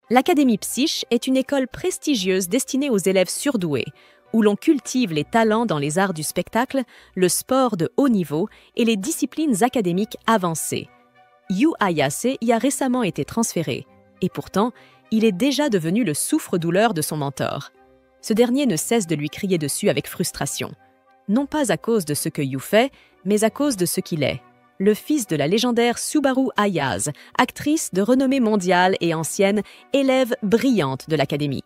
L'Académie Psyche est une école prestigieuse destinée aux élèves surdoués, où l'on cultive les talents dans les arts du spectacle, le sport de haut niveau et les disciplines académiques avancées. Yu Ayase y a récemment été transféré, et pourtant, il est déjà devenu le souffre-douleur de son mentor. Ce dernier ne cesse de lui crier dessus avec frustration. Non pas à cause de ce que Yu fait, mais à cause de ce qu'il est. Le fils de la légendaire Subaru Ayase, actrice de renommée mondiale et ancienne, élève brillante de l'Académie.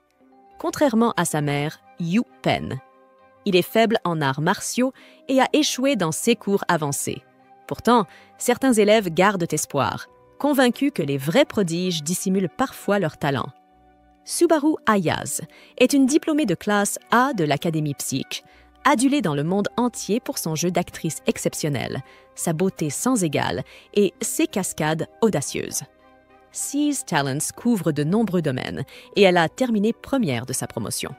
Contrairement à sa mère, Yu peine. Il est faible en arts martiaux et a échoué dans ses cours avancés. Pourtant, certains élèves gardent espoir, convaincus que les vrais prodiges dissimulent parfois leur talent. Subaru Ayase est une diplômée de classe A de l'Académie Psyche, adulée dans le monde entier pour son jeu d'actrice exceptionnel, sa beauté sans égale et ses cascades audacieuses. Seize Talents couvre de nombreux domaines et elle a terminé première de sa promotion.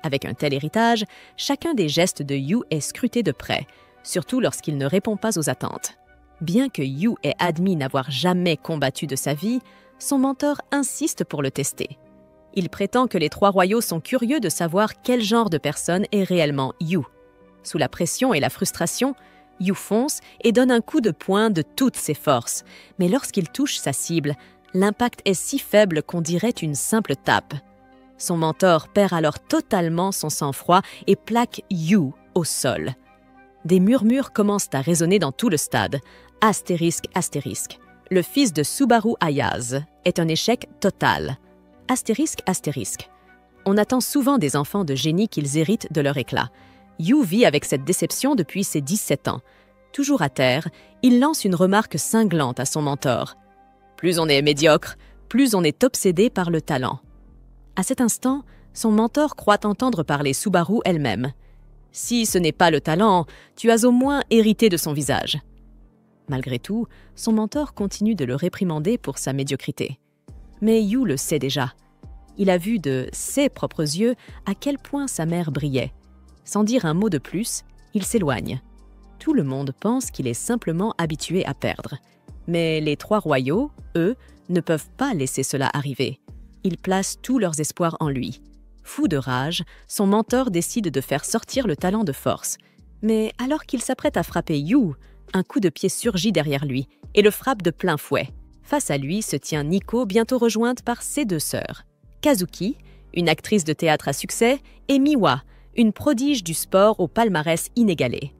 Avec un tel héritage, chacun des gestes de Yu est scruté de près, surtout lorsqu'il ne répond pas aux attentes. Bien que Yu ait admis n'avoir jamais combattu de sa vie, son mentor insiste pour le tester. Il prétend que les trois royaux sont curieux de savoir quel genre de personne est réellement Yu. Sous la pression et la frustration, Yu fonce et donne un coup de poing de toutes ses forces. Mais lorsqu'il touche sa cible, l'impact est si faible qu'on dirait une simple tape. Son mentor perd alors totalement son sang-froid et plaque Yu au sol. Des murmures commencent à résonner dans tout le stade. Astérisque, astérisque. Le fils de Subaru Ayase est un échec total. Astérisque, astérisque. On attend souvent des enfants de génie qu'ils héritent de leur éclat. Yu vit avec cette déception depuis ses 17 ans. Toujours à terre, il lance une remarque cinglante à son mentor. Plus on est médiocre, plus on est obsédé par le talent. À cet instant, son mentor croit entendre parler Subaru elle-même. Si ce n'est pas le talent, tu as au moins hérité de son visage. Malgré tout, son mentor continue de le réprimander pour sa médiocrité. Mais Yu le sait déjà. Il a vu de ses propres yeux à quel point sa mère brillait. Sans dire un mot de plus, il s'éloigne. Tout le monde pense qu'il est simplement habitué à perdre. Mais les trois royaux, eux, ne peuvent pas laisser cela arriver. Ils placent tous leurs espoirs en lui. Fou de rage, son mentor décide de faire sortir le talent de force. Mais alors qu'il s'apprête à frapper Yu, un coup de pied surgit derrière lui et le frappe de plein fouet. Face à lui se tient Nico, bientôt rejointe par ses deux sœurs. Kazuki, une actrice de théâtre à succès, et Miwa, une prodige du sport au palmarès inégalé.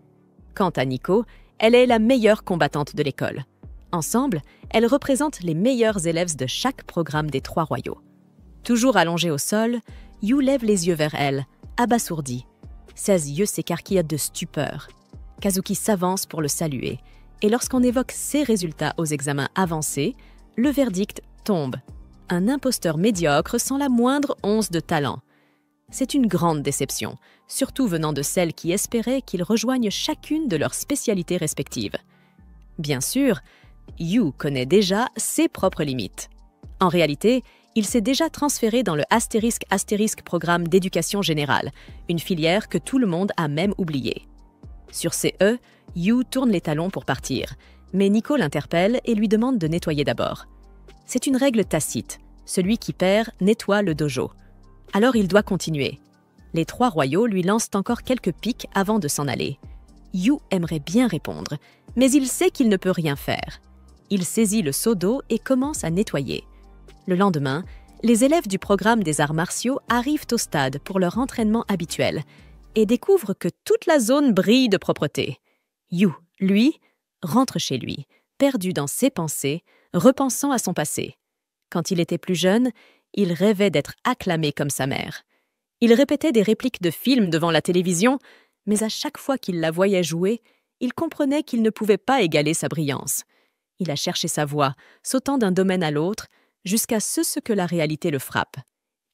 Quant à Nico, elle est la meilleure combattante de l'école. Ensemble, elles représentent les meilleurs élèves de chaque programme des trois royaux. Toujours allongée au sol, Yu lève les yeux vers elle, abasourdie. Ses yeux s'écarquillent de stupeur. Kazuki s'avance pour le saluer, et lorsqu'on évoque ses résultats aux examens avancés, le verdict tombe. Un imposteur médiocre sans la moindre once de talent. C'est une grande déception, surtout venant de celles qui espéraient qu'ils rejoignent chacune de leurs spécialités respectives. Bien sûr, Yu connaît déjà ses propres limites. En réalité, il s'est déjà transféré dans le ** programme d'éducation générale, une filière que tout le monde a même oubliée. Sur ses E, Yu tourne les talons pour partir, mais Nico l'interpelle et lui demande de nettoyer d'abord. C'est une règle tacite, celui qui perd nettoie le dojo. Alors il doit continuer. Les trois royaux lui lancent encore quelques piques avant de s'en aller. Yu aimerait bien répondre, mais il sait qu'il ne peut rien faire. Il saisit le seau d'eau et commence à nettoyer. Le lendemain, les élèves du programme des arts martiaux arrivent au stade pour leur entraînement habituel et découvrent que toute la zone brille de propreté. Yu, lui, rentre chez lui, perdu dans ses pensées, repensant à son passé. Quand il était plus jeune, il rêvait d'être acclamé comme sa mère. Il répétait des répliques de films devant la télévision, mais à chaque fois qu'il la voyait jouer, il comprenait qu'il ne pouvait pas égaler sa brillance. Il a cherché sa voie, sautant d'un domaine à l'autre, jusqu'à ce que la réalité le frappe.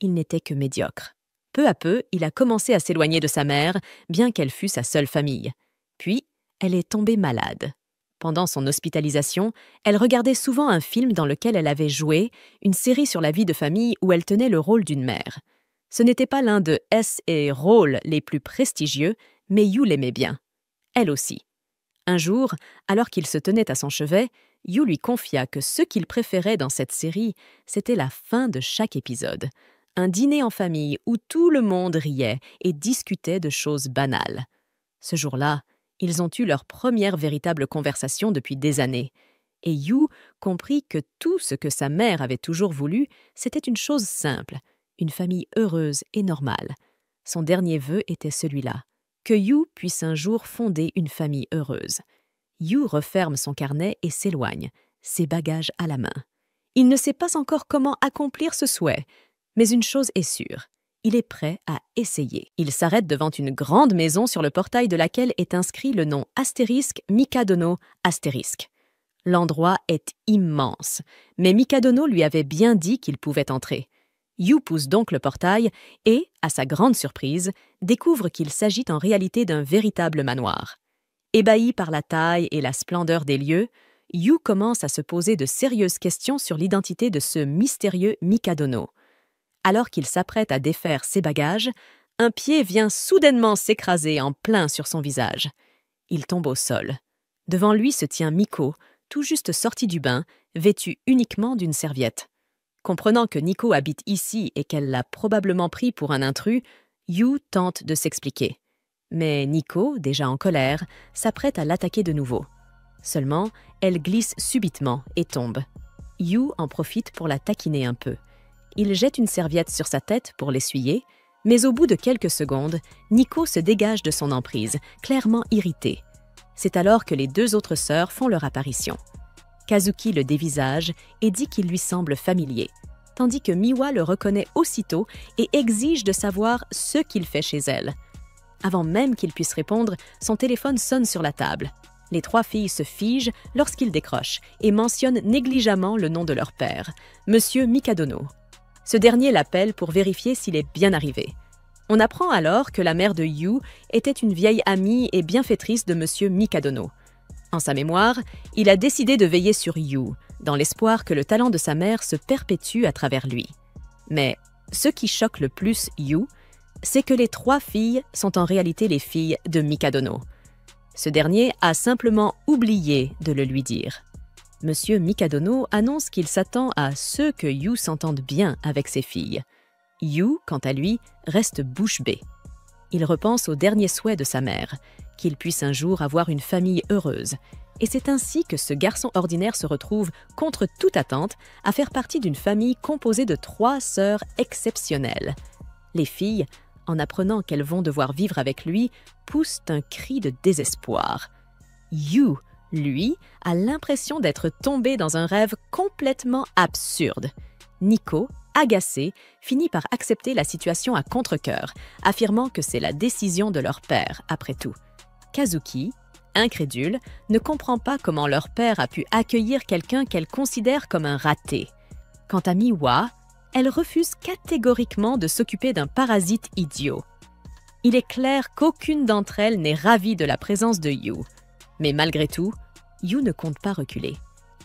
Il n'était que médiocre. Peu à peu, il a commencé à s'éloigner de sa mère, bien qu'elle fût sa seule famille. Puis, elle est tombée malade. Pendant son hospitalisation, elle regardait souvent un film dans lequel elle avait joué, une série sur la vie de famille où elle tenait le rôle d'une mère. Ce n'était pas l'un de ses rôles les plus prestigieux, mais Yu l'aimait bien. Elle aussi. Un jour, alors qu'il se tenait à son chevet, Yu lui confia que ce qu'il préférait dans cette série, c'était la fin de chaque épisode. Un dîner en famille où tout le monde riait et discutait de choses banales. Ce jour-là, ils ont eu leur première véritable conversation depuis des années. Et Yu comprit que tout ce que sa mère avait toujours voulu, c'était une chose simple, une famille heureuse et normale. Son dernier vœu était celui-là, que Yu puisse un jour fonder une famille heureuse. Yu referme son carnet et s'éloigne, ses bagages à la main. Il ne sait pas encore comment accomplir ce souhait, mais une chose est sûre, il est prêt à essayer. Il s'arrête devant une grande maison sur le portail de laquelle est inscrit le nom astérisque Mikadono astérisque. L'endroit est immense, mais Mikadono lui avait bien dit qu'il pouvait entrer. Yu pousse donc le portail et, à sa grande surprise, découvre qu'il s'agit en réalité d'un véritable manoir. Ébahi par la taille et la splendeur des lieux, Yu commence à se poser de sérieuses questions sur l'identité de ce mystérieux Mikadono. Alors qu'il s'apprête à défaire ses bagages, un pied vient soudainement s'écraser en plein sur son visage. Il tombe au sol. Devant lui se tient Miko, tout juste sorti du bain, vêtu uniquement d'une serviette. Comprenant que Nico habite ici et qu'elle l'a probablement pris pour un intrus, Yu tente de s'expliquer. Mais Nico, déjà en colère, s'apprête à l'attaquer de nouveau. Seulement, elle glisse subitement et tombe. Yu en profite pour la taquiner un peu. Il jette une serviette sur sa tête pour l'essuyer, mais au bout de quelques secondes, Nico se dégage de son emprise, clairement irritée. C'est alors que les deux autres sœurs font leur apparition. Kazuki le dévisage et dit qu'il lui semble familier, tandis que Miwa le reconnaît aussitôt et exige de savoir ce qu'il fait chez elle. Avant même qu'il puisse répondre, son téléphone sonne sur la table. Les trois filles se figent lorsqu'il décroche et mentionnent négligemment le nom de leur père, Monsieur Mikadono. Ce dernier l'appelle pour vérifier s'il est bien arrivé. On apprend alors que la mère de Yu était une vieille amie et bienfaitrice de Monsieur Mikadono. En sa mémoire, il a décidé de veiller sur Yu, dans l'espoir que le talent de sa mère se perpétue à travers lui. Mais ce qui choque le plus Yu, c'est que les trois filles sont en réalité les filles de Mikadono. Ce dernier a simplement oublié de le lui dire. Monsieur Mikadono annonce qu'il s'attend à ce que Yu s'entende bien avec ses filles. Yu, quant à lui, reste bouche bée. Il repense au dernier souhait de sa mère, qu'il puisse un jour avoir une famille heureuse. Et c'est ainsi que ce garçon ordinaire se retrouve, contre toute attente, à faire partie d'une famille composée de 3 sœurs exceptionnelles. Les filles, en apprenant qu'elles vont devoir vivre avec lui, poussent un cri de désespoir. Yu, lui, a l'impression d'être tombé dans un rêve complètement absurde. Nico, agacé, finit par accepter la situation à contre-cœur, affirmant que c'est la décision de leur père, après tout. Kazuki, incrédule, ne comprend pas comment leur père a pu accueillir quelqu'un qu'elle considère comme un raté. Quant à Miwa, elle refuse catégoriquement de s'occuper d'un parasite idiot. Il est clair qu'aucune d'entre elles n'est ravie de la présence de Yu. Mais malgré tout, Yu ne compte pas reculer.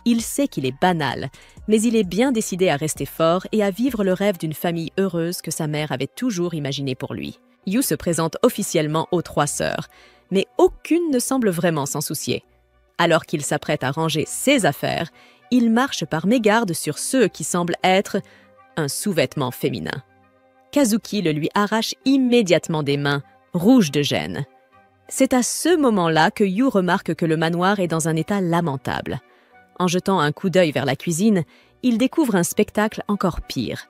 Il sait qu'il est banal, mais il est bien décidé à rester fort et à vivre le rêve d'une famille heureuse que sa mère avait toujours imaginé pour lui. Yu se présente officiellement aux 3 sœurs, mais aucune ne semble vraiment s'en soucier. Alors qu'il s'apprête à ranger ses affaires, il marche par mégarde sur ceux qui semblent être un sous-vêtement féminin. Kazuki le lui arrache immédiatement des mains, rouge de gêne. C'est à ce moment-là que Yu remarque que le manoir est dans un état lamentable. En jetant un coup d'œil vers la cuisine, il découvre un spectacle encore pire.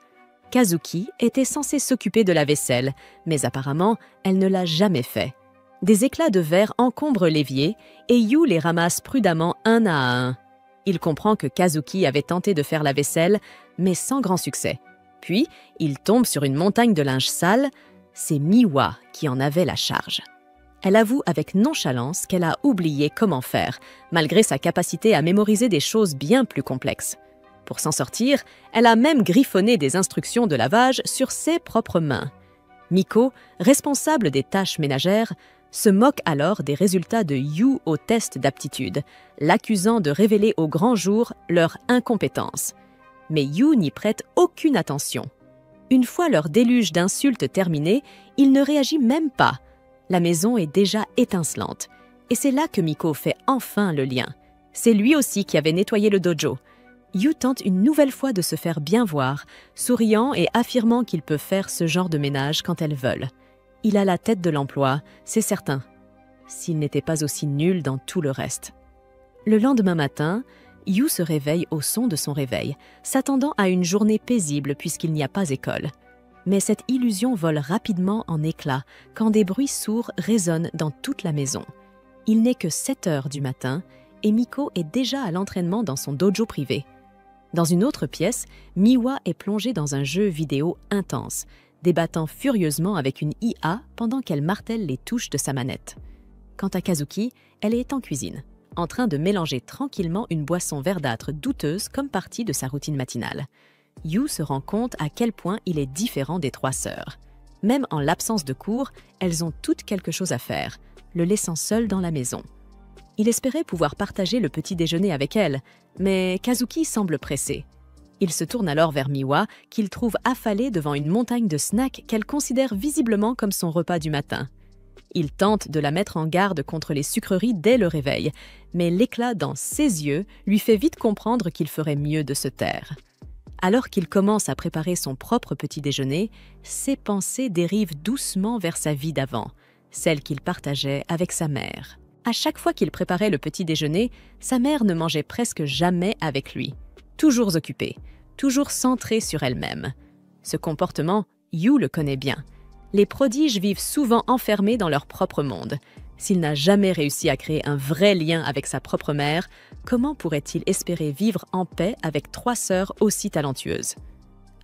Kazuki était censée s'occuper de la vaisselle, mais apparemment, elle ne l'a jamais fait. Des éclats de verre encombrent l'évier et Yu les ramasse prudemment un à un. Il comprend que Kazuki avait tenté de faire la vaisselle, mais sans grand succès. Puis, il tombe sur une montagne de linge sale. C'est Miwa qui en avait la charge. Elle avoue avec nonchalance qu'elle a oublié comment faire, malgré sa capacité à mémoriser des choses bien plus complexes. Pour s'en sortir, elle a même griffonné des instructions de lavage sur ses propres mains. Miko, responsable des tâches ménagères, se moque alors des résultats de Yu au test d'aptitude, l'accusant de révéler au grand jour leur incompétence. Mais Yu n'y prête aucune attention. Une fois leur déluge d'insultes terminé, il ne réagit même pas. La maison est déjà étincelante. Et c'est là que Miko fait enfin le lien. C'est lui aussi qui avait nettoyé le dojo. Yu tente une nouvelle fois de se faire bien voir, souriant et affirmant qu'il peut faire ce genre de ménage quand elles veulent. Il a la tête de l'emploi, c'est certain. S'il n'était pas aussi nul dans tout le reste. Le lendemain matin, Yu se réveille au son de son réveil, s'attendant à une journée paisible puisqu'il n'y a pas école. Mais cette illusion vole rapidement en éclats quand des bruits sourds résonnent dans toute la maison. Il n'est que 7 heures du matin et Miko est déjà à l'entraînement dans son dojo privé. Dans une autre pièce, Miwa est plongée dans un jeu vidéo intense, débattant furieusement avec une IA pendant qu'elle martèle les touches de sa manette. Quant à Kazuki, elle est en cuisine, en train de mélanger tranquillement une boisson verdâtre douteuse comme partie de sa routine matinale. Yu se rend compte à quel point il est différent des 3 sœurs. Même en l'absence de cours, elles ont toutes quelque chose à faire, le laissant seul dans la maison. Il espérait pouvoir partager le petit déjeuner avec elle, mais Kazuki semble pressé. Il se tourne alors vers Miwa, qu'il trouve affalée devant une montagne de snacks qu'elle considère visiblement comme son repas du matin. Il tente de la mettre en garde contre les sucreries dès le réveil, mais l'éclat dans ses yeux lui fait vite comprendre qu'il ferait mieux de se taire. Alors qu'il commence à préparer son propre petit déjeuner, ses pensées dérivent doucement vers sa vie d'avant, celle qu'il partageait avec sa mère. À chaque fois qu'il préparait le petit déjeuner, sa mère ne mangeait presque jamais avec lui. Toujours occupée, toujours centrée sur elle-même. Ce comportement, Yu le connaît bien. Les prodiges vivent souvent enfermés dans leur propre monde. S'il n'a jamais réussi à créer un vrai lien avec sa propre mère, comment pourrait-il espérer vivre en paix avec 3 sœurs aussi talentueuses?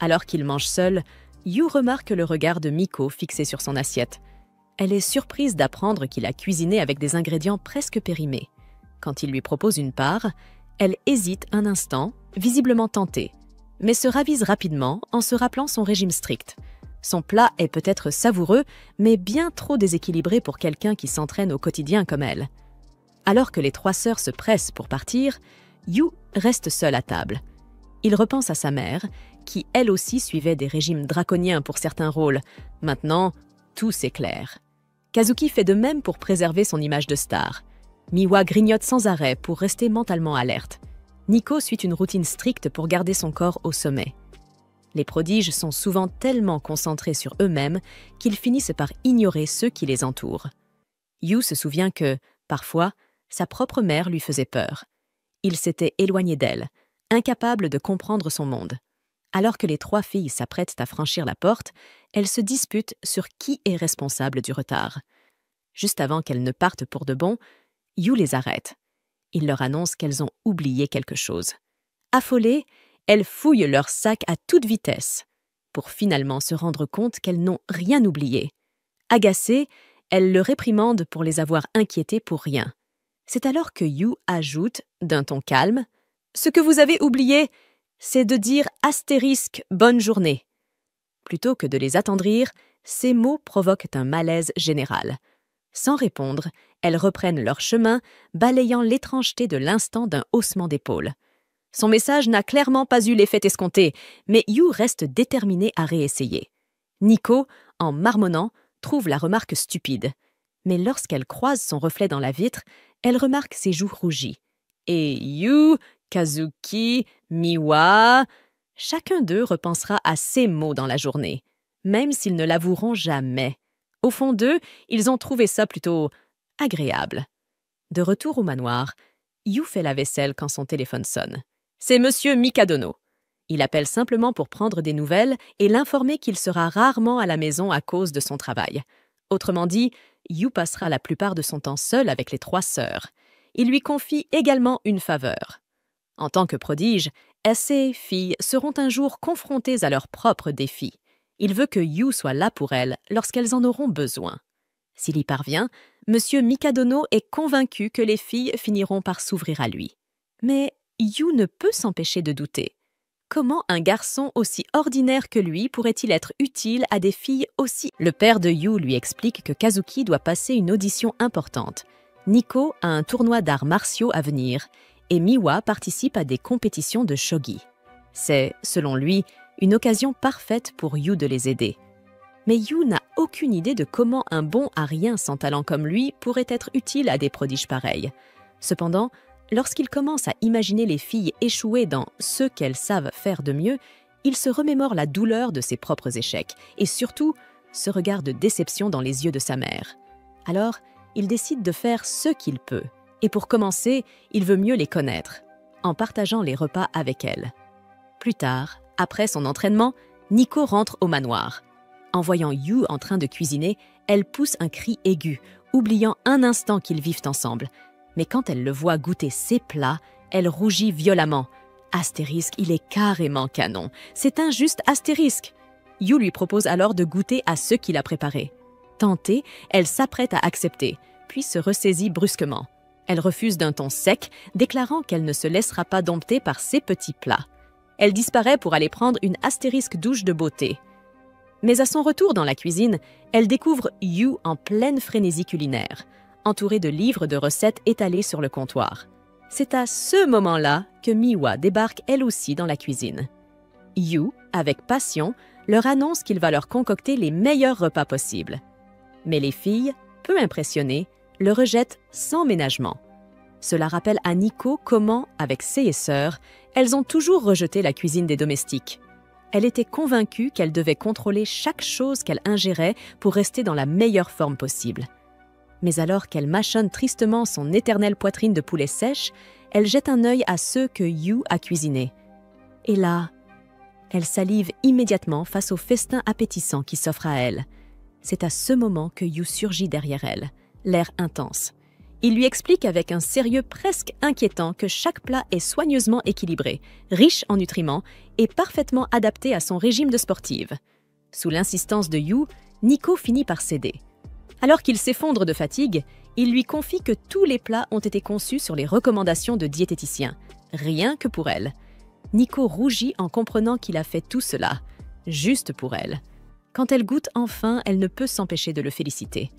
Alors qu'il mange seul, Yu remarque le regard de Miko fixé sur son assiette. Elle est surprise d'apprendre qu'il a cuisiné avec des ingrédients presque périmés. Quand il lui propose une part, elle hésite un instant, visiblement tentée, mais se ravise rapidement en se rappelant son régime strict. Son plat est peut-être savoureux, mais bien trop déséquilibré pour quelqu'un qui s'entraîne au quotidien comme elle. Alors que les 3 sœurs se pressent pour partir, Yu reste seul à table. Il repense à sa mère, qui elle aussi suivait des régimes draconiens pour certains rôles. Maintenant, tout s'éclaire. Kazuki fait de même pour préserver son image de star. Miwa grignote sans arrêt pour rester mentalement alerte. Nico suit une routine stricte pour garder son corps au sommet. Les prodiges sont souvent tellement concentrés sur eux-mêmes qu'ils finissent par ignorer ceux qui les entourent. Yu se souvient que, parfois, sa propre mère lui faisait peur. Il s'était éloigné d'elle, incapable de comprendre son monde. Alors que les 3 filles s'apprêtent à franchir la porte, elles se disputent sur qui est responsable du retard. Juste avant qu'elles ne partent pour de bon, Yu les arrête. Il leur annonce qu'elles ont oublié quelque chose. Affolées, elles fouillent leur sac à toute vitesse, pour finalement se rendre compte qu'elles n'ont rien oublié. Agacées, elles le réprimandent pour les avoir inquiétées pour rien. C'est alors que Yu ajoute, d'un ton calme, « Ce que vous avez oublié, c'est de dire astérisque bonne journée ». Plutôt que de les attendrir, ces mots provoquent un malaise général. Sans répondre, elles reprennent leur chemin, balayant l'étrangeté de l'instant d'un haussement d'épaule. Son message n'a clairement pas eu l'effet escompté, mais Yu reste déterminé à réessayer. Nico, en marmonnant, trouve la remarque stupide. Mais lorsqu'elle croise son reflet dans la vitre, elle remarque ses joues rougies. Et Yu, Kazuki, Miwa... Chacun d'eux repensera à ces mots dans la journée, même s'ils ne l'avoueront jamais. Au fond d'eux, ils ont trouvé ça plutôt agréable. De retour au manoir, Yu fait la vaisselle quand son téléphone sonne. C'est Monsieur Mikadono. Il appelle simplement pour prendre des nouvelles et l'informer qu'il sera rarement à la maison à cause de son travail. Autrement dit, Yu passera la plupart de son temps seul avec les 3 sœurs. Il lui confie également une faveur. En tant que prodige, ces filles seront un jour confrontées à leurs propres défis. Il veut que Yu soit là pour elles lorsqu'elles en auront besoin. S'il y parvient, Monsieur Mikadono est convaincu que les filles finiront par s'ouvrir à lui. Mais Yu ne peut s'empêcher de douter. Comment un garçon aussi ordinaire que lui pourrait-il être utile à des filles aussi... Le père de Yu lui explique que Kazuki doit passer une audition importante. Nico a un tournoi d'arts martiaux à venir et Miwa participe à des compétitions de shogi. C'est, selon lui, une occasion parfaite pour Yu de les aider. Mais Yu n'a aucune idée de comment un bon à rien sans talent comme lui pourrait être utile à des prodiges pareils. Cependant, Lorsqu'il commence à imaginer les filles échouer dans ce qu'elles savent faire de mieux, il se remémore la douleur de ses propres échecs et surtout ce regard de déception dans les yeux de sa mère. Alors, il décide de faire ce qu'il peut. Et pour commencer, il veut mieux les connaître, en partageant les repas avec elles. Plus tard, après son entraînement, Nico rentre au manoir. En voyant Yu en train de cuisiner, elle pousse un cri aigu, oubliant un instant qu'ils vivent ensemble. Mais quand elle le voit goûter ses plats, elle rougit violemment. Astérisque, il est carrément canon. C'est un juste astérisque. Yu lui propose alors de goûter à ce qu'il a préparé. Tentée, elle s'apprête à accepter, puis se ressaisit brusquement. Elle refuse d'un ton sec, déclarant qu'elle ne se laissera pas dompter par ses petits plats. Elle disparaît pour aller prendre une astérisque douche de beauté. Mais à son retour dans la cuisine, elle découvre Yu en pleine frénésie culinaire, entourée de livres de recettes étalés sur le comptoir. C'est à ce moment-là que Miwa débarque elle aussi dans la cuisine. Yu, avec passion, leur annonce qu'il va leur concocter les meilleurs repas possibles. Mais les filles, peu impressionnées, le rejettent sans ménagement. Cela rappelle à Nico comment, avec ses sœurs, elles ont toujours rejeté la cuisine des domestiques. Elle était convaincue qu'elle devait contrôler chaque chose qu'elle ingérait pour rester dans la meilleure forme possible. Mais alors qu'elle mâchonne tristement son éternelle poitrine de poulet sèche, elle jette un œil à ceux que Yu a cuisinés. Et là, elle salive immédiatement face au festin appétissant qui s'offre à elle. C'est à ce moment que Yu surgit derrière elle, l'air intense. Il lui explique avec un sérieux presque inquiétant que chaque plat est soigneusement équilibré, riche en nutriments et parfaitement adapté à son régime de sportive. Sous l'insistance de Yu, Nico finit par céder. Alors qu'il s'effondre de fatigue, il lui confie que tous les plats ont été conçus sur les recommandations de diététiciens, rien que pour elle. Nico rougit en comprenant qu'il a fait tout cela, juste pour elle. Quand elle goûte enfin, elle ne peut s'empêcher de le féliciter.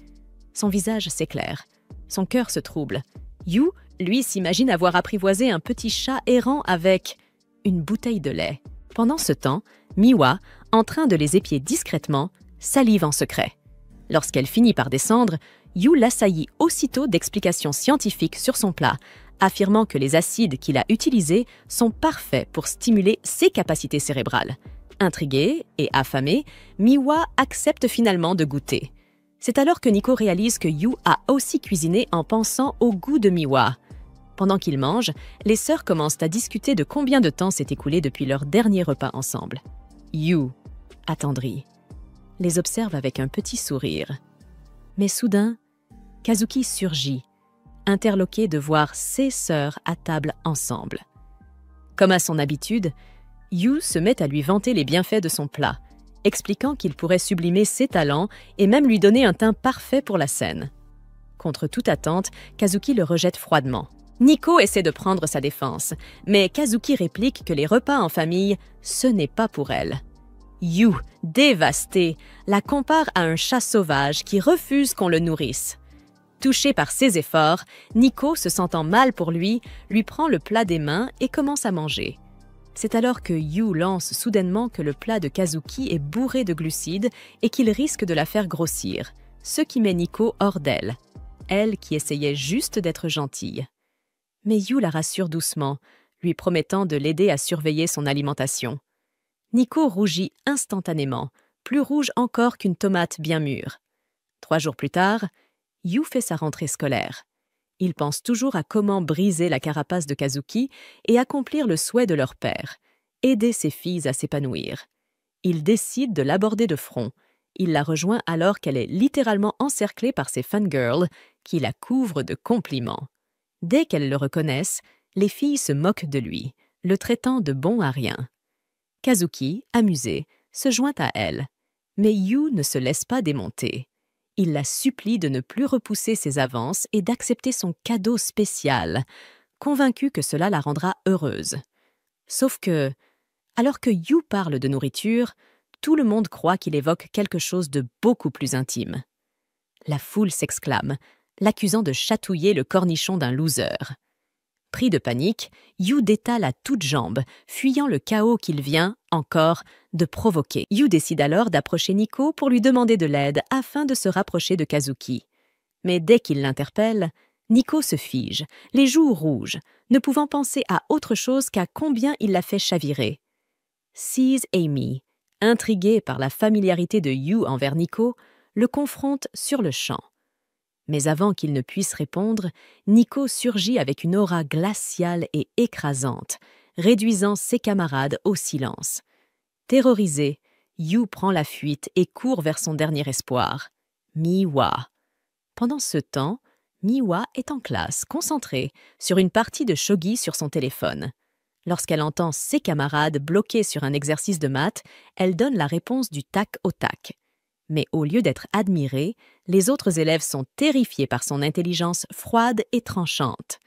Son visage s'éclaire. Son cœur se trouble. Yu, lui, s'imagine avoir apprivoisé un petit chat errant avec une bouteille de lait. Pendant ce temps, Miwa, en train de les épier discrètement, salive en secret. Lorsqu'elle finit par descendre, Yu l'assaillit aussitôt d'explications scientifiques sur son plat, affirmant que les acides qu'il a utilisés sont parfaits pour stimuler ses capacités cérébrales. Intriguée et affamée, Miwa accepte finalement de goûter. C'est alors que Nico réalise que Yu a aussi cuisiné en pensant au goût de Miwa. Pendant qu'ils mangent, les sœurs commencent à discuter de combien de temps s'est écoulé depuis leur dernier repas ensemble. Yu, attendrie, les observe avec un petit sourire. Mais soudain, Kazuki surgit, interloquée de voir ses sœurs à table ensemble. Comme à son habitude, Yu se met à lui vanter les bienfaits de son plat, expliquant qu'il pourrait sublimer ses talents et même lui donner un teint parfait pour la scène. Contre toute attente, Kazuki le rejette froidement. Nico essaie de prendre sa défense, mais Kazuki réplique que les repas en famille, ce n'est pas pour elle. Yu, dévastée, la compare à un chat sauvage qui refuse qu'on le nourrisse. Touché par ses efforts, Nico, se sentant mal pour lui prend le plat des mains et commence à manger. C'est alors que Yu lance soudainement que le plat de Kazuki est bourré de glucides et qu'il risque de la faire grossir, ce qui met Nico hors d'elle, elle qui essayait juste d'être gentille. Mais Yu la rassure doucement, lui promettant de l'aider à surveiller son alimentation. Nico rougit instantanément, plus rouge encore qu'une tomate bien mûre. 3 jours plus tard, Yu fait sa rentrée scolaire. Il pense toujours à comment briser la carapace de Kazuki et accomplir le souhait de leur père, aider ses filles à s'épanouir. Il décide de l'aborder de front. Il la rejoint alors qu'elle est littéralement encerclée par ses fangirls qui la couvrent de compliments. Dès qu'elles le reconnaissent, les filles se moquent de lui, le traitant de bon à rien. Kazuki, amusé, se joint à elle, mais Yu ne se laisse pas démonter. Il la supplie de ne plus repousser ses avances et d'accepter son cadeau spécial, convaincu que cela la rendra heureuse. Sauf que, alors que Yu parle de nourriture, tout le monde croit qu'il évoque quelque chose de beaucoup plus intime. La foule s'exclame, l'accusant de chatouiller le cornichon d'un loser. Pris de panique, Yu détale à toutes jambes, fuyant le chaos qu'il vient, encore, de provoquer. Yu décide alors d'approcher Nico pour lui demander de l'aide afin de se rapprocher de Kazuki. Mais dès qu'il l'interpelle, Nico se fige, les joues rouges, ne pouvant penser à autre chose qu'à combien il l'a fait chavirer. Sees Amy, intriguée par la familiarité de You envers Nico, le confronte sur le champ. Mais avant qu'il ne puisse répondre, Nico surgit avec une aura glaciale et écrasante, réduisant ses camarades au silence. Terrorisé, You prend la fuite et court vers son dernier espoir, Miwa. Pendant ce temps, Miwa est en classe, concentrée, sur une partie de shogi sur son téléphone. Lorsqu'elle entend ses camarades bloqués sur un exercice de maths, elle donne la réponse du tac au tac. Mais au lieu d'être admirée, les autres élèves sont terrifiés par son intelligence froide et tranchante.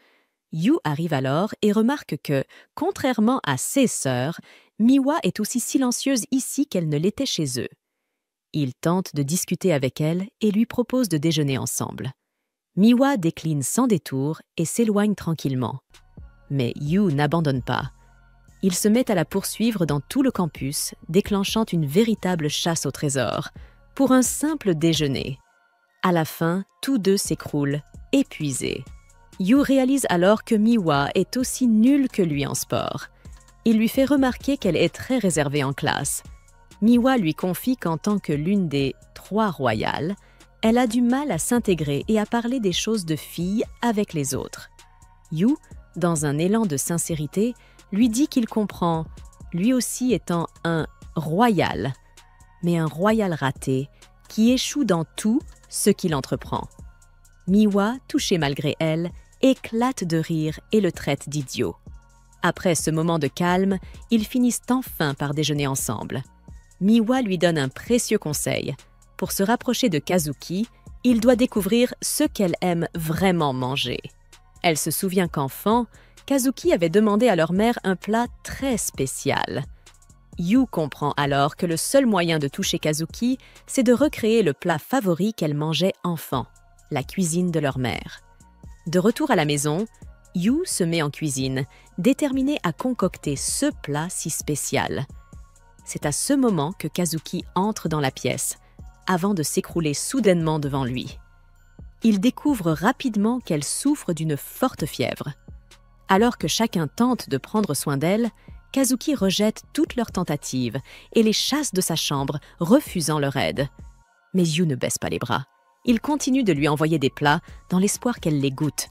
Yu arrive alors et remarque que, contrairement à ses sœurs, Miwa est aussi silencieuse ici qu'elle ne l'était chez eux. Il tente de discuter avec elle et lui propose de déjeuner ensemble. Miwa décline sans détour et s'éloigne tranquillement. Mais Yu n'abandonne pas. Il se met à la poursuivre dans tout le campus, déclenchant une véritable chasse au trésor, pour un simple déjeuner. À la fin, tous deux s'écroulent, épuisés. Yu réalise alors que Miwa est aussi nulle que lui en sport. Il lui fait remarquer qu'elle est très réservée en classe. Miwa lui confie qu'en tant que l'une des 3 royales, elle a du mal à s'intégrer et à parler des choses de fille avec les autres. Yu, dans un élan de sincérité, lui dit qu'il comprend, lui aussi étant un royal, mais un royal raté qui échoue dans tout ce qu'il entreprend. Miwa, touchée malgré elle, éclate de rire et le traite d'idiot. Après ce moment de calme, ils finissent enfin par déjeuner ensemble. Miwa lui donne un précieux conseil. Pour se rapprocher de Kazuki, il doit découvrir ce qu'elle aime vraiment manger. Elle se souvient qu'enfant, Kazuki avait demandé à leur mère un plat très spécial. Yu comprend alors que le seul moyen de toucher Kazuki, c'est de recréer le plat favori qu'elle mangeait enfant, la cuisine de leur mère. De retour à la maison, Yu se met en cuisine, déterminée à concocter ce plat si spécial. C'est à ce moment que Kazuki entre dans la pièce, avant de s'écrouler soudainement devant lui. Il découvre rapidement qu'elle souffre d'une forte fièvre. Alors que chacun tente de prendre soin d'elle, Kazuki rejette toutes leurs tentatives et les chasse de sa chambre, refusant leur aide. Mais Yu ne baisse pas les bras. Il continue de lui envoyer des plats dans l'espoir qu'elle les goûte.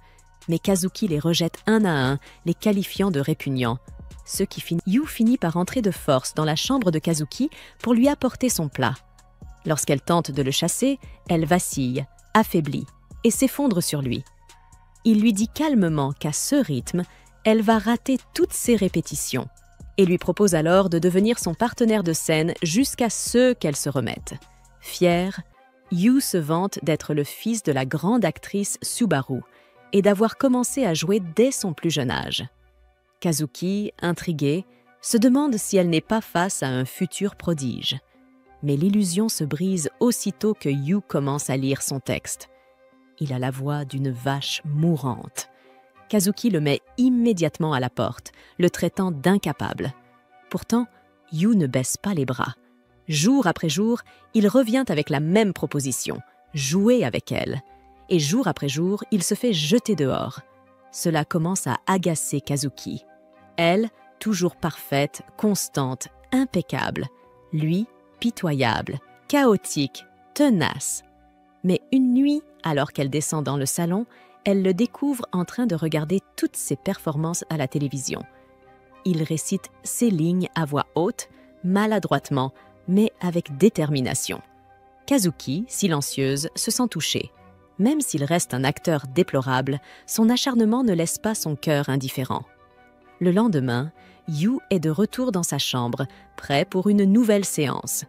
Mais Kazuki les rejette un à un, les qualifiant de répugnants. Yu finit par entrer de force dans la chambre de Kazuki pour lui apporter son plat. Lorsqu'elle tente de le chasser, elle vacille, affaiblie, et s'effondre sur lui. Il lui dit calmement qu'à ce rythme, elle va rater toutes ses répétitions, et lui propose alors de devenir son partenaire de scène jusqu'à ce qu'elle se remette. Fière, Yu se vante d'être le fils de la grande actrice Subaru et d'avoir commencé à jouer dès son plus jeune âge. Kazuki, intriguée, se demande si elle n'est pas face à un futur prodige. Mais l'illusion se brise aussitôt que Yu commence à lire son texte. Il a la voix d'une vache mourante. Kazuki le met immédiatement à la porte, le traitant d'incapable. Pourtant, Yu ne baisse pas les bras. Jour après jour, il revient avec la même proposition, jouer avec elle. Et jour après jour, il se fait jeter dehors. Cela commence à agacer Kazuki. Elle, toujours parfaite, constante, impeccable. Lui, pitoyable, chaotique, tenace. Mais une nuit, alors qu'elle descend dans le salon, elle le découvre en train de regarder toutes ses performances à la télévision. Il récite ses lignes à voix haute, maladroitement, mais avec détermination. Kazuki, silencieuse, se sent touchée. Même s'il reste un acteur déplorable, son acharnement ne laisse pas son cœur indifférent. Le lendemain, Yu est de retour dans sa chambre, prêt pour une nouvelle séance.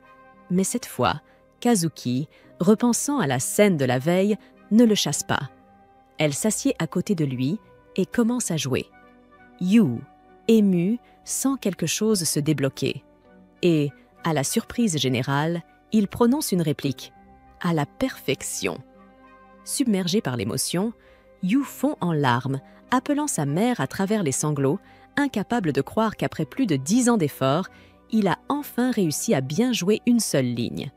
Mais cette fois, Kazuki, repensant à la scène de la veille, ne le chasse pas. Elle s'assied à côté de lui et commence à jouer. Yu, ému, sent quelque chose se débloquer. Et, à la surprise générale, il prononce une réplique, à la perfection. Submergé par l'émotion, Yu fond en larmes, appelant sa mère à travers les sanglots, incapable de croire qu'après plus de 10 ans d'efforts, il a enfin réussi à bien jouer une seule ligne.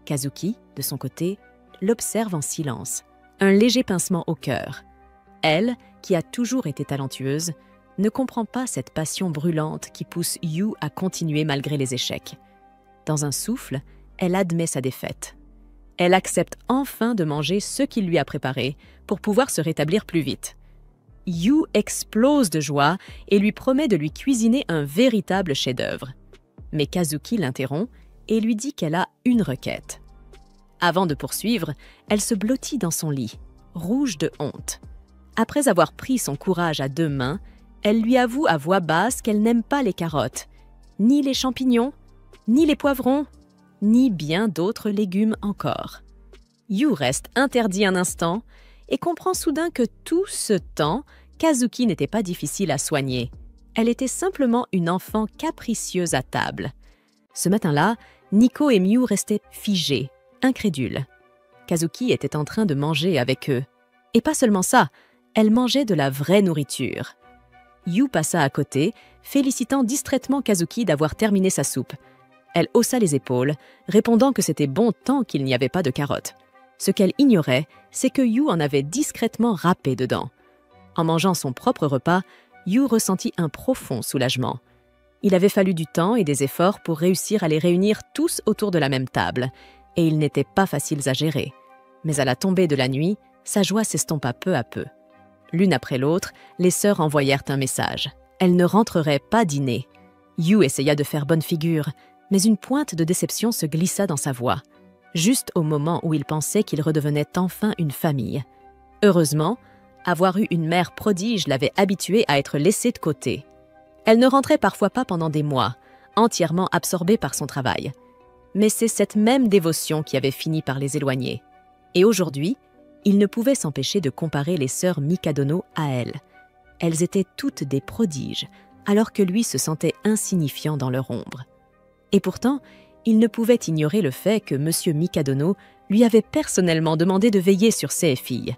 Kazuki, de son côté, l'observe en silence, un léger pincement au cœur. Elle, qui a toujours été talentueuse, ne comprend pas cette passion brûlante qui pousse Yu à continuer malgré les échecs. Dans un souffle, elle admet sa défaite. Elle accepte enfin de manger ce qu'il lui a préparé pour pouvoir se rétablir plus vite. Yu explose de joie et lui promet de lui cuisiner un véritable chef-d'œuvre. Mais Kazuki l'interrompt et lui dit qu'elle a une requête. Avant de poursuivre, elle se blottit dans son lit, rouge de honte. Après avoir pris son courage à 2 mains, elle lui avoue à voix basse qu'elle n'aime pas les carottes, ni les champignons, ni les poivrons, ni bien d'autres légumes encore. Yu reste interdit un instant et comprend soudain que tout ce temps, Kazuki n'était pas difficile à soigner. Elle était simplement une enfant capricieuse à table. Ce matin-là, Nico et Miu restaient figés, incrédules. Kazuki était en train de manger avec eux. Et pas seulement ça, elle mangeait de la vraie nourriture. Yu passa à côté, félicitant distraitement Kazuki d'avoir terminé sa soupe. Elle haussa les épaules, répondant que c'était bon tant qu'il n'y avait pas de carottes. Ce qu'elle ignorait, c'est que Yu en avait discrètement râpé dedans. En mangeant son propre repas, Yu ressentit un profond soulagement. Il avait fallu du temps et des efforts pour réussir à les réunir tous autour de la même table, et ils n'étaient pas faciles à gérer. Mais à la tombée de la nuit, sa joie s'estompa peu à peu. L'une après l'autre, les sœurs envoyèrent un message. Elles ne rentreraient pas dîner. Yu essaya de faire bonne figure, mais une pointe de déception se glissa dans sa voix, juste au moment où il pensait qu'il redevenait enfin une famille. Heureusement, avoir eu une mère prodige l'avait habitué à être laissée de côté. Elle ne rentrait parfois pas pendant des mois, entièrement absorbée par son travail. Mais c'est cette même dévotion qui avait fini par les éloigner. Et aujourd'hui, il ne pouvait s'empêcher de comparer les sœurs Mikadono à elle. Elles étaient toutes des prodiges, alors que lui se sentait insignifiant dans leur ombre. Et pourtant, il ne pouvait ignorer le fait que M. Mikadono lui avait personnellement demandé de veiller sur ses filles,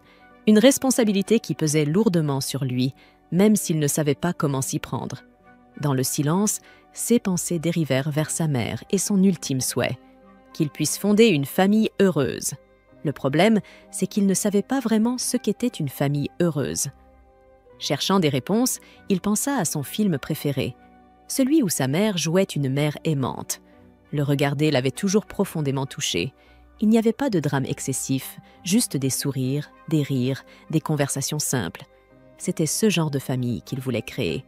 une responsabilité qui pesait lourdement sur lui, même s'il ne savait pas comment s'y prendre. Dans le silence, ses pensées dérivèrent vers sa mère et son ultime souhait, qu'il puisse fonder une famille heureuse. Le problème, c'est qu'il ne savait pas vraiment ce qu'était une famille heureuse. Cherchant des réponses, il pensa à son film préféré, celui où sa mère jouait une mère aimante. Le regarder l'avait toujours profondément touché. Il n'y avait pas de drame excessif, juste des sourires, des rires, des conversations simples. C'était ce genre de famille qu'il voulait créer.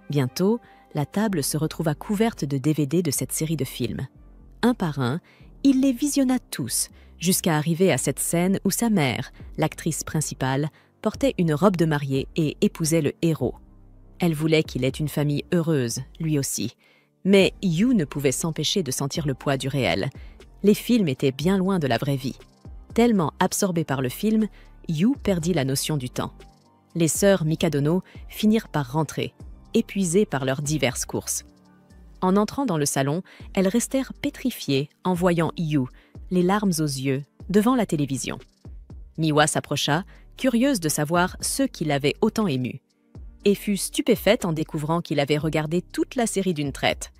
Bientôt, la table se retrouva couverte de DVD de cette série de films. Un par un, il les visionna tous, jusqu'à arriver à cette scène où sa mère, l'actrice principale, portait une robe de mariée et épousait le héros. Elle voulait qu'il ait une famille heureuse, lui aussi. Mais Yu ne pouvait s'empêcher de sentir le poids du réel. Les films étaient bien loin de la vraie vie. Tellement absorbé par le film, Yu perdit la notion du temps. Les sœurs Mikadono finirent par rentrer, épuisées par leurs diverses courses. En entrant dans le salon, elles restèrent pétrifiées en voyant Yu, les larmes aux yeux, devant la télévision. Miwa s'approcha, curieuse de savoir ce qui l'avait autant émue, et fut stupéfaite en découvrant qu'il avait regardé toute la série d'une traite.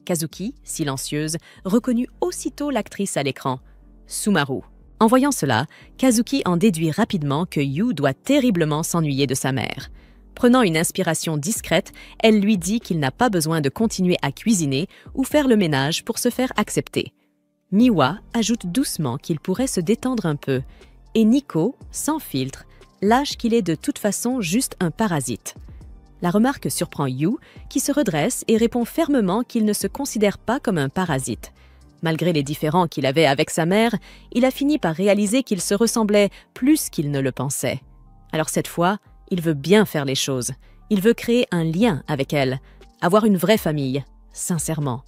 Kazuki, silencieuse, reconnut aussitôt l'actrice à l'écran, Sumaru. En voyant cela, Kazuki en déduit rapidement que Yu doit terriblement s'ennuyer de sa mère. Prenant une inspiration discrète, elle lui dit qu'il n'a pas besoin de continuer à cuisiner ou faire le ménage pour se faire accepter. Miwa ajoute doucement qu'il pourrait se détendre un peu, et Nico, sans filtre, lâche qu'il est de toute façon juste un parasite. La remarque surprend Yu, qui se redresse et répond fermement qu'il ne se considère pas comme un parasite. Malgré les différends qu'il avait avec sa mère, il a fini par réaliser qu'il se ressemblait plus qu'il ne le pensait. Alors cette fois, il veut bien faire les choses. Il veut créer un lien avec elle, avoir une vraie famille, sincèrement.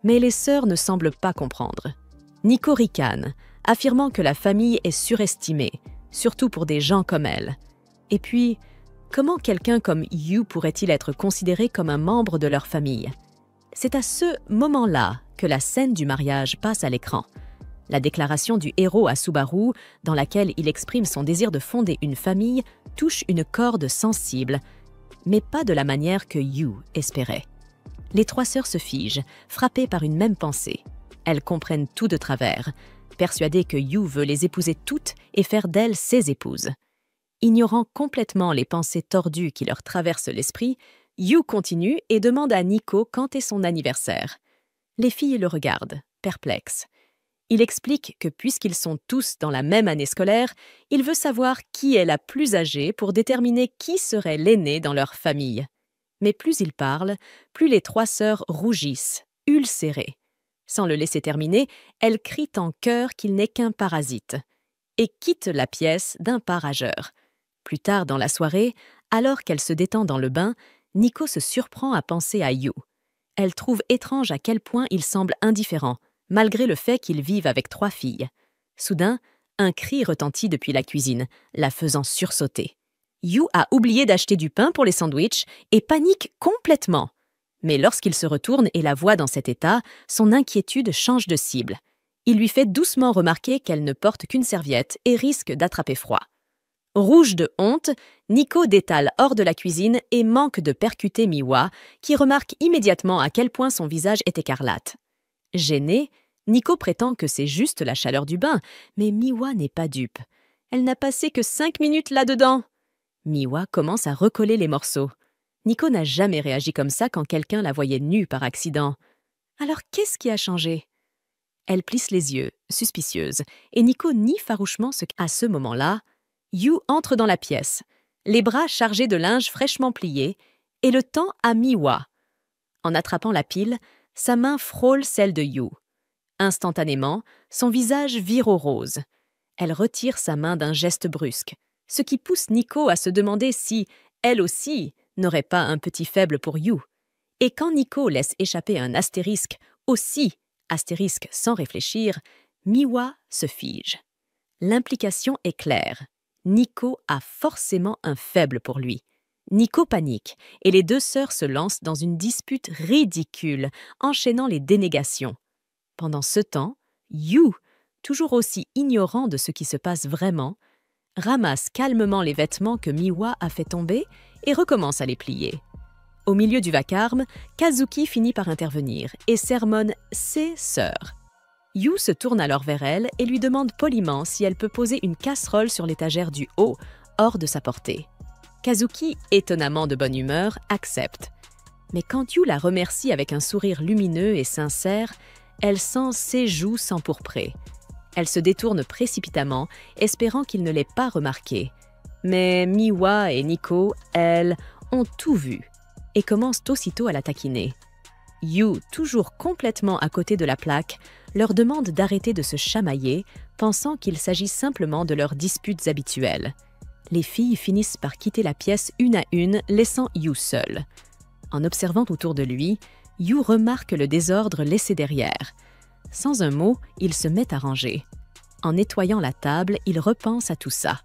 Mais les sœurs ne semblent pas comprendre. Nico ricane, affirmant que la famille est surestimée, surtout pour des gens comme elle. Et puis, comment quelqu'un comme Yu pourrait-il être considéré comme un membre de leur famille? C'est à ce moment-là que la scène du mariage passe à l'écran. La déclaration du héros à Subaru, dans laquelle il exprime son désir de fonder une famille, touche une corde sensible, mais pas de la manière que Yu espérait. Les 3 sœurs se figent, frappées par une même pensée. Elles comprennent tout de travers, persuadées que Yu veut les épouser toutes et faire d'elles ses épouses. Ignorant complètement les pensées tordues qui leur traversent l'esprit, Yu continue et demande à Nico quand est son anniversaire. Les filles le regardent, perplexes. Il explique que puisqu'ils sont tous dans la même année scolaire, il veut savoir qui est la plus âgée pour déterminer qui serait l'aîné dans leur famille. Mais plus il parle, plus les 3 sœurs rougissent, ulcérées. Sans le laisser terminer, elles crient en chœur qu'il n'est qu'un parasite et quittent la pièce d'un pas rageur. Plus tard dans la soirée, alors qu'elle se détend dans le bain, Nico se surprend à penser à Yu. Elle trouve étrange à quel point il semble indifférent, malgré le fait qu'ils vivent avec 3 filles. Soudain, un cri retentit depuis la cuisine, la faisant sursauter. Yu a oublié d'acheter du pain pour les sandwichs et panique complètement. Mais lorsqu'il se retourne et la voit dans cet état, son inquiétude change de cible. Il lui fait doucement remarquer qu'elle ne porte qu'une serviette et risque d'attraper froid. Rouge de honte, Nico détale hors de la cuisine et manque de percuter Miwa, qui remarque immédiatement à quel point son visage est écarlate. Gêné, Nico prétend que c'est juste la chaleur du bain, mais Miwa n'est pas dupe. Elle n'a passé que 5 minutes là-dedans. Miwa commence à recoller les morceaux. Nico n'a jamais réagi comme ça quand quelqu'un la voyait nue par accident. Alors qu'est-ce qui a changé? Elle plisse les yeux, suspicieuse, et Nico nie farouchement qu'à ce moment-là, Yu entre dans la pièce, les bras chargés de linge fraîchement plié, et le tend à Miwa. En attrapant la pile, sa main frôle celle de Yu. Instantanément, son visage vire au rose. Elle retire sa main d'un geste brusque, ce qui pousse Nico à se demander si, elle aussi, n'aurait pas un petit faible pour Yu. Et quand Nico laisse échapper un astérisque, aussi astérisque sans réfléchir, Miwa se fige. L'implication est claire. Nico a forcément un faible pour lui. Nico panique et les 2 sœurs se lancent dans une dispute ridicule, enchaînant les dénégations. Pendant ce temps, Yu, toujours aussi ignorant de ce qui se passe vraiment, ramasse calmement les vêtements que Miwa a fait tomber et recommence à les plier. Au milieu du vacarme, Kazuki finit par intervenir et sermonne ses sœurs. Yu se tourne alors vers elle et lui demande poliment si elle peut poser une casserole sur l'étagère du haut, hors de sa portée. Kazuki, étonnamment de bonne humeur, accepte. Mais quand Yu la remercie avec un sourire lumineux et sincère, elle sent ses joues s'empourprer. Elle se détourne précipitamment, espérant qu'il ne l'ait pas remarqué. Mais Miwa et Nico, elles, ont tout vu et commencent aussitôt à la taquiner. Yu, toujours complètement à côté de la plaque, leur demande d'arrêter de se chamailler, pensant qu'il s'agit simplement de leurs disputes habituelles. Les filles finissent par quitter la pièce une à une, laissant Yu seul. En observant autour de lui, Yu remarque le désordre laissé derrière. Sans un mot, il se met à ranger. En nettoyant la table, il repense à tout ça.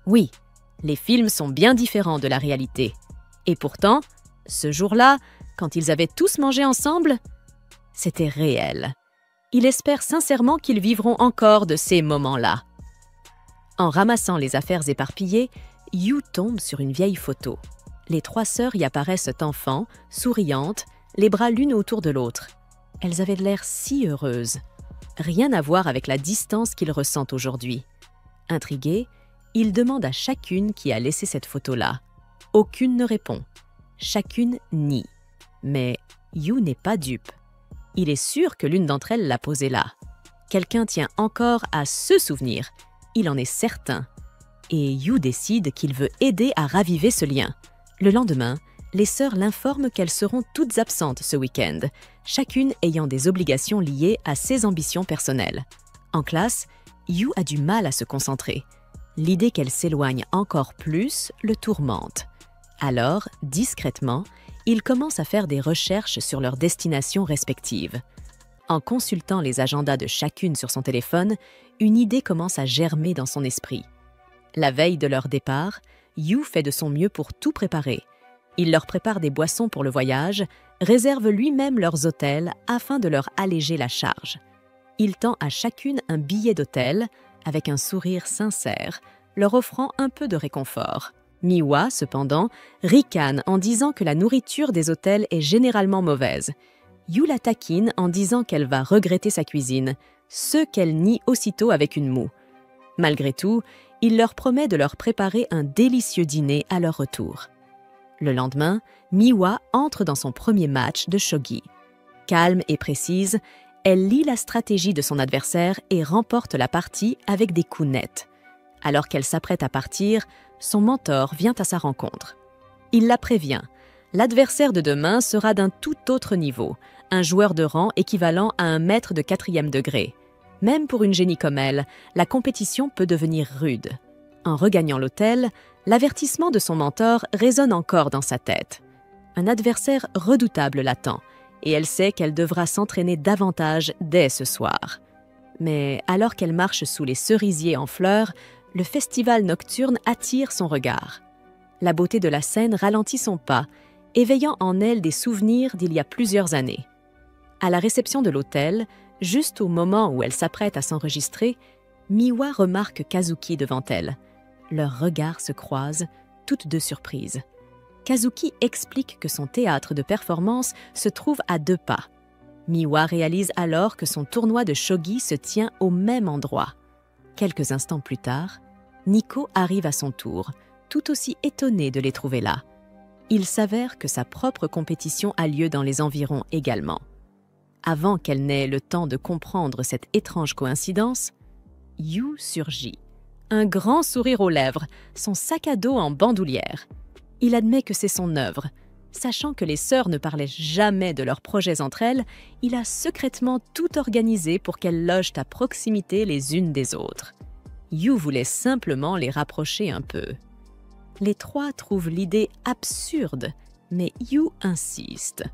Oui, les films sont bien différents de la réalité. Et pourtant, ce jour-là, quand ils avaient tous mangé ensemble, c'était réel. Il espère sincèrement qu'ils vivront encore de ces moments-là. En ramassant les affaires éparpillées, Yu tombe sur une vieille photo. Les 3 sœurs y apparaissent enfants, souriantes, les bras l'une autour de l'autre. Elles avaient l'air si heureuses. Rien à voir avec la distance qu'ils ressentent aujourd'hui. Intrigué, il demande à chacune qui a laissé cette photo-là. Aucune ne répond. Chacune nie. Mais Yu n'est pas dupe. Il est sûr que l'une d'entre elles l'a posée là. Quelqu'un tient encore à ce souvenir. Il en est certain. Et Yu décide qu'il veut aider à raviver ce lien. Le lendemain, les sœurs l'informent qu'elles seront toutes absentes ce week-end, chacune ayant des obligations liées à ses ambitions personnelles. En classe, Yu a du mal à se concentrer. L'idée qu'elle s'éloigne encore plus le tourmente. Alors, discrètement, il commence à faire des recherches sur leurs destinations respectives. En consultant les agendas de chacune sur son téléphone, une idée commence à germer dans son esprit. La veille de leur départ, Yu fait de son mieux pour tout préparer. Il leur prépare des boissons pour le voyage, réserve lui-même leurs hôtels afin de leur alléger la charge. Il tend à chacune un billet d'hôtel, avec un sourire sincère, leur offrant un peu de réconfort. Miwa, cependant, ricane en disant que la nourriture des hôtels est généralement mauvaise. Yu la taquine en disant qu'elle va regretter sa cuisine, ce qu'elle nie aussitôt avec une moue. Malgré tout, Il leur promet de leur préparer un délicieux dîner à leur retour. Le lendemain, Miwa entre dans son premier match de shogi. Calme et précise, elle lit la stratégie de son adversaire et remporte la partie avec des coups nets. Alors qu'elle s'apprête à partir, son mentor vient à sa rencontre. Il la prévient. L'adversaire de demain sera d'un tout autre niveau, un joueur de rang équivalent à un maître de 4e degré. Même pour une génie comme elle, la compétition peut devenir rude. En regagnant l'hôtel, l'avertissement de son mentor résonne encore dans sa tête. Un adversaire redoutable l'attend, et elle sait qu'elle devra s'entraîner davantage dès ce soir. Mais alors qu'elle marche sous les cerisiers en fleurs, le festival nocturne attire son regard. La beauté de la scène ralentit son pas, éveillant en elle des souvenirs d'il y a plusieurs années. À la réception de l'hôtel, juste au moment où elle s'apprête à s'enregistrer, Miwa remarque Kazuki devant elle. Leurs regards se croisent, toutes deux surprises. Kazuki explique que son théâtre de performance se trouve à 2 pas. Miwa réalise alors que son tournoi de shogi se tient au même endroit. Quelques instants plus tard, Nico arrive à son tour, tout aussi étonné de les trouver là. Il s'avère que sa propre compétition a lieu dans les environs également. Avant qu'elle n'ait le temps de comprendre cette étrange coïncidence, Yu surgit. Un grand sourire aux lèvres, son sac à dos en bandoulière. Il admet que c'est son œuvre. Sachant que les sœurs ne parlaient jamais de leurs projets entre elles, il a secrètement tout organisé pour qu'elles logent à proximité les unes des autres. Yu voulait simplement les rapprocher un peu. Les 3 trouvent l'idée absurde, mais Yu insiste.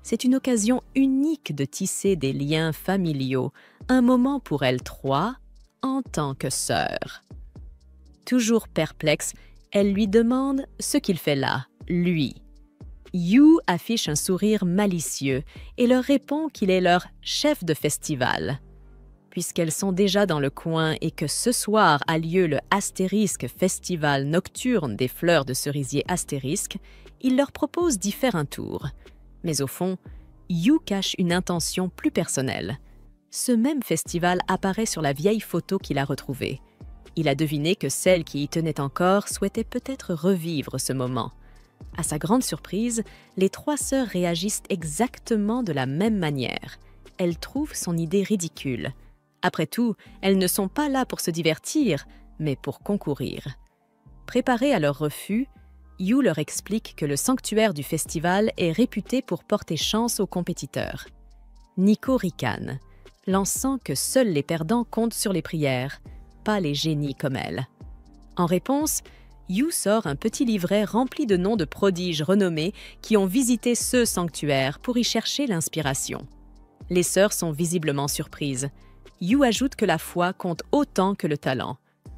C'est une occasion unique de tisser des liens familiaux, un moment pour elles 3 en tant que sœurs. Toujours perplexe, elle lui demande ce qu'il fait là, lui. Yu affiche un sourire malicieux et leur répond qu'il est leur chef de festival. Puisqu'elles sont déjà dans le coin et que ce soir a lieu le Astérisque Festival nocturne des fleurs de cerisier astérisque, il leur propose d'y faire un tour. Mais au fond, Yu cache une intention plus personnelle. Ce même festival apparaît sur la vieille photo qu'il a retrouvée. Il a deviné que celle qui y tenait encore souhaitait peut-être revivre ce moment. À sa grande surprise, les 3 sœurs réagissent exactement de la même manière. Elles trouvent son idée ridicule. Après tout, elles ne sont pas là pour se divertir, mais pour concourir. Préparées à leur refus, Yu leur explique que le sanctuaire du festival est réputé pour porter chance aux compétiteurs. Nico ricane, lançant que seuls les perdants comptent sur les prières, pas les génies comme elle. En réponse, Yu sort un petit livret rempli de noms de prodiges renommés qui ont visité ce sanctuaire pour y chercher l'inspiration. Les sœurs sont visiblement surprises. Yu ajoute que la foi compte autant que le talent.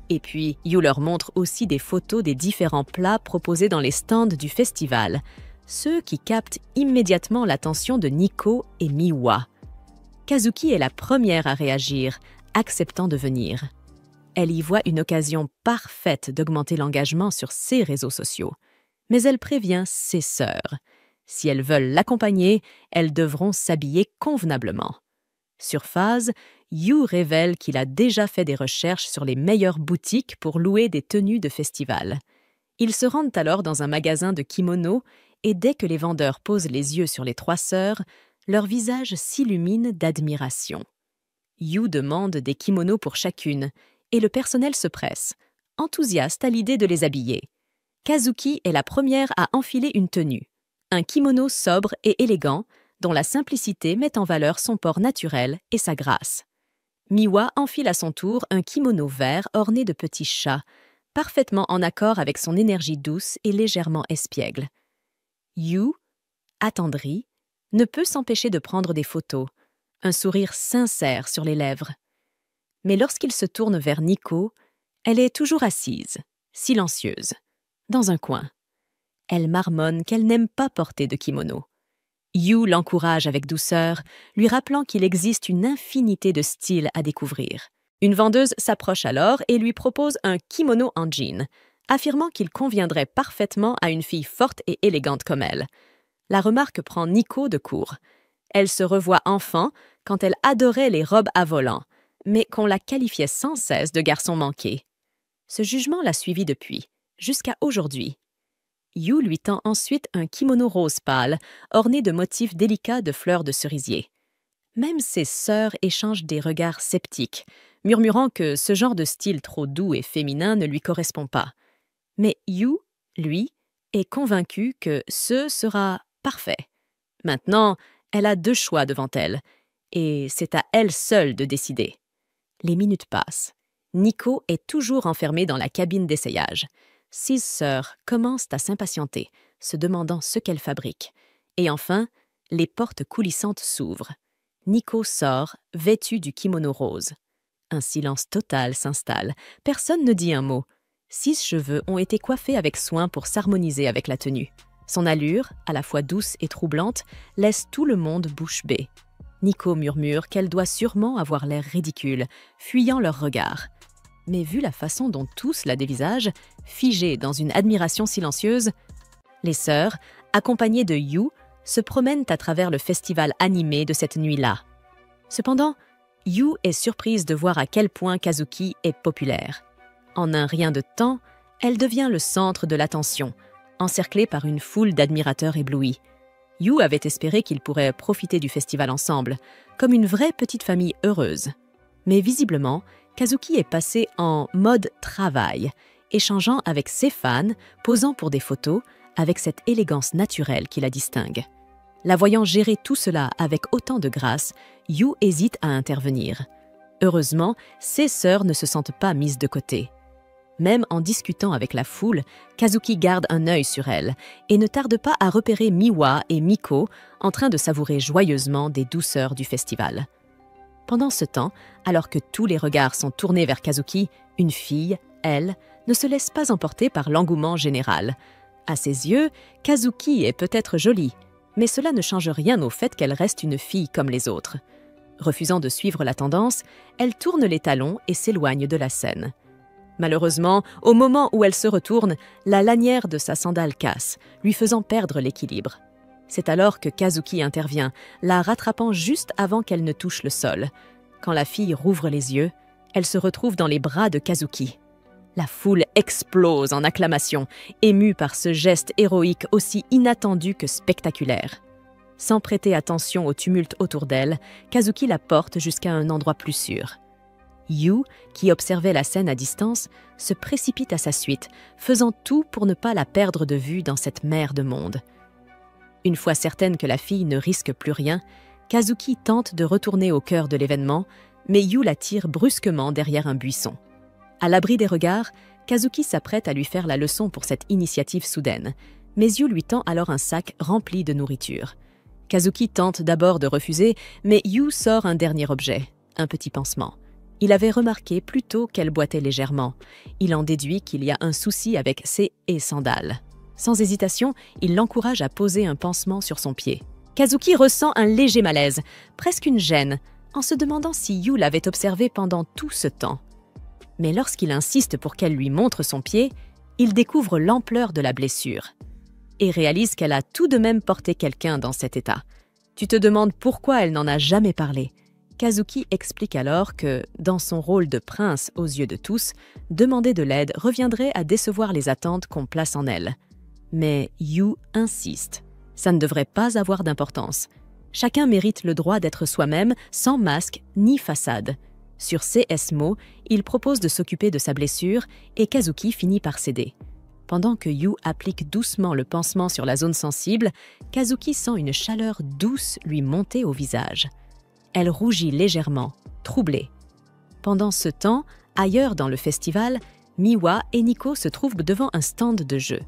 Et puis, Yu leur montre aussi des photos des différents plats proposés dans les stands du festival, ceux qui captent immédiatement l'attention de Nico et Miwa. Kazuki est la première à réagir, acceptant de venir. Elle y voit une occasion parfaite d'augmenter l'engagement sur ses réseaux sociaux. Mais elle prévient ses sœurs. Si elles veulent l'accompagner, elles devront s'habiller convenablement. Sur phase, Yu révèle qu'il a déjà fait des recherches sur les meilleures boutiques pour louer des tenues de festival. Ils se rendent alors dans un magasin de kimonos et dès que les vendeurs posent les yeux sur les 3 sœurs, leur visage s'illumine d'admiration. Yu demande des kimonos pour chacune et le personnel se presse, enthousiaste à l'idée de les habiller. Kazuki est la première à enfiler une tenue, un kimono sobre et élégant dont la simplicité met en valeur son port naturel et sa grâce. Miwa enfile à son tour un kimono vert orné de petits chats, parfaitement en accord avec son énergie douce et légèrement espiègle. Yu, attendrie, ne peut s'empêcher de prendre des photos, un sourire sincère sur les lèvres. Mais lorsqu'il se tourne vers Nico, elle est toujours assise, silencieuse, dans un coin. Elle marmonne qu'elle n'aime pas porter de kimono. Yu l'encourage avec douceur, lui rappelant qu'il existe une infinité de styles à découvrir. Une vendeuse s'approche alors et lui propose un kimono en jean, affirmant qu'il conviendrait parfaitement à une fille forte et élégante comme elle. La remarque prend Nico de court. Elle se revoit enfant quand elle adorait les robes à volants, mais qu'on la qualifiait sans cesse de garçon manqué. Ce jugement l'a suivi depuis, jusqu'à aujourd'hui. Yu lui tend ensuite un kimono rose pâle, orné de motifs délicats de fleurs de cerisier. Même ses sœurs échangent des regards sceptiques, murmurant que ce genre de style trop doux et féminin ne lui correspond pas. Mais Yu, lui, est convaincue que ce sera parfait. Maintenant, elle a 2 choix devant elle, et c'est à elle seule de décider. Les minutes passent. Nico est toujours enfermé dans la cabine d'essayage. 6 sœurs commencent à s'impatienter, se demandant ce qu'elle fabrique. Et enfin, les portes coulissantes s'ouvrent. Nico sort, vêtu du kimono rose. Un silence total s'installe. Personne ne dit un mot. 6 cheveux ont été coiffés avec soin pour s'harmoniser avec la tenue. Son allure, à la fois douce et troublante, laisse tout le monde bouche bée. Nico murmure qu'elle doit sûrement avoir l'air ridicule, fuyant leurs regards. Mais vu la façon dont tous la dévisagent, figée dans une admiration silencieuse, les sœurs, accompagnées de Yu, se promènent à travers le festival animé de cette nuit-là. Cependant, Yu est surprise de voir à quel point Kazuki est populaire. En un rien de temps, elle devient le centre de l'attention, encerclée par une foule d'admirateurs éblouis. Yu avait espéré qu'ils pourraient profiter du festival ensemble, comme une vraie petite famille heureuse. Mais visiblement, Kazuki est passé en mode travail, échangeant avec ses fans, posant pour des photos, avec cette élégance naturelle qui la distingue. La voyant gérer tout cela avec autant de grâce, Yu hésite à intervenir. Heureusement, ses sœurs ne se sentent pas mises de côté. Même en discutant avec la foule, Kazuki garde un œil sur elle et ne tarde pas à repérer Miwa et Miko en train de savourer joyeusement des douceurs du festival. Pendant ce temps, alors que tous les regards sont tournés vers Kazuki, une fille, elle, ne se laisse pas emporter par l'engouement général. À ses yeux, Kazuki est peut-être jolie, mais cela ne change rien au fait qu'elle reste une fille comme les autres. Refusant de suivre la tendance, elle tourne les talons et s'éloigne de la scène. Malheureusement, au moment où elle se retourne, la lanière de sa sandale casse, lui faisant perdre l'équilibre. C'est alors que Kazuki intervient, la rattrapant juste avant qu'elle ne touche le sol. Quand la fille rouvre les yeux, elle se retrouve dans les bras de Kazuki. La foule explose en acclamations, émue par ce geste héroïque aussi inattendu que spectaculaire. Sans prêter attention au tumulte autour d'elle, Kazuki la porte jusqu'à un endroit plus sûr. Yu, qui observait la scène à distance, se précipite à sa suite, faisant tout pour ne pas la perdre de vue dans cette mer de monde. Une fois certaine que la fille ne risque plus rien, Kazuki tente de retourner au cœur de l'événement, mais Yu la tire brusquement derrière un buisson. À l'abri des regards, Kazuki s'apprête à lui faire la leçon pour cette initiative soudaine, mais Yu lui tend alors un sac rempli de nourriture. Kazuki tente d'abord de refuser, mais Yu sort un dernier objet, un petit pansement. Il avait remarqué plus tôt qu'elle boitait légèrement. Il en déduit qu'il y a un souci avec ses sandales. Sans hésitation, il l'encourage à poser un pansement sur son pied. Kazuki ressent un léger malaise, presque une gêne, en se demandant si Yu l'avait observé pendant tout ce temps. Mais lorsqu'il insiste pour qu'elle lui montre son pied, il découvre l'ampleur de la blessure et réalise qu'elle a tout de même porté quelqu'un dans cet état. Tu te demandes pourquoi elle n'en a jamais parlé. Kazuki explique alors que, dans son rôle de prince aux yeux de tous, demander de l'aide reviendrait à décevoir les attentes qu'on place en elle. Mais Yu insiste. Ça ne devrait pas avoir d'importance. Chacun mérite le droit d'être soi-même, sans masque ni façade. Sur ces mots, il propose de s'occuper de sa blessure et Kazuki finit par céder. Pendant que Yu applique doucement le pansement sur la zone sensible, Kazuki sent une chaleur douce lui monter au visage. Elle rougit légèrement, troublée. Pendant ce temps, ailleurs dans le festival, Miwa et Nico se trouvent devant un stand de jeu.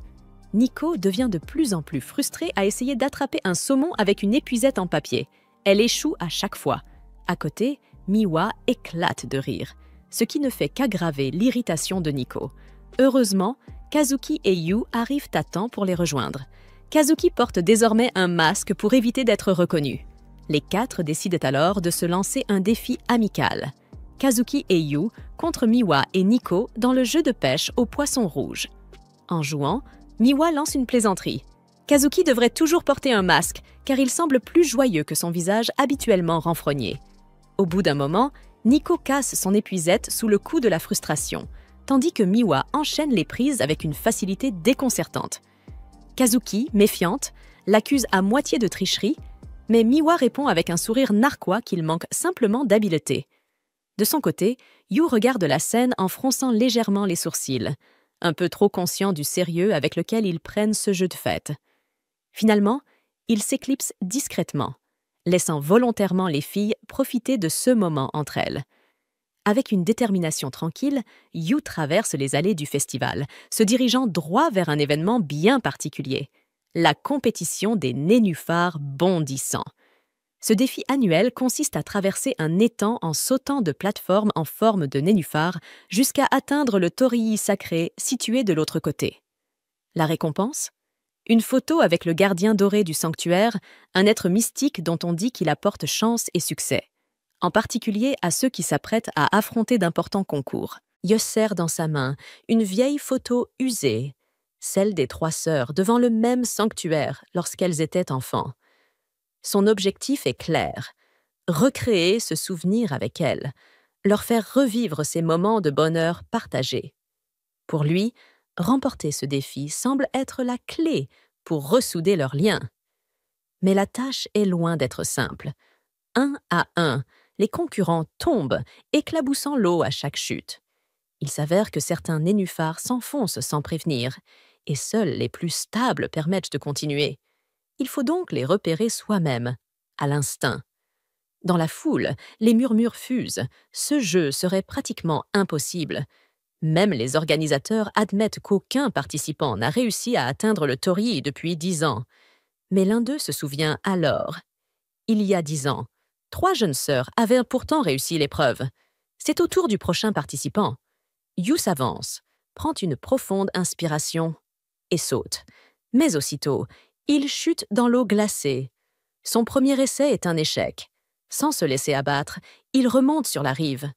Nico devient de plus en plus frustrée à essayer d'attraper un saumon avec une épuisette en papier. Elle échoue à chaque fois. À côté, Miwa éclate de rire, ce qui ne fait qu'aggraver l'irritation de Nico. Heureusement, Kazuki et Yu arrivent à temps pour les rejoindre. Kazuki porte désormais un masque pour éviter d'être reconnu. Les 4 décident alors de se lancer un défi amical. Kazuki et Yu contre Miwa et Nico dans le jeu de pêche au poisson rouge. En jouant, Miwa lance une plaisanterie. Kazuki devrait toujours porter un masque, car il semble plus joyeux que son visage habituellement renfrogné. Au bout d'un moment, Nico casse son épuisette sous le coup de la frustration. tandis que Miwa enchaîne les prises avec une facilité déconcertante. Kazuki, méfiante, l'accuse à moitié de tricherie, mais Miwa répond avec un sourire narquois qu'il manque simplement d'habileté. De son côté, Yu regarde la scène en fronçant légèrement les sourcils, un peu trop conscient du sérieux avec lequel ils prennent ce jeu de fête. Finalement, il s'éclipse discrètement, laissant volontairement les filles profiter de ce moment entre elles. Avec une détermination tranquille, Yu traverse les allées du festival, se dirigeant droit vers un événement bien particulier, la compétition des nénuphars bondissants. Ce défi annuel consiste à traverser un étang en sautant de plateformes en forme de nénuphar jusqu'à atteindre le torii sacré situé de l'autre côté. La récompense ? Une photo avec le gardien doré du sanctuaire, un être mystique dont on dit qu'il apporte chance et succès, en particulier à ceux qui s'apprêtent à affronter d'importants concours. Yu serre dans sa main une vieille photo usée, celle des 3 sœurs devant le même sanctuaire lorsqu'elles étaient enfants. Son objectif est clair, recréer ce souvenir avec elles, leur faire revivre ces moments de bonheur partagés. Pour lui, remporter ce défi semble être la clé pour ressouder leurs liens. Mais la tâche est loin d'être simple. 1 à 1, les concurrents tombent, éclaboussant l'eau à chaque chute. Il s'avère que certains nénuphars s'enfoncent sans prévenir, et seuls les plus stables permettent de continuer. Il faut donc les repérer soi-même, à l'instinct. Dans la foule, les murmures fusent. Ce jeu serait pratiquement impossible. Même les organisateurs admettent qu'aucun participant n'a réussi à atteindre le torii depuis 10 ans. Mais l'un d'eux se souvient alors. Il y a 10 ans, 3 jeunes sœurs avaient pourtant réussi l'épreuve. C'est au tour du prochain participant. Yu s'avance, prend une profonde inspiration et saute. Mais aussitôt, il chute dans l'eau glacée. Son premier essai est un échec. Sans se laisser abattre, il remonte sur la rive.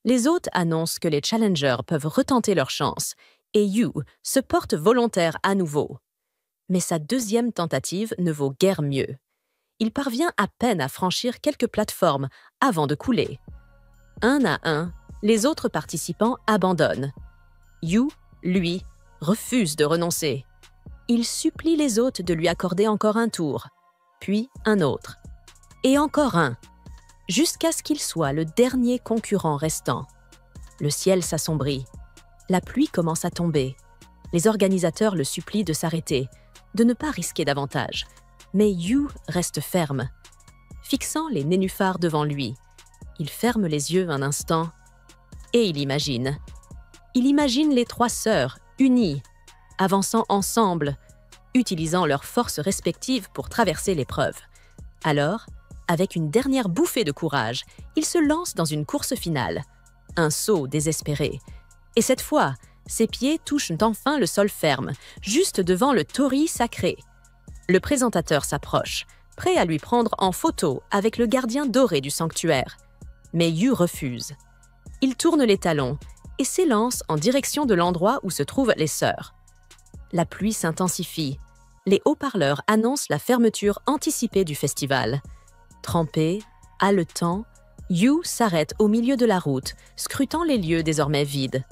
Les hôtes annoncent que les challengers peuvent retenter leur chance, et Yu se porte volontaire à nouveau. Mais sa deuxième tentative ne vaut guère mieux. Il parvient à peine à franchir quelques plateformes avant de couler. 1 à 1, les autres participants abandonnent. Yu, lui, refuse de renoncer. Il supplie les hôtes de lui accorder encore un tour, puis un autre, et encore un, jusqu'à ce qu'il soit le dernier concurrent restant. Le ciel s'assombrit. La pluie commence à tomber. Les organisateurs le supplient de s'arrêter, de ne pas risquer davantage. Mais Yu reste ferme. Fixant les nénuphars devant lui, il ferme les yeux un instant et il imagine. Il imagine les 3 sœurs, unies, avançant ensemble, utilisant leurs forces respectives pour traverser l'épreuve. Alors, avec une dernière bouffée de courage, il se lance dans une course finale. Un saut désespéré. Et cette fois, ses pieds touchent enfin le sol ferme, juste devant le torii sacré. Le présentateur s'approche, prêt à lui prendre en photo avec le gardien doré du sanctuaire. Mais Yu refuse. Il tourne les talons et s'élance en direction de l'endroit où se trouvent les sœurs. La pluie s'intensifie. Les haut-parleurs annoncent la fermeture anticipée du festival. Trempé, haletant, Yu s'arrête au milieu de la route, scrutant les lieux désormais vides.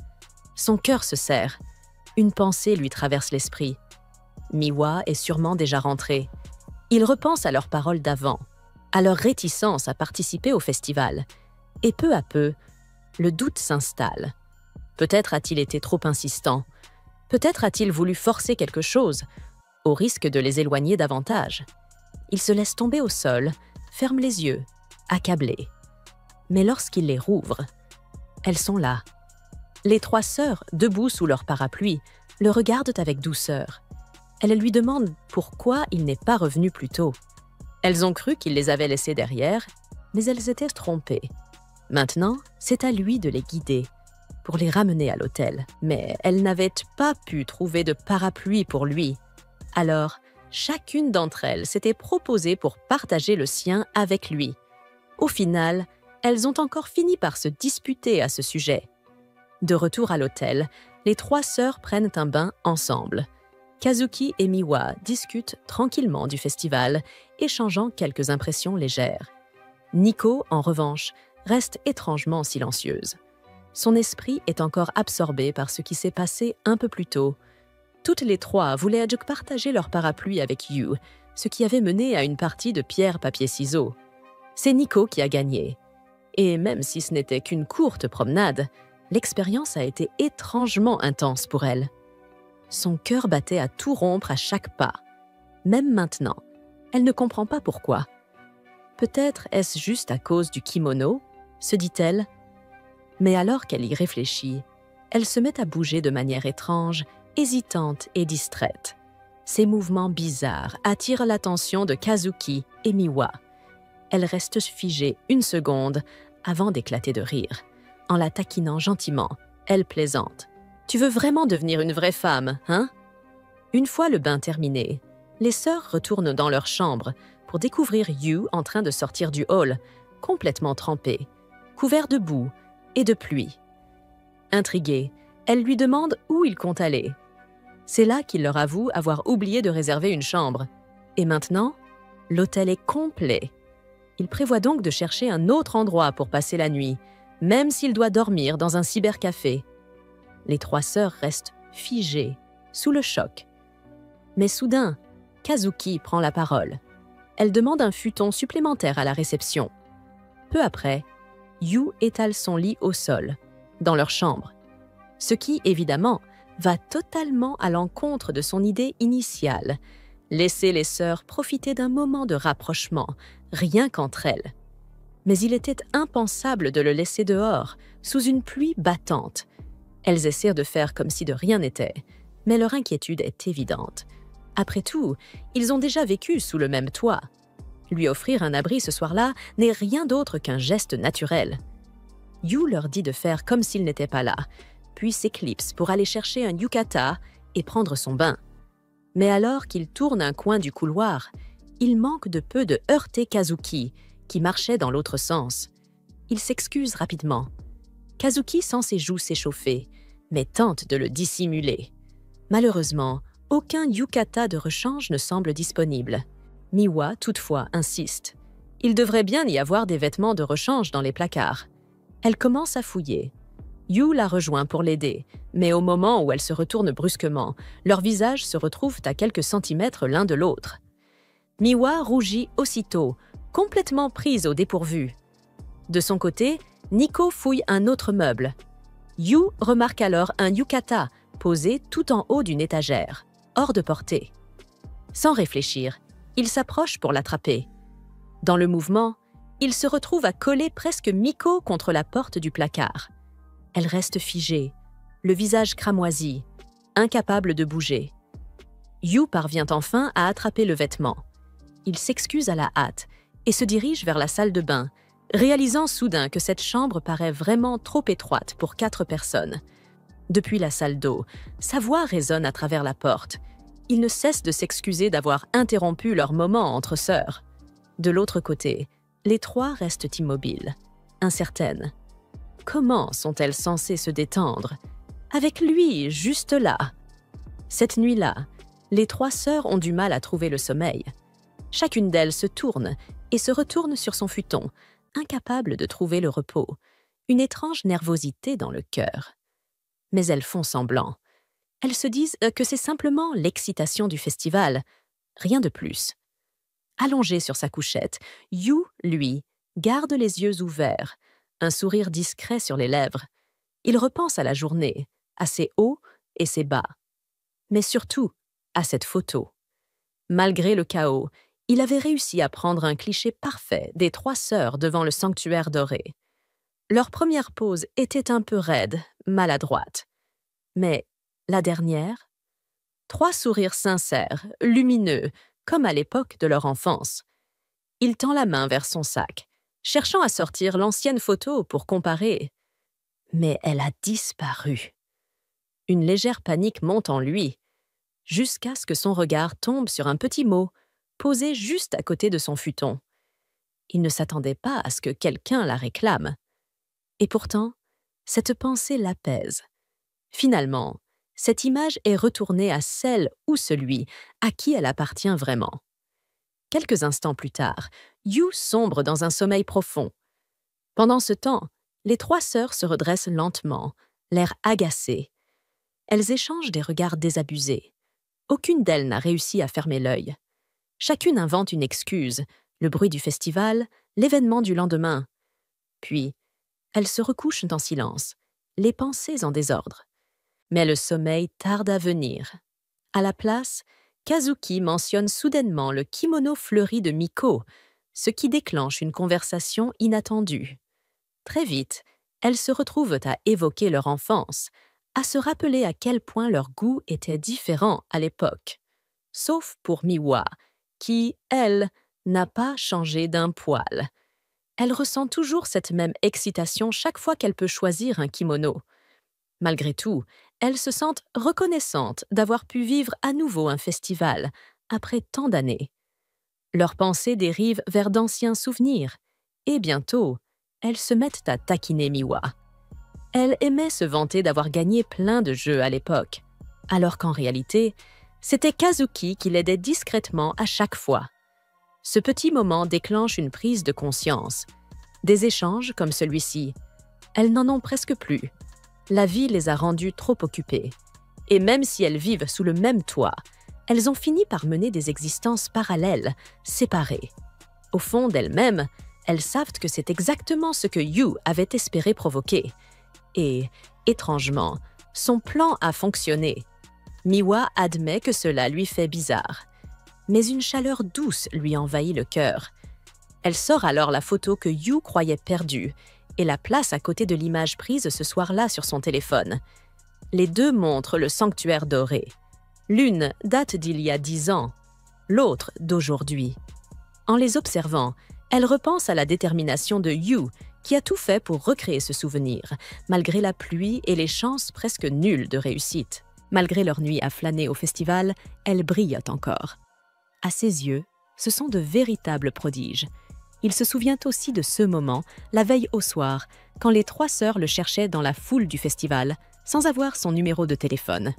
Son cœur se serre. Une pensée lui traverse l'esprit. Miwa est sûrement déjà rentré. Il repense à leurs paroles d'avant, à leur réticence à participer au festival. Et peu à peu, le doute s'installe. Peut-être a-t-il été trop insistant. Peut-être a-t-il voulu forcer quelque chose, au risque de les éloigner davantage. Il se laisse tomber au sol, ferme les yeux, accablé. Mais lorsqu'il les rouvre, elles sont là. Les 3 sœurs, debout sous leur parapluie, le regardent avec douceur. Elles lui demandent pourquoi il n'est pas revenu plus tôt. Elles ont cru qu'il les avait laissées derrière, mais elles étaient trompées. Maintenant, c'est à lui de les guider, pour les ramener à l'hôtel. Mais elles n'avaient pas pu trouver de parapluie pour lui. Alors, chacune d'entre elles s'était proposée pour partager le sien avec lui. Au final, elles ont encore fini par se disputer à ce sujet. De retour à l'hôtel, les 3 sœurs prennent un bain ensemble. Kazuki et Miwa discutent tranquillement du festival, échangeant quelques impressions légères. Nico, en revanche, reste étrangement silencieuse. Son esprit est encore absorbé par ce qui s'est passé un peu plus tôt. Toutes les trois voulaient partager leur parapluie avec Yu, ce qui avait mené à une partie de pierre-papier-ciseaux. C'est Nico qui a gagné. Et même si ce n'était qu'une courte promenade, l'expérience a été étrangement intense pour elle. Son cœur battait à tout rompre à chaque pas. Même maintenant, elle ne comprend pas pourquoi. Peut-être est-ce juste à cause du kimono, se dit-elle. Mais alors qu'elle y réfléchit, elle se met à bouger de manière étrange, hésitante et distraite. Ces mouvements bizarres attirent l'attention de Kazuki et Miwa. Elle reste figée une seconde avant d'éclater de rire. En la taquinant gentiment, elle plaisante. « Tu veux vraiment devenir une vraie femme, hein ?» Une fois le bain terminé, les sœurs retournent dans leur chambre pour découvrir Yu en train de sortir du hall, complètement trempé, couvert de boue et de pluie. Intriguée, elle lui demande où il compte aller. C'est là qu'il leur avoue avoir oublié de réserver une chambre. Et maintenant, l'hôtel est complet. Il prévoit donc de chercher un autre endroit pour passer la nuit, même s'il doit dormir dans un cybercafé. Les trois sœurs restent figées, sous le choc. Mais soudain, Kazuki prend la parole. Elle demande un futon supplémentaire à la réception. Peu après, Yu étale son lit au sol, dans leur chambre. Ce qui, évidemment, va totalement à l'encontre de son idée initiale. Laisser les sœurs profiter d'un moment de rapprochement, rien qu'entre elles. Mais il était impensable de le laisser dehors, sous une pluie battante. Elles essaient de faire comme si de rien n'était, mais leur inquiétude est évidente. Après tout, ils ont déjà vécu sous le même toit. Lui offrir un abri ce soir-là n'est rien d'autre qu'un geste naturel. Yu leur dit de faire comme s'il n'était pas là, puis s'éclipse pour aller chercher un yukata et prendre son bain. Mais alors qu'il tourne un coin du couloir, il manque de peu de heurter Kazuki, qui marchait dans l'autre sens. Il s'excuse rapidement. Kazuki sent ses joues s'échauffer, mais tente de le dissimuler. Malheureusement, aucun yukata de rechange ne semble disponible. Miwa, toutefois, insiste. Il devrait bien y avoir des vêtements de rechange dans les placards. Elle commence à fouiller. Yu la rejoint pour l'aider, mais au moment où elle se retourne brusquement, leurs visages se retrouvent à quelques centimètres l'un de l'autre. Miwa rougit aussitôt, complètement prise au dépourvu. De son côté, Nico fouille un autre meuble. Yu remarque alors un yukata posé tout en haut d'une étagère, hors de portée. Sans réfléchir, il s'approche pour l'attraper. Dans le mouvement, il se retrouve à coller presque Miko contre la porte du placard. Elle reste figée, le visage cramoisi, incapable de bouger. Yu parvient enfin à attraper le vêtement. Il s'excuse à la hâte et se dirige vers la salle de bain, réalisant soudain que cette chambre paraît vraiment trop étroite pour 4 personnes. Depuis la salle d'eau, sa voix résonne à travers la porte. Il ne cesse de s'excuser d'avoir interrompu leur moment entre sœurs. De l'autre côté, les trois restent immobiles, incertaines. Comment sont-elles censées se détendre? Avec lui, juste là. Cette nuit-là, les trois sœurs ont du mal à trouver le sommeil. Chacune d'elles se tourne et se retourne sur son futon, incapable de trouver le repos, une étrange nervosité dans le cœur. Mais elles font semblant. Elles se disent que c'est simplement l'excitation du festival, rien de plus. Allongé sur sa couchette, Yu, lui, garde les yeux ouverts, un sourire discret sur les lèvres. Il repense à la journée, à ses hauts et ses bas. Mais surtout, à cette photo. Malgré le chaos, il avait réussi à prendre un cliché parfait des trois sœurs devant le sanctuaire doré. Leur première pose était un peu raide, maladroite. Mais la dernière? 3 sourires sincères, lumineux, comme à l'époque de leur enfance. Il tend la main vers son sac, cherchant à sortir l'ancienne photo pour comparer. Mais elle a disparu. Une légère panique monte en lui, jusqu'à ce que son regard tombe sur un petit mot, posé juste à côté de son futon. Il ne s'attendait pas à ce que quelqu'un la réclame. Et pourtant, cette pensée l'apaise. Finalement, cette image est retournée à celle ou celui à qui elle appartient vraiment. Quelques instants plus tard, Yu sombre dans un sommeil profond. Pendant ce temps, Les trois sœurs se redressent lentement, l'air agacées. Elles échangent des regards désabusés. Aucune d'elles n'a réussi à fermer l'œil. Chacune invente une excuse, le bruit du festival, l'événement du lendemain. Puis, elles se recouchent en silence, les pensées en désordre. Mais le sommeil tarde à venir. À la place, Kazuki mentionne soudainement le kimono fleuri de Miko, ce qui déclenche une conversation inattendue. Très vite, elles se retrouvent à évoquer leur enfance, à se rappeler à quel point leurs goûts étaient différents à l'époque. Sauf pour Miwa, qui, elle, n'a pas changé d'un poil. Elle ressent toujours cette même excitation chaque fois qu'elle peut choisir un kimono. Malgré tout, elles se sentent reconnaissantes d'avoir pu vivre à nouveau un festival, après tant d'années. Leurs pensées dérivent vers d'anciens souvenirs, et bientôt, elles se mettent à taquiner Miwa. Elle aimait se vanter d'avoir gagné plein de jeux à l'époque, alors qu'en réalité, c'était Kazuki qui l'aidait discrètement à chaque fois. Ce petit moment déclenche une prise de conscience. Des échanges comme celui-ci. Elles n'en ont presque plus. La vie les a rendues trop occupées. Et même si elles vivent sous le même toit, elles ont fini par mener des existences parallèles, séparées. Au fond d'elles-mêmes, elles savent que c'est exactement ce que Yu avait espéré provoquer. Et, étrangement, son plan a fonctionné. Miwa admet que cela lui fait bizarre. Mais une chaleur douce lui envahit le cœur. Elle sort alors la photo que Yu croyait perdue et la place à côté de l'image prise ce soir-là sur son téléphone. Les deux montrent le sanctuaire doré. L'une date d'il y a 10 ans, l'autre d'aujourd'hui. En les observant, elle repense à la détermination de Yu, qui a tout fait pour recréer ce souvenir, malgré la pluie et les chances presque nulles de réussite. Malgré leur nuit à flâner au festival, elle brillent encore. À ses yeux, ce sont de véritables prodiges. Il se souvient aussi de ce moment, la veille au soir, quand les trois sœurs le cherchaient dans la foule du festival, sans avoir son numéro de téléphone.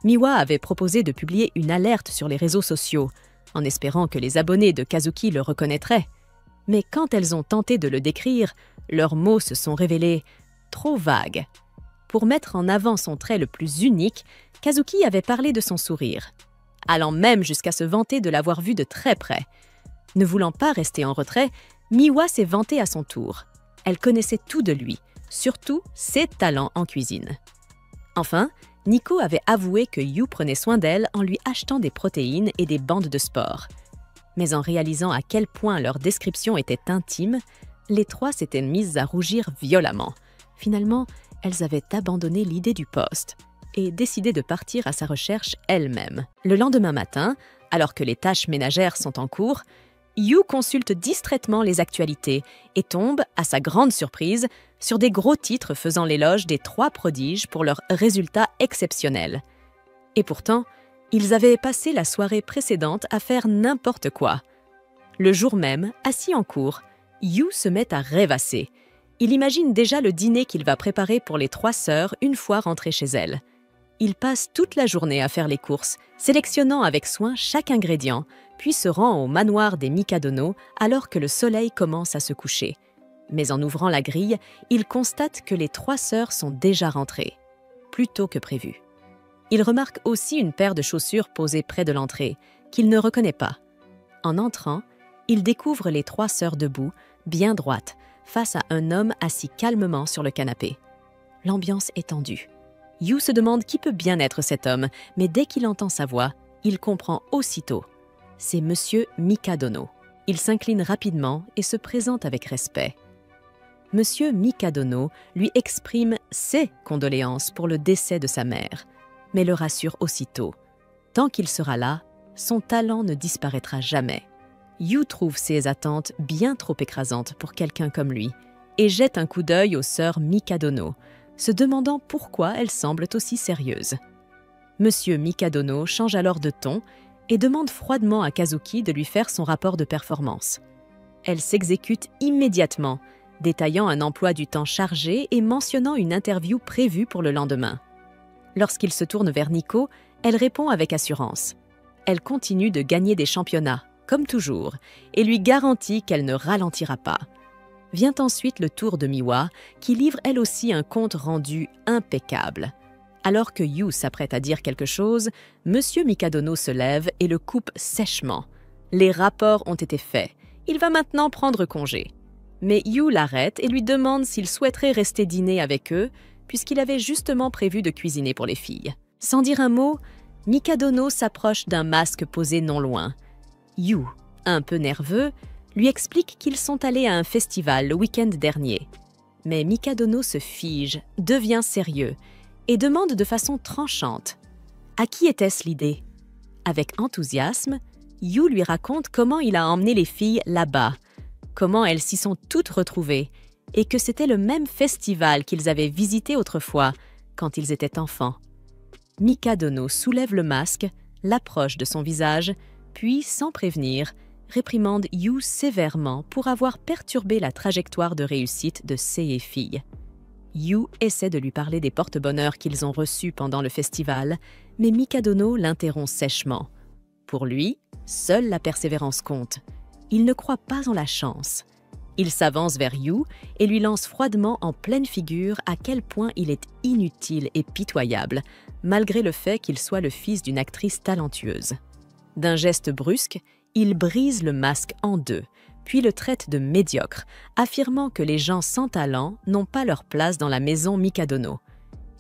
Miwa avait proposé de publier une alerte sur les réseaux sociaux, en espérant que les abonnés de Kazuki le reconnaîtraient. Mais quand elles ont tenté de le décrire, leurs mots se sont révélés trop vagues. Pour mettre en avant son trait le plus unique, Kazuki avait parlé de son sourire, allant même jusqu'à se vanter de l'avoir vu de très près. Ne voulant pas rester en retrait, Miwa s'est vantée à son tour. Elle connaissait tout de lui, surtout ses talents en cuisine. Enfin, Nico avait avoué que Yu prenait soin d'elle en lui achetant des protéines et des bandes de sport. Mais en réalisant à quel point leur description était intime, les trois s'étaient mises à rougir violemment. Finalement, elles avaient abandonné l'idée du poste et décidé de partir à sa recherche elles-mêmes. Le lendemain matin, alors que les tâches ménagères sont en cours, Yu consulte distraitement les actualités et tombe, à sa grande surprise, sur des gros titres faisant l'éloge des trois prodiges pour leurs résultats exceptionnels. Et pourtant, ils avaient passé la soirée précédente à faire n'importe quoi. Le jour même, assis en cours, Yu se met à rêvasser. Il imagine déjà le dîner qu'il va préparer pour les trois sœurs une fois rentrées chez elles. Il passe toute la journée à faire les courses, sélectionnant avec soin chaque ingrédient, puis se rend au manoir des Mikadono alors que le soleil commence à se coucher. Mais en ouvrant la grille, il constate que les trois sœurs sont déjà rentrées, plus tôt que prévu. Il remarque aussi une paire de chaussures posées près de l'entrée, qu'il ne reconnaît pas. En entrant, il découvre les trois sœurs debout, bien droites, face à un homme assis calmement sur le canapé. L'ambiance est tendue. Yu se demande qui peut bien être cet homme, mais dès qu'il entend sa voix, il comprend aussitôt. C'est Monsieur Mikadono. Il s'incline rapidement et se présente avec respect. Monsieur Mikadono lui exprime ses condoléances pour le décès de sa mère, mais le rassure aussitôt. Tant qu'il sera là, son talent ne disparaîtra jamais. Yu trouve ses attentes bien trop écrasantes pour quelqu'un comme lui et jette un coup d'œil aux sœurs Mikadono, se demandant pourquoi elles semblent aussi sérieuses. Monsieur Mikadono change alors de ton et demande froidement à Kazuki de lui faire son rapport de performance. Elle s'exécute immédiatement, détaillant un emploi du temps chargé et mentionnant une interview prévue pour le lendemain. Lorsqu'il se tourne vers Nico, elle répond avec assurance. Elle continue de gagner des championnats, comme toujours, et lui garantit qu'elle ne ralentira pas. Vient ensuite le tour de Miwa, qui livre elle aussi un compte rendu impeccable. Alors que Yu s'apprête à dire quelque chose, Monsieur Mikadono se lève et le coupe sèchement. Les rapports ont été faits. Il va maintenant prendre congé. Mais Yu l'arrête et lui demande s'il souhaiterait rester dîner avec eux, puisqu'il avait justement prévu de cuisiner pour les filles. Sans dire un mot, Mikadono s'approche d'un masque posé non loin. Yu, un peu nerveux, lui explique qu'ils sont allés à un festival le week-end dernier. Mais Mikadono se fige, devient sérieux et demande de façon tranchante « À qui était-ce l'idée ?» Avec enthousiasme, Yu lui raconte comment il a emmené les filles là-bas, comment elles s'y sont toutes retrouvées et que c'était le même festival qu'ils avaient visité autrefois, quand ils étaient enfants. Mikadono soulève le masque, l'approche de son visage, puis, sans prévenir, réprimande Yu sévèrement pour avoir perturbé la trajectoire de réussite de ses filles. Yu essaie de lui parler des porte-bonheur qu'ils ont reçus pendant le festival, mais Mikadono l'interrompt sèchement. Pour lui, seule la persévérance compte. Il ne croit pas en la chance. Il s'avance vers Yu et lui lance froidement en pleine figure à quel point il est inutile et pitoyable, malgré le fait qu'il soit le fils d'une actrice talentueuse. D'un geste brusque, il brise le masque en deux, puis le traite de médiocre, affirmant que les gens sans talent n'ont pas leur place dans la maison Mikadono.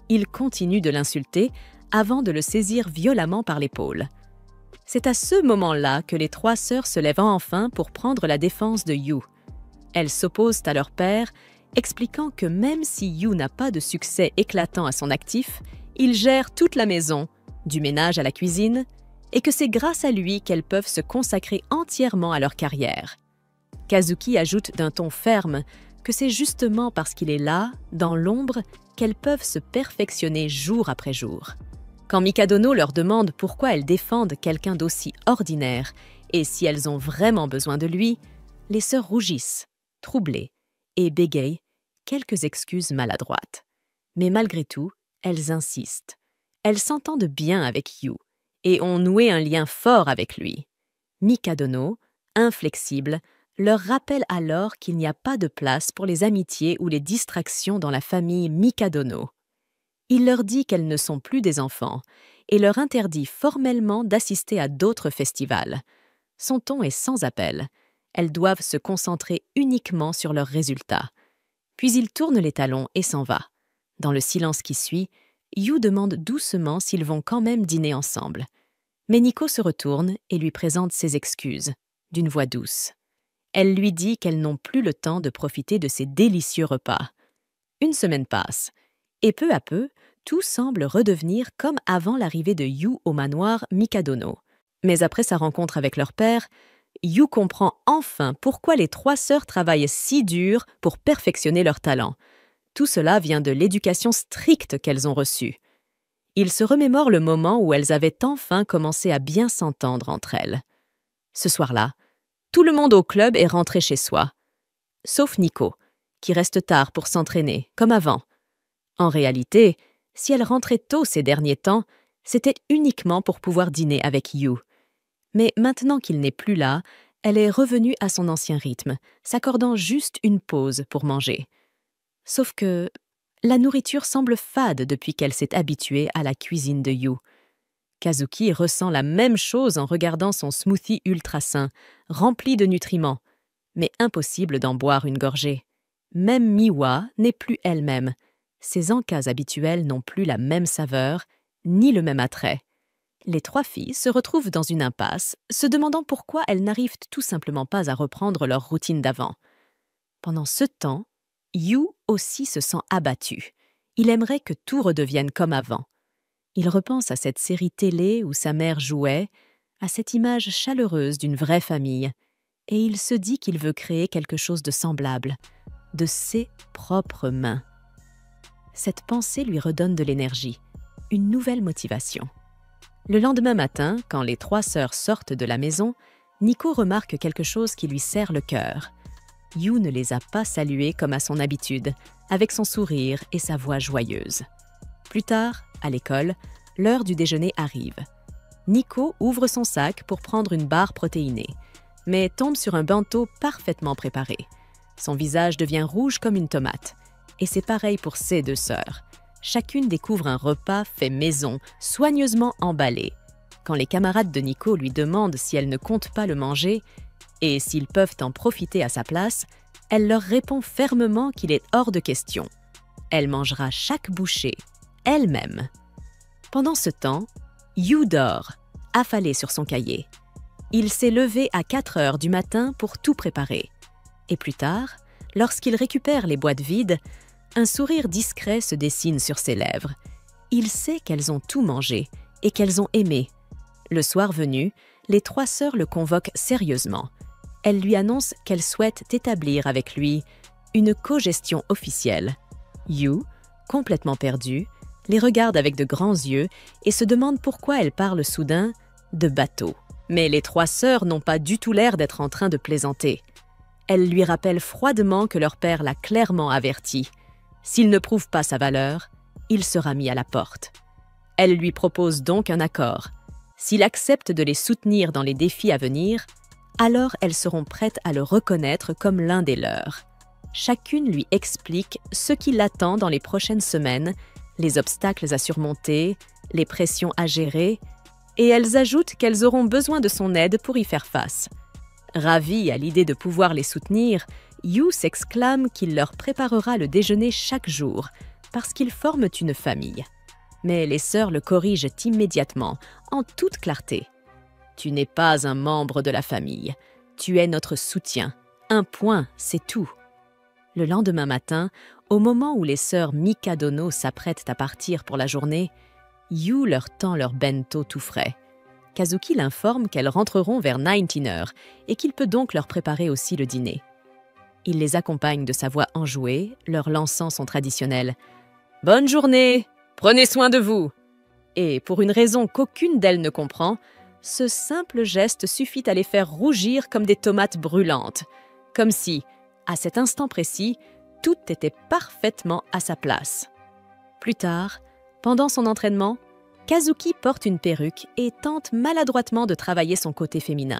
Il continue de l'insulter avant de le saisir violemment par l'épaule. C'est à ce moment-là que les trois sœurs se lèvent enfin pour prendre la défense de Yu. Elles s'opposent à leur père, expliquant que même si Yu n'a pas de succès éclatant à son actif, il gère toute la maison, du ménage à la cuisine, et que c'est grâce à lui qu'elles peuvent se consacrer entièrement à leur carrière. Kazuki ajoute d'un ton ferme que c'est justement parce qu'il est là, dans l'ombre, qu'elles peuvent se perfectionner jour après jour. Quand Mikadono leur demande pourquoi elles défendent quelqu'un d'aussi ordinaire et si elles ont vraiment besoin de lui, les sœurs rougissent, troublées, et bégayent quelques excuses maladroites. Mais malgré tout, elles insistent. Elles s'entendent bien avec Yu et ont noué un lien fort avec lui. Mikadono, inflexible, leur rappelle alors qu'il n'y a pas de place pour les amitiés ou les distractions dans la famille Mikadono. Il leur dit qu'elles ne sont plus des enfants et leur interdit formellement d'assister à d'autres festivals. Son ton est sans appel. Elles doivent se concentrer uniquement sur leurs résultats. Puis il tourne les talons et s'en va. Dans le silence qui suit, Yu demande doucement s'ils vont quand même dîner ensemble. Mais Nico se retourne et lui présente ses excuses, d'une voix douce. Elle lui dit qu'elles n'ont plus le temps de profiter de ces délicieux repas. Une semaine passe, et peu à peu, tout semble redevenir comme avant l'arrivée de Yu au manoir Mikadono. Mais après sa rencontre avec leur père, Yu comprend enfin pourquoi les trois sœurs travaillent si dur pour perfectionner leur talent. Tout cela vient de l'éducation stricte qu'elles ont reçue. Il se remémore le moment où elles avaient enfin commencé à bien s'entendre entre elles. Ce soir-là, tout le monde au club est rentré chez soi, sauf Nico, qui reste tard pour s'entraîner, comme avant. En réalité, si elle rentrait tôt ces derniers temps, c'était uniquement pour pouvoir dîner avec Yu. Mais maintenant qu'il n'est plus là, elle est revenue à son ancien rythme, s'accordant juste une pause pour manger. Sauf que la nourriture semble fade depuis qu'elle s'est habituée à la cuisine de Yu. Kazuki ressent la même chose en regardant son smoothie ultra sain, rempli de nutriments, mais impossible d'en boire une gorgée. Même Miwa n'est plus elle-même. Ses encas habituels n'ont plus la même saveur, ni le même attrait. Les trois filles se retrouvent dans une impasse, se demandant pourquoi elles n'arrivent tout simplement pas à reprendre leur routine d'avant. Pendant ce temps, Yu aussi se sent abattu. Il aimerait que tout redevienne comme avant. Il repense à cette série télé où sa mère jouait, à cette image chaleureuse d'une vraie famille, et il se dit qu'il veut créer quelque chose de semblable, de ses propres mains. Cette pensée lui redonne de l'énergie, une nouvelle motivation. Le lendemain matin, quand les trois sœurs sortent de la maison, Nico remarque quelque chose qui lui serre le cœur. Yu ne les a pas saluées comme à son habitude, avec son sourire et sa voix joyeuse. Plus tard, à l'école, l'heure du déjeuner arrive. Nico ouvre son sac pour prendre une barre protéinée, mais tombe sur un bento parfaitement préparé. Son visage devient rouge comme une tomate. Et c'est pareil pour ses deux sœurs. Chacune découvre un repas fait maison, soigneusement emballé. Quand les camarades de Nico lui demandent si elle ne compte pas le manger et s'ils peuvent en profiter à sa place, elle leur répond fermement qu'il est hors de question. Elle mangera chaque bouchée, elle-même. Pendant ce temps, Yu dort, affalé sur son cahier. Il s'est levé à 4 heures du matin pour tout préparer. Et plus tard, lorsqu'il récupère les boîtes vides, un sourire discret se dessine sur ses lèvres. Il sait qu'elles ont tout mangé et qu'elles ont aimé. Le soir venu, les 3 sœurs le convoquent sérieusement. Elles lui annoncent qu'elles souhaitent établir avec lui une cogestion officielle. Yu, complètement perdue, les regarde avec de grands yeux et se demande pourquoi elle parle soudain de bateau. Mais les 3 sœurs n'ont pas du tout l'air d'être en train de plaisanter. Elles lui rappellent froidement que leur père l'a clairement averti. S'il ne prouve pas sa valeur, il sera mis à la porte. Elles lui proposent donc un accord. S'il accepte de les soutenir dans les défis à venir, alors elles seront prêtes à le reconnaître comme l'un des leurs. Chacune lui explique ce qui l'attend dans les prochaines semaines, les obstacles à surmonter, les pressions à gérer, et elles ajoutent qu'elles auront besoin de son aide pour y faire face. Ravie à l'idée de pouvoir les soutenir, Yu s'exclame qu'il leur préparera le déjeuner chaque jour, parce qu'ils forment une famille. Mais les sœurs le corrigent immédiatement, en toute clarté. « Tu n'es pas un membre de la famille. Tu es notre soutien. Un point, c'est tout. » Le lendemain matin, au moment où les sœurs Mikadono s'apprêtent à partir pour la journée, Yu leur tend leur bento tout frais. Kazuki l'informe qu'elles rentreront vers 19h et qu'il peut donc leur préparer aussi le dîner. Il les accompagne de sa voix enjouée, leur lançant son traditionnel « Bonne journée! Prenez soin de vous !» Et pour une raison qu'aucune d'elles ne comprend, ce simple geste suffit à les faire rougir comme des tomates brûlantes, comme si, à cet instant précis, tout était parfaitement à sa place. Plus tard, pendant son entraînement, Kazuki porte une perruque et tente maladroitement de travailler son côté féminin.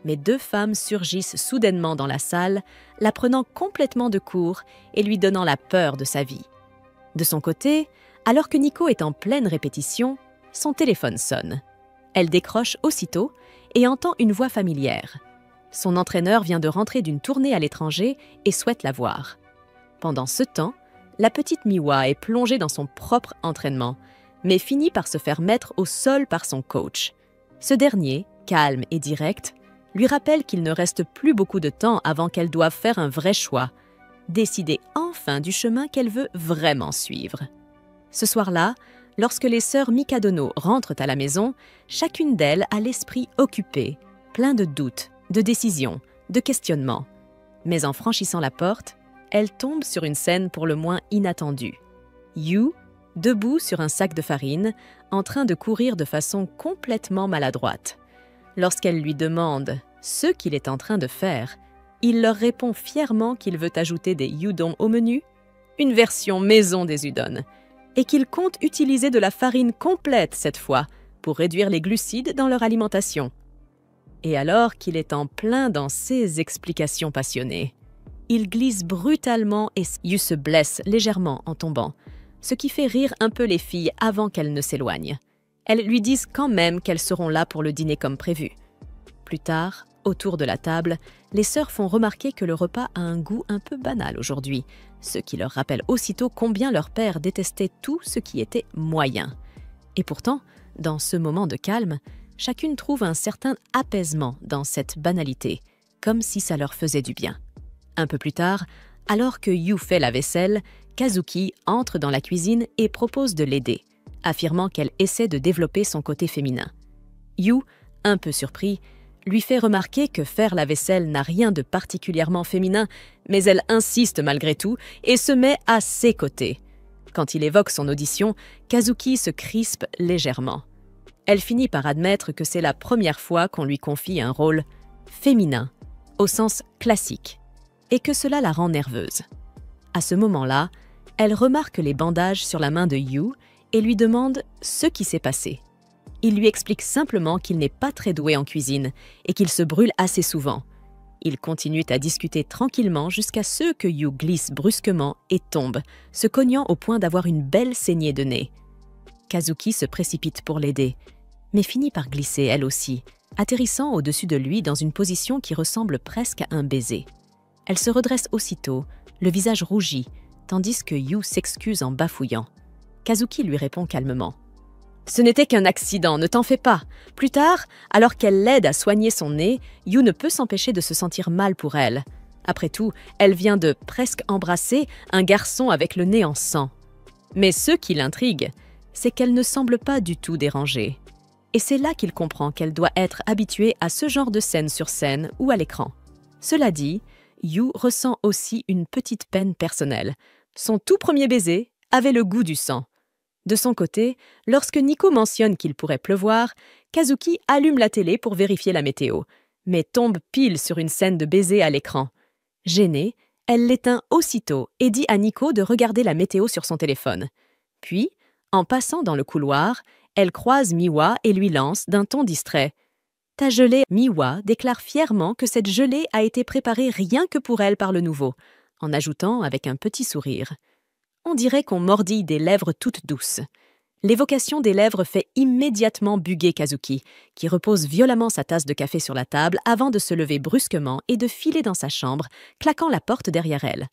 Mais 2 femmes surgissent soudainement dans la salle, la prenant complètement de court et lui donnant la peur de sa vie. De son côté, alors que Nico est en pleine répétition, son téléphone sonne. Elle décroche aussitôt et entend une voix familière. Son entraîneur vient de rentrer d'une tournée à l'étranger et souhaite la voir. Pendant ce temps, la petite Miwa est plongée dans son propre entraînement, mais finit par se faire mettre au sol par son coach. Ce dernier, calme et direct, lui rappelle qu'il ne reste plus beaucoup de temps avant qu'elle doive faire un vrai choix, décider enfin du chemin qu'elle veut vraiment suivre. Ce soir-là, lorsque les sœurs Mikadono rentrent à la maison, chacune d'elles a l'esprit occupé, plein de doutes, de décisions, de questionnements. Mais en franchissant la porte, elle tombe sur une scène pour le moins inattendue. Yu, debout sur un sac de farine, en train de courir de façon complètement maladroite. Lorsqu'elle lui demande ce qu'il est en train de faire, il leur répond fièrement qu'il veut ajouter des udon au menu, une version maison des udon, et qu'il compte utiliser de la farine complète cette fois pour réduire les glucides dans leur alimentation. Et alors qu'il est en plein dans ses explications passionnées, il glisse brutalement et Yu se blesse légèrement en tombant, ce qui fait rire un peu les filles avant qu'elles ne s'éloignent. Elles lui disent quand même qu'elles seront là pour le dîner comme prévu. Plus tard, autour de la table, les sœurs font remarquer que le repas a un goût un peu banal aujourd'hui, ce qui leur rappelle aussitôt combien leur père détestait tout ce qui était moyen. Et pourtant, dans ce moment de calme, chacune trouve un certain apaisement dans cette banalité, comme si ça leur faisait du bien. Un peu plus tard, alors que Yu fait la vaisselle, Kazuki entre dans la cuisine et propose de l'aider, affirmant qu'elle essaie de développer son côté féminin. Yu, un peu surpris, lui fait remarquer que faire la vaisselle n'a rien de particulièrement féminin, mais elle insiste malgré tout et se met à ses côtés. Quand il évoque son audition, Kazuki se crispe légèrement. Elle finit par admettre que c'est la première fois qu'on lui confie un rôle féminin, au sens classique, et que cela la rend nerveuse. À ce moment-là, elle remarque les bandages sur la main de Yu et lui demande ce qui s'est passé. Il lui explique simplement qu'il n'est pas très doué en cuisine et qu'il se brûle assez souvent. Ils continuent à discuter tranquillement jusqu'à ce que Yu glisse brusquement et tombe, se cognant au point d'avoir une belle saignée de nez. Kazuki se précipite pour l'aider, mais finit par glisser elle aussi, atterrissant au-dessus de lui dans une position qui ressemble presque à un baiser. Elle se redresse aussitôt, le visage rougi, tandis que Yu s'excuse en bafouillant. Kazuki lui répond calmement. « Ce n'était qu'un accident, ne t'en fais pas. Plus tard, alors qu'elle l'aide à soigner son nez, Yu ne peut s'empêcher de se sentir mal pour elle. Après tout, elle vient de presque embrasser un garçon avec le nez en sang. Mais ce qui l'intrigue, c'est qu'elle ne semble pas du tout dérangée. Et c'est là qu'il comprend qu'elle doit être habituée à ce genre de scène sur scène ou à l'écran. Cela dit, Yu ressent aussi une petite peine personnelle. Son tout premier baiser avait le goût du sang. De son côté, lorsque Nico mentionne qu'il pourrait pleuvoir, Kazuki allume la télé pour vérifier la météo, mais tombe pile sur une scène de baiser à l'écran. Gênée, elle l'éteint aussitôt et dit à Nico de regarder la météo sur son téléphone. Puis, en passant dans le couloir, elle croise Miwa et lui lance d'un ton distrait. « Ta gelée !» Miwa déclare fièrement que cette gelée a été préparée rien que pour elle par le nouveau, en ajoutant avec un petit sourire. On dirait qu'on mordille des lèvres toutes douces. L'évocation des lèvres fait immédiatement buguer Kazuki, qui repose violemment sa tasse de café sur la table avant de se lever brusquement et de filer dans sa chambre, claquant la porte derrière elle.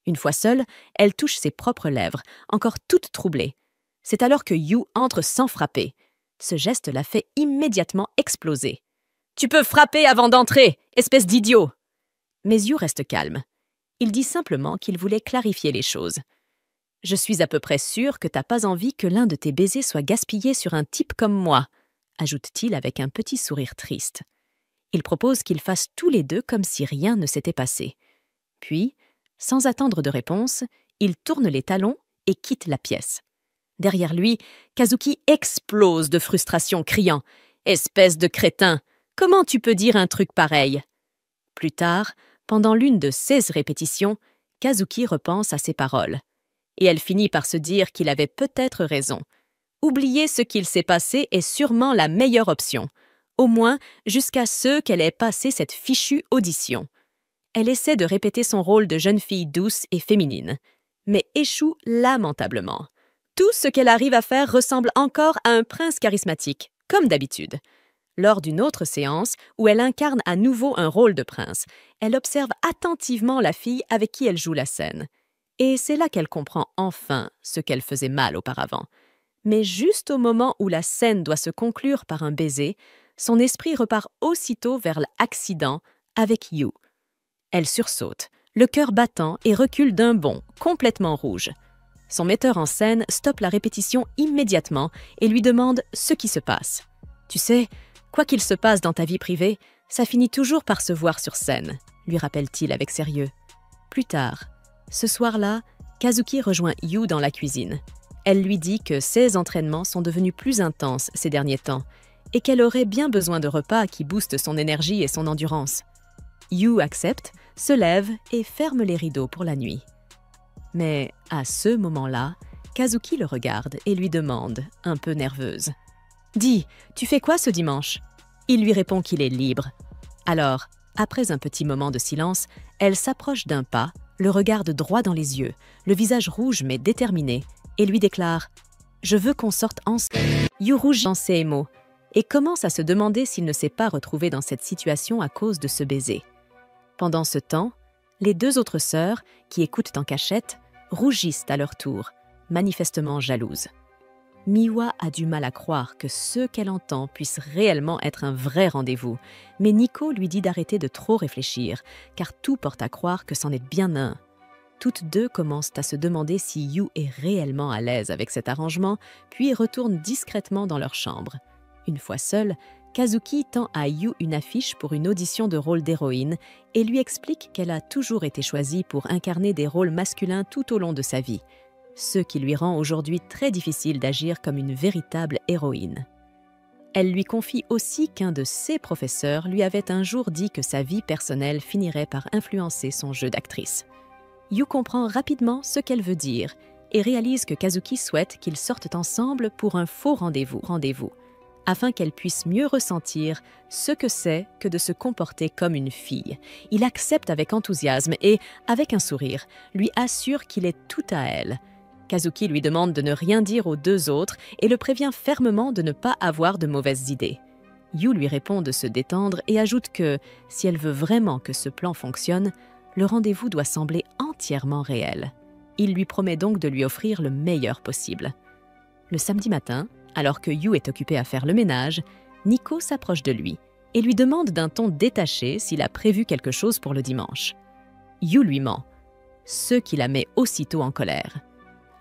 Une fois seule, elle touche ses propres lèvres, encore toutes troublées. C'est alors que Yu entre sans frapper. Ce geste la fait immédiatement exploser. « Tu peux frapper avant d'entrer, espèce d'idiot !» Mais Yu reste calme. Il dit simplement qu'il voulait clarifier les choses. « Je suis à peu près sûre que t'as pas envie que l'un de tes baisers soit gaspillé sur un type comme moi, » ajoute-t-il avec un petit sourire triste. Il propose qu'ils fassent tous les deux comme si rien ne s'était passé. Puis, sans attendre de réponse, il tourne les talons et quitte la pièce. Derrière lui, Kazuki explose de frustration, criant « Espèce de crétin, comment tu peux dire un truc pareil ?» Plus tard, pendant l'une de 16 répétitions, Kazuki repense à ses paroles. Et elle finit par se dire qu'il avait peut-être raison. Oublier ce qu'il s'est passé est sûrement la meilleure option, au moins jusqu'à ce qu'elle ait passé cette fichue audition. Elle essaie de répéter son rôle de jeune fille douce et féminine, mais échoue lamentablement. Tout ce qu'elle arrive à faire ressemble encore à un prince charismatique, comme d'habitude. Lors d'une autre séance, où elle incarne à nouveau un rôle de prince, elle observe attentivement la fille avec qui elle joue la scène. Et c'est là qu'elle comprend enfin ce qu'elle faisait mal auparavant. Mais juste au moment où la scène doit se conclure par un baiser, son esprit repart aussitôt vers l'accident avec Yu. Elle sursaute, le cœur battant et recule d'un bond, complètement rouge. Son metteur en scène stoppe la répétition immédiatement et lui demande ce qui se passe. « Tu sais, quoi qu'il se passe dans ta vie privée, ça finit toujours par se voir sur scène, » lui rappelle-t-il avec sérieux. Plus tard, ce soir-là, Kazuki rejoint Yu dans la cuisine. Elle lui dit que ses entraînements sont devenus plus intenses ces derniers temps et qu'elle aurait bien besoin de repas qui boostent son énergie et son endurance. Yu accepte, se lève et ferme les rideaux pour la nuit. Mais à ce moment-là, Kazuki le regarde et lui demande, un peu nerveuse. « Dis, tu fais quoi ce dimanche ?» Il lui répond qu'il est libre. Alors, après un petit moment de silence, elle s'approche d'un pas, le regarde droit dans les yeux, le visage rouge mais déterminé, et lui déclare « Je veux qu'on sorte ensemble. » Yu rougit dans ses mots et commence à se demander s'il ne s'est pas retrouvé dans cette situation à cause de ce baiser. Pendant ce temps, les deux autres sœurs, qui écoutent en cachette, rougissent à leur tour, manifestement jalouses. Miwa a du mal à croire que ce qu'elle entend puisse réellement être un vrai rendez-vous, mais Nico lui dit d'arrêter de trop réfléchir, car tout porte à croire que c'en est bien un. Toutes deux commencent à se demander si Yu est réellement à l'aise avec cet arrangement, puis retournent discrètement dans leur chambre. Une fois seule, Kazuki tend à Yu une affiche pour une audition de rôle d'héroïne et lui explique qu'elle a toujours été choisie pour incarner des rôles masculins tout au long de sa vie, ce qui lui rend aujourd'hui très difficile d'agir comme une véritable héroïne. Elle lui confie aussi qu'un de ses professeurs lui avait un jour dit que sa vie personnelle finirait par influencer son jeu d'actrice. Yu comprend rapidement ce qu'elle veut dire et réalise que Kazuki souhaite qu'ils sortent ensemble pour un faux rendez-vous. afin qu'elle puisse mieux ressentir ce que c'est que de se comporter comme une fille. Il accepte avec enthousiasme et, avec un sourire, lui assure qu'il est tout à elle. Kazuki lui demande de ne rien dire aux deux autres et le prévient fermement de ne pas avoir de mauvaises idées. Yu lui répond de se détendre et ajoute que, si elle veut vraiment que ce plan fonctionne, le rendez-vous doit sembler entièrement réel. Il lui promet donc de lui offrir le meilleur possible. Le samedi matin, alors que Yu est occupé à faire le ménage, Nico s'approche de lui et lui demande d'un ton détaché s'il a prévu quelque chose pour le dimanche. Yu lui ment, ce qui la met aussitôt en colère.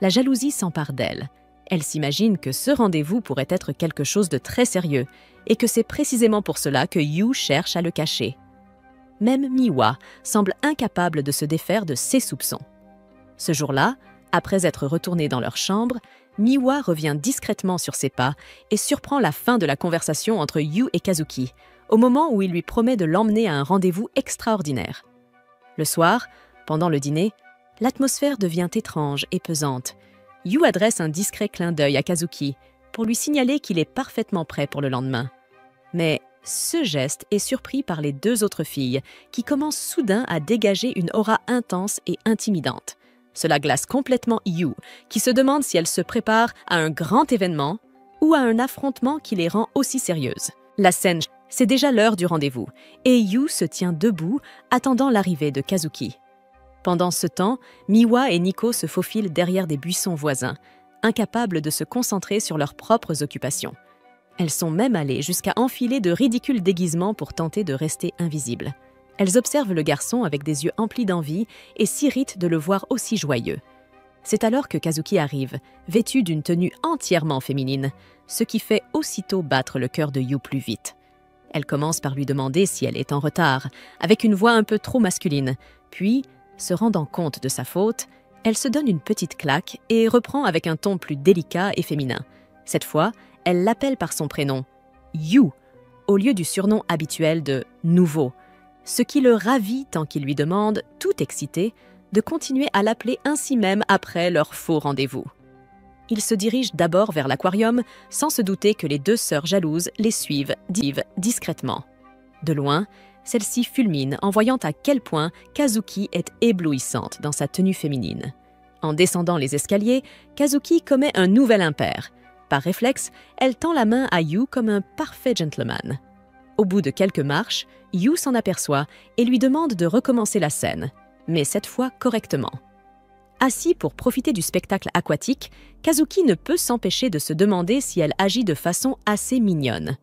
La jalousie s'empare d'elle. Elle s'imagine que ce rendez-vous pourrait être quelque chose de très sérieux et que c'est précisément pour cela que Yu cherche à le cacher. Même Miwa semble incapable de se défaire de ses soupçons. Ce jour-là, après être retournés dans leur chambre, Miwa revient discrètement sur ses pas et surprend la fin de la conversation entre Yu et Kazuki, au moment où il lui promet de l'emmener à un rendez-vous extraordinaire. Le soir, pendant le dîner, l'atmosphère devient étrange et pesante. Yu adresse un discret clin d'œil à Kazuki pour lui signaler qu'il est parfaitement prêt pour le lendemain. Mais ce geste est surpris par les deux autres filles qui commencent soudain à dégager une aura intense et intimidante. Cela glace complètement Yu, qui se demande si elle se prépare à un grand événement ou à un affrontement qui les rend aussi sérieuses. La scène, c'est déjà l'heure du rendez-vous, et Yu se tient debout, attendant l'arrivée de Kazuki. Pendant ce temps, Miwa et Nico se faufilent derrière des buissons voisins, incapables de se concentrer sur leurs propres occupations. Elles sont même allées jusqu'à enfiler de ridicules déguisements pour tenter de rester invisibles. Elles observent le garçon avec des yeux emplis d'envie et s'irritent de le voir aussi joyeux. C'est alors que Kazuki arrive, vêtu d'une tenue entièrement féminine, ce qui fait aussitôt battre le cœur de Yu plus vite. Elle commence par lui demander si elle est en retard, avec une voix un peu trop masculine, puis, se rendant compte de sa faute, elle se donne une petite claque et reprend avec un ton plus délicat et féminin. Cette fois, elle l'appelle par son prénom, Yu, au lieu du surnom habituel de « nouveau », ce qui le ravit tant qu'il lui demande, tout excité, de continuer à l'appeler ainsi même après leur faux rendez-vous. Il se dirige d'abord vers l'aquarium, sans se douter que les deux sœurs jalouses les suivent discrètement. De loin, celle-ci fulmine en voyant à quel point Kazuki est éblouissante dans sa tenue féminine. En descendant les escaliers, Kazuki commet un nouvel impair. Par réflexe, elle tend la main à Yu comme un parfait gentleman. Au bout de quelques marches, Yu s'en aperçoit et lui demande de recommencer la scène, mais cette fois correctement. Assis pour profiter du spectacle aquatique, Kazuki ne peut s'empêcher de se demander si elle agit de façon assez mignonne.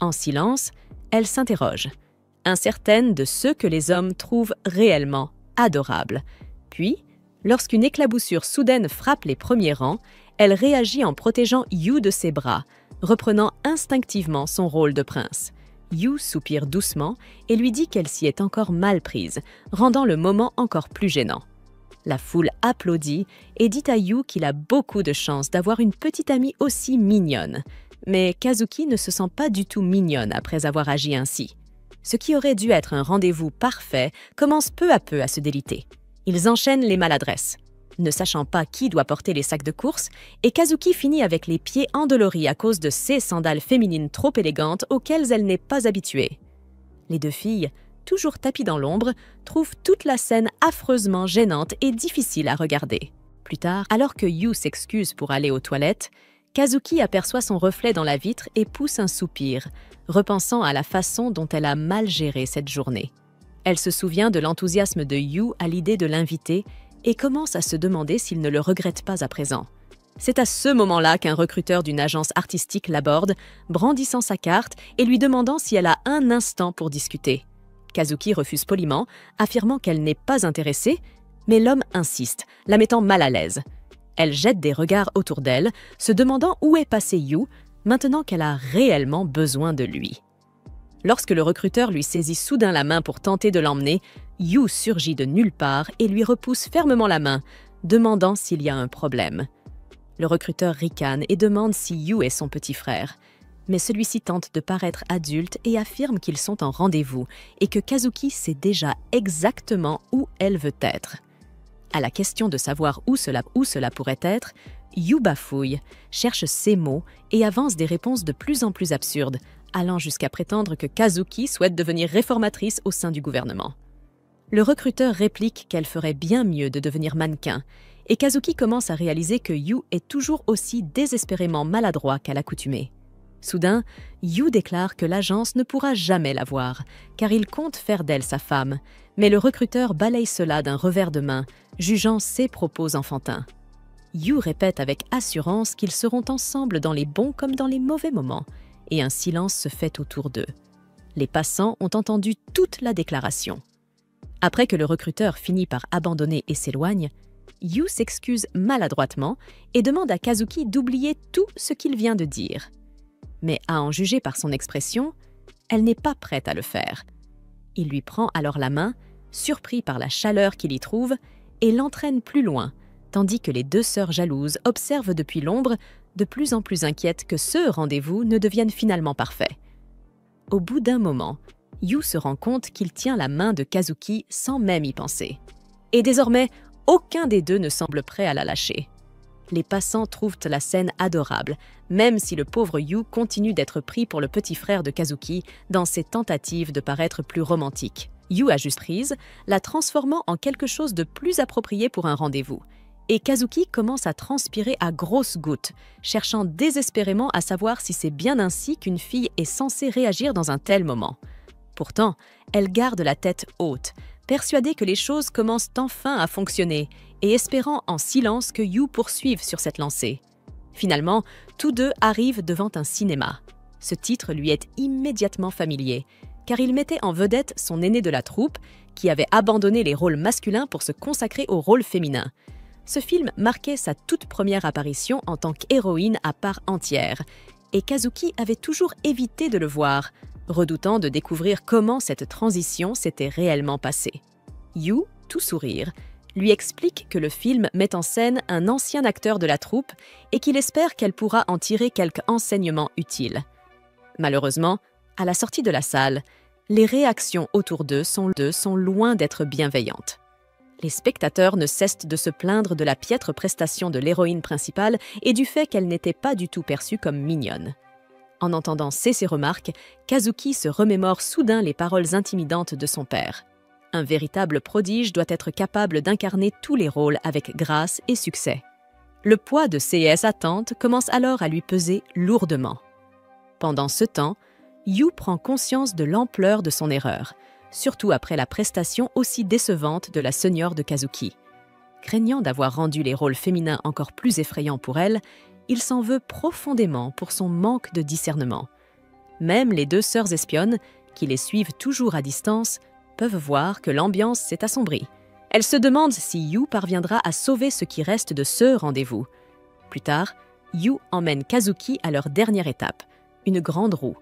En silence, elle s'interroge, incertaine de ce que les hommes trouvent réellement adorable. Puis, lorsqu'une éclaboussure soudaine frappe les premiers rangs, elle réagit en protégeant Yu de ses bras, reprenant instinctivement son rôle de prince. Yu soupire doucement et lui dit qu'elle s'y est encore mal prise, rendant le moment encore plus gênant. La foule applaudit et dit à Yu qu'il a beaucoup de chance d'avoir une petite amie aussi mignonne. Mais Kazuki ne se sent pas du tout mignonne après avoir agi ainsi. Ce qui aurait dû être un rendez-vous parfait commence peu à peu à se déliter. Ils enchaînent les maladresses, ne sachant pas qui doit porter les sacs de course, et Kazuki finit avec les pieds endoloris à cause de ses sandales féminines trop élégantes auxquelles elle n'est pas habituée. Les deux filles, toujours tapies dans l'ombre, trouvent toute la scène affreusement gênante et difficile à regarder. Plus tard, alors que Yu s'excuse pour aller aux toilettes, Kazuki aperçoit son reflet dans la vitre et pousse un soupir, repensant à la façon dont elle a mal géré cette journée. Elle se souvient de l'enthousiasme de Yu à l'idée de l'inviter et commence à se demander s'il ne le regrette pas à présent. C'est à ce moment-là qu'un recruteur d'une agence artistique l'aborde, brandissant sa carte et lui demandant si elle a un instant pour discuter. Kazuki refuse poliment, affirmant qu'elle n'est pas intéressée, mais l'homme insiste, la mettant mal à l'aise. Elle jette des regards autour d'elle, se demandant où est passé Yu, maintenant qu'elle a réellement besoin de lui. Lorsque le recruteur lui saisit soudain la main pour tenter de l'emmener, Yu surgit de nulle part et lui repousse fermement la main, demandant s'il y a un problème. Le recruteur ricane et demande si Yu est son petit frère. Mais celui-ci tente de paraître adulte et affirme qu'ils sont en rendez-vous et que Kazuki sait déjà exactement où elle veut être. À la question de savoir où cela pourrait être, Yu bafouille, cherche ses mots et avance des réponses de plus en plus absurdes, allant jusqu'à prétendre que Kazuki souhaite devenir réformatrice au sein du gouvernement. Le recruteur réplique qu'elle ferait bien mieux de devenir mannequin, et Kazuki commence à réaliser que Yu est toujours aussi désespérément maladroit qu'à l'accoutumée. Soudain, Yu déclare que l'agence ne pourra jamais la voir, car il compte faire d'elle sa femme, mais le recruteur balaye cela d'un revers de main, jugeant ses propos enfantins. Yu répète avec assurance qu'ils seront ensemble dans les bons comme dans les mauvais moments, et un silence se fait autour d'eux. Les passants ont entendu toute la déclaration. Après que le recruteur finit par abandonner et s'éloigne, Yu s'excuse maladroitement et demande à Kazuki d'oublier tout ce qu'il vient de dire. Mais à en juger par son expression, elle n'est pas prête à le faire. Il lui prend alors la main, surpris par la chaleur qu'il y trouve, et l'entraîne plus loin, tandis que les deux sœurs jalouses observent depuis l'ombre, de plus en plus inquiètes que ce rendez-vous ne devienne finalement parfait. Au bout d'un moment, Yu se rend compte qu'il tient la main de Kazuki sans même y penser. Et désormais, aucun des deux ne semble prêt à la lâcher. Les passants trouvent la scène adorable, même si le pauvre Yu continue d'être pris pour le petit frère de Kazuki dans ses tentatives de paraître plus romantique. Yu ajuste prise, la transformant en quelque chose de plus approprié pour un rendez-vous. Et Kazuki commence à transpirer à grosses gouttes, cherchant désespérément à savoir si c'est bien ainsi qu'une fille est censée réagir dans un tel moment. Pourtant, elle garde la tête haute, persuadée que les choses commencent enfin à fonctionner et espérant en silence que Yu poursuive sur cette lancée. Finalement, tous deux arrivent devant un cinéma. Ce titre lui est immédiatement familier, car il mettait en vedette son aîné de la troupe, qui avait abandonné les rôles masculins pour se consacrer au rôle féminin. Ce film marquait sa toute première apparition en tant qu'héroïne à part entière, et Kazuki avait toujours évité de le voir, redoutant de découvrir comment cette transition s'était réellement passée. Yu, tout sourire, lui explique que le film met en scène un ancien acteur de la troupe et qu'il espère qu'elle pourra en tirer quelques enseignements utiles. Malheureusement, à la sortie de la salle, les réactions autour d'eux sont loin d'être bienveillantes. Les spectateurs ne cessent de se plaindre de la piètre prestation de l'héroïne principale et du fait qu'elle n'était pas du tout perçue comme mignonne. En entendant ces remarques, Kazuki se remémore soudain les paroles intimidantes de son père. Un véritable prodige doit être capable d'incarner tous les rôles avec grâce et succès. Le poids de ses attentes commence alors à lui peser lourdement. Pendant ce temps, Yu prend conscience de l'ampleur de son erreur, surtout après la prestation aussi décevante de la senior de Kazuki. Craignant d'avoir rendu les rôles féminins encore plus effrayants pour elle, il s'en veut profondément pour son manque de discernement. Même les deux sœurs espionnes, qui les suivent toujours à distance, peuvent voir que l'ambiance s'est assombrie. Elles se demandent si Yu parviendra à sauver ce qui reste de ce rendez-vous. Plus tard, Yu emmène Kazuki à leur dernière étape, une grande roue.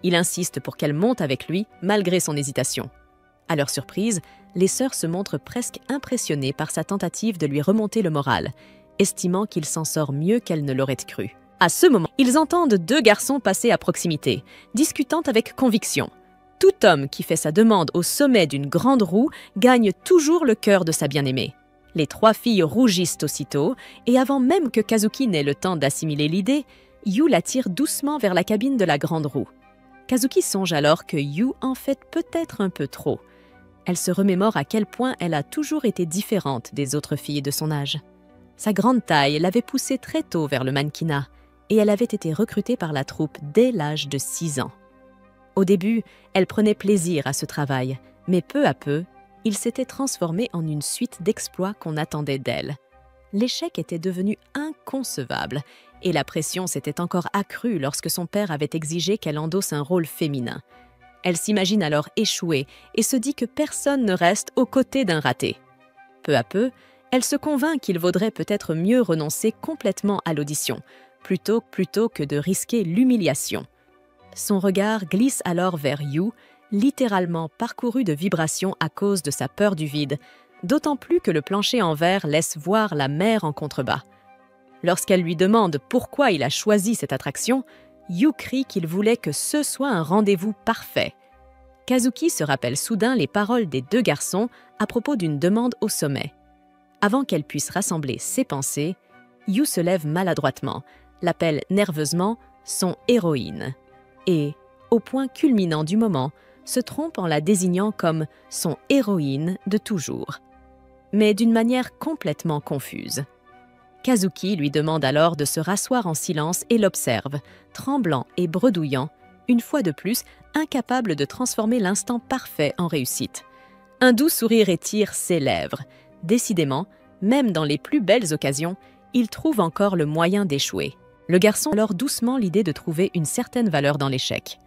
Il insiste pour qu'elle monte avec lui, malgré son hésitation. À leur surprise, les sœurs se montrent presque impressionnées par sa tentative de lui remonter le moral, estimant qu'il s'en sort mieux qu'elle ne l'aurait cru. À ce moment, ils entendent deux garçons passer à proximité, discutant avec conviction. Tout homme qui fait sa demande au sommet d'une grande roue gagne toujours le cœur de sa bien-aimée. Les trois filles rougissent aussitôt, et avant même que Kazuki n'ait le temps d'assimiler l'idée, Yu la tire doucement vers la cabine de la grande roue. Kazuki songe alors que Yu en fait peut-être un peu trop. Elle se remémore à quel point elle a toujours été différente des autres filles de son âge. Sa grande taille l'avait poussée très tôt vers le mannequinat, et elle avait été recrutée par la troupe dès l'âge de 6 ans. Au début, elle prenait plaisir à ce travail, mais peu à peu, il s'était transformé en une suite d'exploits qu'on attendait d'elle. L'échec était devenu inconcevable, et la pression s'était encore accrue lorsque son père avait exigé qu'elle endosse un rôle féminin. Elle s'imagine alors échouer et se dit que personne ne reste aux côtés d'un raté. Peu à peu, elle se convainc qu'il vaudrait peut-être mieux renoncer complètement à l'audition, plutôt que de risquer l'humiliation. Son regard glisse alors vers Yu, littéralement parcouru de vibrations à cause de sa peur du vide, d'autant plus que le plancher en verre laisse voir la mer en contrebas. Lorsqu'elle lui demande pourquoi il a choisi cette attraction, Yu crie qu'il voulait que ce soit un rendez-vous parfait. Kazuki se rappelle soudain les paroles des deux garçons à propos d'une demande au sommet. Avant qu'elle puisse rassembler ses pensées, Yu se lève maladroitement, l'appelle nerveusement son héroïne et, au point culminant du moment, se trompe en la désignant comme son héroïne de toujours, mais d'une manière complètement confuse. Kazuki lui demande alors de se rasseoir en silence et l'observe, tremblant et bredouillant, une fois de plus incapable de transformer l'instant parfait en réussite. Un doux sourire étire ses lèvres. Décidément, même dans les plus belles occasions, il trouve encore le moyen d'échouer. Le garçon a alors doucement l'idée de trouver une certaine valeur dans l'échec.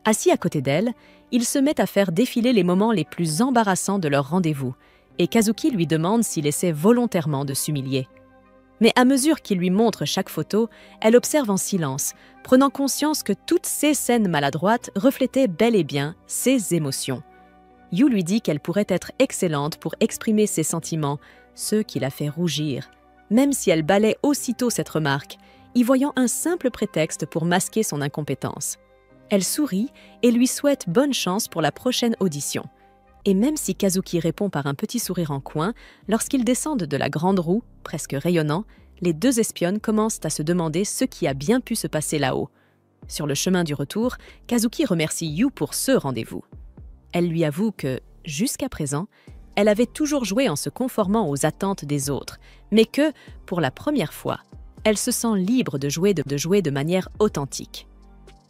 Assis à côté d'elle, il se met à faire défiler les moments les plus embarrassants de leur rendez-vous, et Kazuki lui demande s'il essaie volontairement de s'humilier. Mais à mesure qu'il lui montre chaque photo, elle observe en silence, prenant conscience que toutes ces scènes maladroites reflétaient bel et bien ses émotions. Yu lui dit qu'elle pourrait être excellente pour exprimer ses sentiments, ceux qui la fait rougir, même si elle balaie aussitôt cette remarque, y voyant un simple prétexte pour masquer son incompétence. Elle sourit et lui souhaite bonne chance pour la prochaine audition. Et même si Kazuki répond par un petit sourire en coin, lorsqu'ils descendent de la grande roue, presque rayonnant, les deux espionnes commencent à se demander ce qui a bien pu se passer là-haut. Sur le chemin du retour, Kazuki remercie Yu pour ce rendez-vous. Elle lui avoue que, jusqu'à présent, elle avait toujours joué en se conformant aux attentes des autres, mais que, pour la première fois, elle se sent libre de jouer de manière authentique.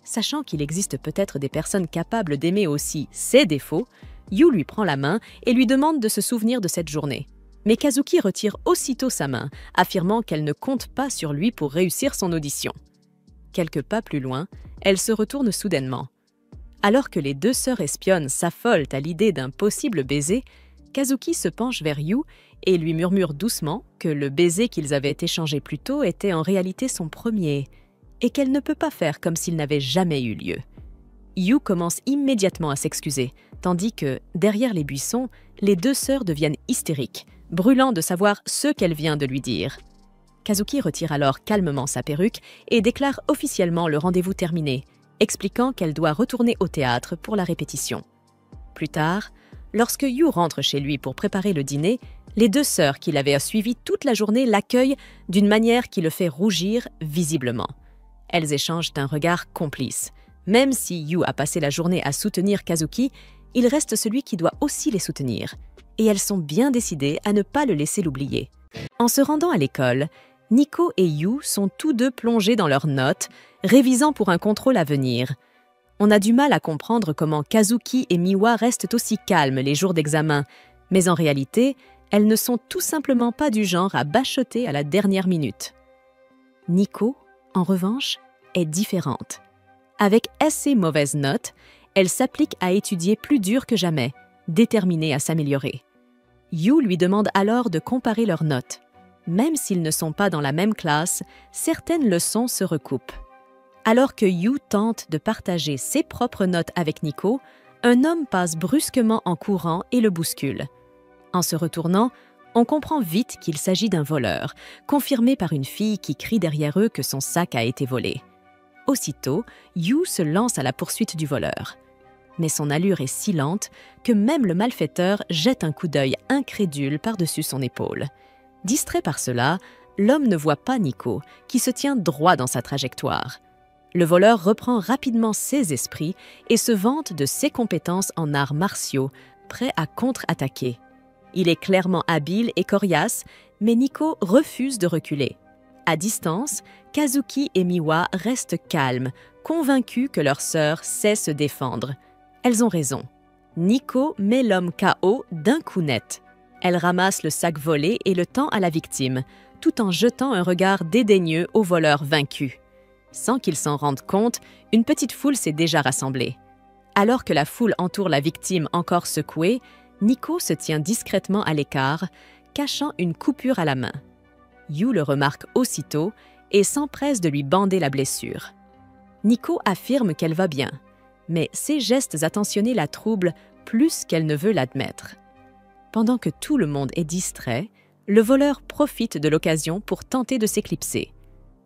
Sachant qu'il existe peut-être des personnes capables d'aimer aussi ses défauts, Yu lui prend la main et lui demande de se souvenir de cette journée. Mais Kazuki retire aussitôt sa main, affirmant qu'elle ne compte pas sur lui pour réussir son audition. Quelques pas plus loin, elle se retourne soudainement. Alors que les deux sœurs espionnes s'affolent à l'idée d'un possible baiser, Kazuki se penche vers Yu et lui murmure doucement que le baiser qu'ils avaient échangé plus tôt était en réalité son premier, et qu'elle ne peut pas faire comme s'il n'avait jamais eu lieu. Yu commence immédiatement à s'excuser, tandis que, derrière les buissons, les deux sœurs deviennent hystériques, brûlant de savoir ce qu'elle vient de lui dire. Kazuki retire alors calmement sa perruque et déclare officiellement le rendez-vous terminé, expliquant qu'elle doit retourner au théâtre pour la répétition. Plus tard, lorsque Yu rentre chez lui pour préparer le dîner, les deux sœurs qui l'avaient suivi toute la journée l'accueillent d'une manière qui le fait rougir visiblement. Elles échangent un regard complice. Même si Yu a passé la journée à soutenir Kazuki, il reste celui qui doit aussi les soutenir. Et elles sont bien décidées à ne pas le laisser l'oublier. En se rendant à l'école, Nico et Yu sont tous deux plongés dans leurs notes, révisant pour un contrôle à venir. On a du mal à comprendre comment Kazuki et Miwa restent aussi calmes les jours d'examen, mais en réalité, elles ne sont tout simplement pas du genre à bachoter à la dernière minute. Nico, en revanche, est différente. Avec assez mauvaises notes, elle s'applique à étudier plus dur que jamais, déterminée à s'améliorer. Yu lui demande alors de comparer leurs notes. Même s'ils ne sont pas dans la même classe, certaines leçons se recoupent. Alors que Yu tente de partager ses propres notes avec Nico, un homme passe brusquement en courant et le bouscule. En se retournant, on comprend vite qu'il s'agit d'un voleur, confirmé par une fille qui crie derrière eux que son sac a été volé. Aussitôt, Yu se lance à la poursuite du voleur. Mais son allure est si lente que même le malfaiteur jette un coup d'œil incrédule par-dessus son épaule. Distrait par cela, l'homme ne voit pas Nico, qui se tient droit dans sa trajectoire. Le voleur reprend rapidement ses esprits et se vante de ses compétences en arts martiaux, prêt à contre-attaquer. Il est clairement habile et coriace, mais Nico refuse de reculer. À distance, Kazuki et Miwa restent calmes, convaincus que leur sœur sait se défendre. Elles ont raison. Nico met l'homme KO d'un coup net. Elle ramasse le sac volé et le tend à la victime, tout en jetant un regard dédaigneux au voleur vaincu. Sans qu'il s'en rende compte, une petite foule s'est déjà rassemblée. Alors que la foule entoure la victime encore secouée, Nico se tient discrètement à l'écart, cachant une coupure à la main. Yu le remarque aussitôt et s'empresse de lui bander la blessure. Nico affirme qu'elle va bien, mais ses gestes attentionnés la troublent plus qu'elle ne veut l'admettre. Pendant que tout le monde est distrait, le voleur profite de l'occasion pour tenter de s'éclipser.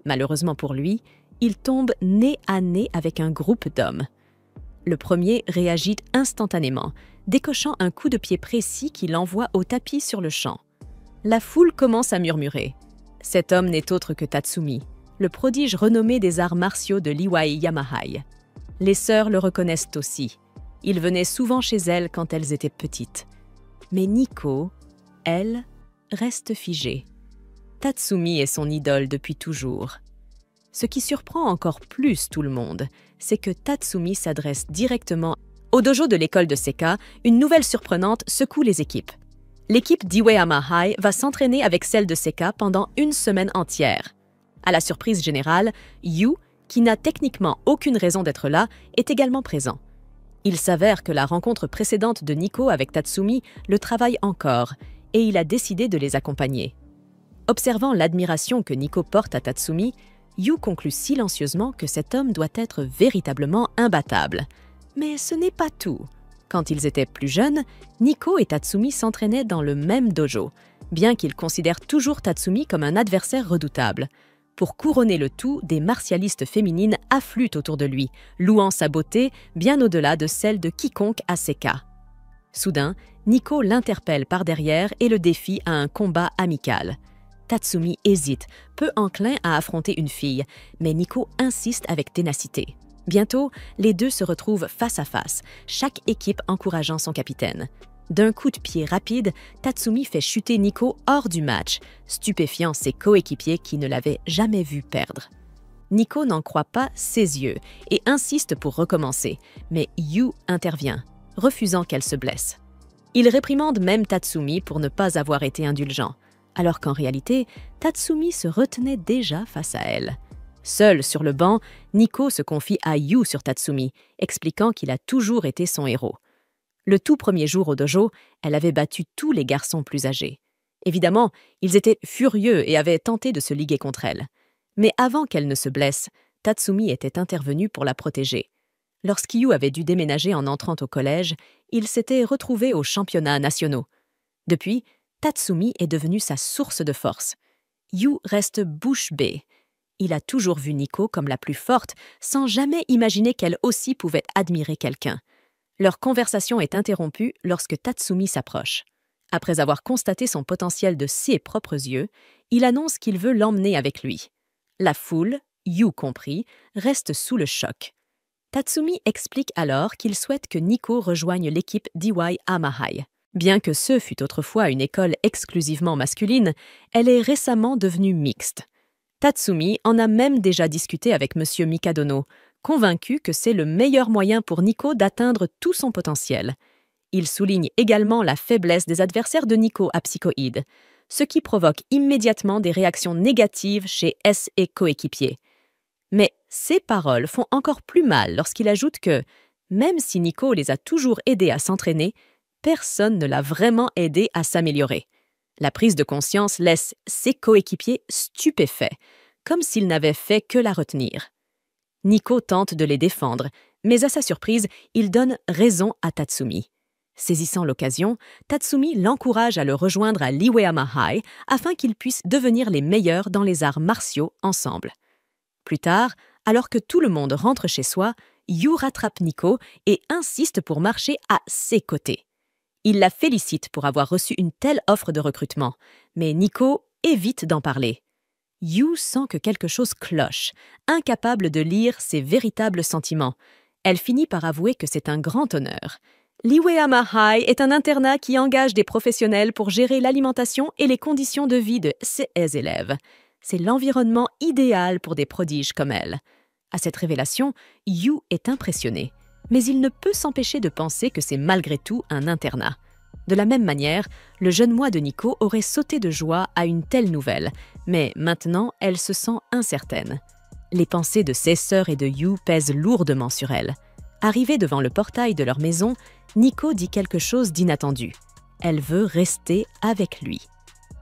Malheureusement pour lui, il tombe nez à nez avec un groupe d'hommes. Le premier réagit instantanément, décochant un coup de pied précis qui l'envoie au tapis sur le champ. La foule commence à murmurer. Cet homme n'est autre que Tatsumi, le prodige renommé des arts martiaux de l'Iwai Yamahai. Les sœurs le reconnaissent aussi. Il venait souvent chez elles quand elles étaient petites. Mais Nico, elle, reste figée. Tatsumi est son idole depuis toujours. Ce qui surprend encore plus tout le monde, c'est que Tatsumi s'adresse directement au dojo de l'école de Seka. Une nouvelle surprenante secoue les équipes. L'équipe d'Iwayama High va s'entraîner avec celle de Seka pendant une semaine entière. À la surprise générale, Yu, qui n'a techniquement aucune raison d'être là, est également présent. Il s'avère que la rencontre précédente de Nico avec Tatsumi le travaille encore, et il a décidé de les accompagner. Observant l'admiration que Nico porte à Tatsumi, Yu conclut silencieusement que cet homme doit être véritablement imbattable. Mais ce n'est pas tout. Quand ils étaient plus jeunes, Nico et Tatsumi s'entraînaient dans le même dojo, bien qu'ils considèrent toujours Tatsumi comme un adversaire redoutable. Pour couronner le tout, des martialistes féminines affluent autour de lui, louant sa beauté bien au-delà de celle de quiconque à Seka. Soudain, Nico l'interpelle par derrière et le défie à un combat amical. Tatsumi hésite, peu enclin à affronter une fille, mais Nico insiste avec ténacité. Bientôt, les deux se retrouvent face à face, chaque équipe encourageant son capitaine. D'un coup de pied rapide, Tatsumi fait chuter Nico hors du match, stupéfiant ses coéquipiers qui ne l'avaient jamais vu perdre. Nico n'en croit pas ses yeux et insiste pour recommencer, mais Yu intervient, refusant qu'elle se blesse. Il réprimande même Tatsumi pour ne pas avoir été indulgent, alors qu'en réalité, Tatsumi se retenait déjà face à elle. Seul sur le banc, Nico se confie à Yu sur Tatsumi, expliquant qu'il a toujours été son héros. Le tout premier jour au dojo, elle avait battu tous les garçons plus âgés. Évidemment, ils étaient furieux et avaient tenté de se liguer contre elle. Mais avant qu'elle ne se blesse, Tatsumi était intervenu pour la protéger. Lorsqu'Yu avait dû déménager en entrant au collège, il s'était retrouvé aux championnats nationaux. Depuis, Tatsumi est devenu sa source de force. Yu reste bouche bée. Il a toujours vu Nico comme la plus forte, sans jamais imaginer qu'elle aussi pouvait admirer quelqu'un. Leur conversation est interrompue lorsque Tatsumi s'approche. Après avoir constaté son potentiel de ses propres yeux, il annonce qu'il veut l'emmener avec lui. La foule, Yu compris, reste sous le choc. Tatsumi explique alors qu'il souhaite que Nico rejoigne l'équipe d'Iwai Amahai. Bien que ce fût autrefois une école exclusivement masculine, elle est récemment devenue mixte. Tatsumi en a même déjà discuté avec M. Mikadono, convaincu que c'est le meilleur moyen pour Nico d'atteindre tout son potentiel. Il souligne également la faiblesse des adversaires de Nico à Psychoïde, ce qui provoque immédiatement des réactions négatives chez S et coéquipiers. Mais ces paroles font encore plus mal lorsqu'il ajoute que, même si Nico les a toujours aidés à s'entraîner, personne ne l'a vraiment aidé à s'améliorer. La prise de conscience laisse ses coéquipiers stupéfaits, comme s'ils n'avaient fait que la retenir. Nico tente de les défendre, mais à sa surprise, il donne raison à Tatsumi. Saisissant l'occasion, Tatsumi l'encourage à le rejoindre à l'Iwayama High afin qu'ils puissent devenir les meilleurs dans les arts martiaux ensemble. Plus tard, alors que tout le monde rentre chez soi, Yu rattrape Nico et insiste pour marcher à ses côtés. Il la félicite pour avoir reçu une telle offre de recrutement, mais Nico évite d'en parler. Yu sent que quelque chose cloche, incapable de lire ses véritables sentiments. Elle finit par avouer que c'est un grand honneur. L'Iwayama High est un internat qui engage des professionnels pour gérer l'alimentation et les conditions de vie de ses élèves. C'est l'environnement idéal pour des prodiges comme elle. À cette révélation, Yu est impressionné. Mais il ne peut s'empêcher de penser que c'est malgré tout un internat. De la même manière, le jeune moi de Nico aurait sauté de joie à une telle nouvelle, mais maintenant elle se sent incertaine. Les pensées de ses sœurs et de Yu pèsent lourdement sur elle. Arrivée devant le portail de leur maison, Nico dit quelque chose d'inattendu. Elle veut rester avec lui.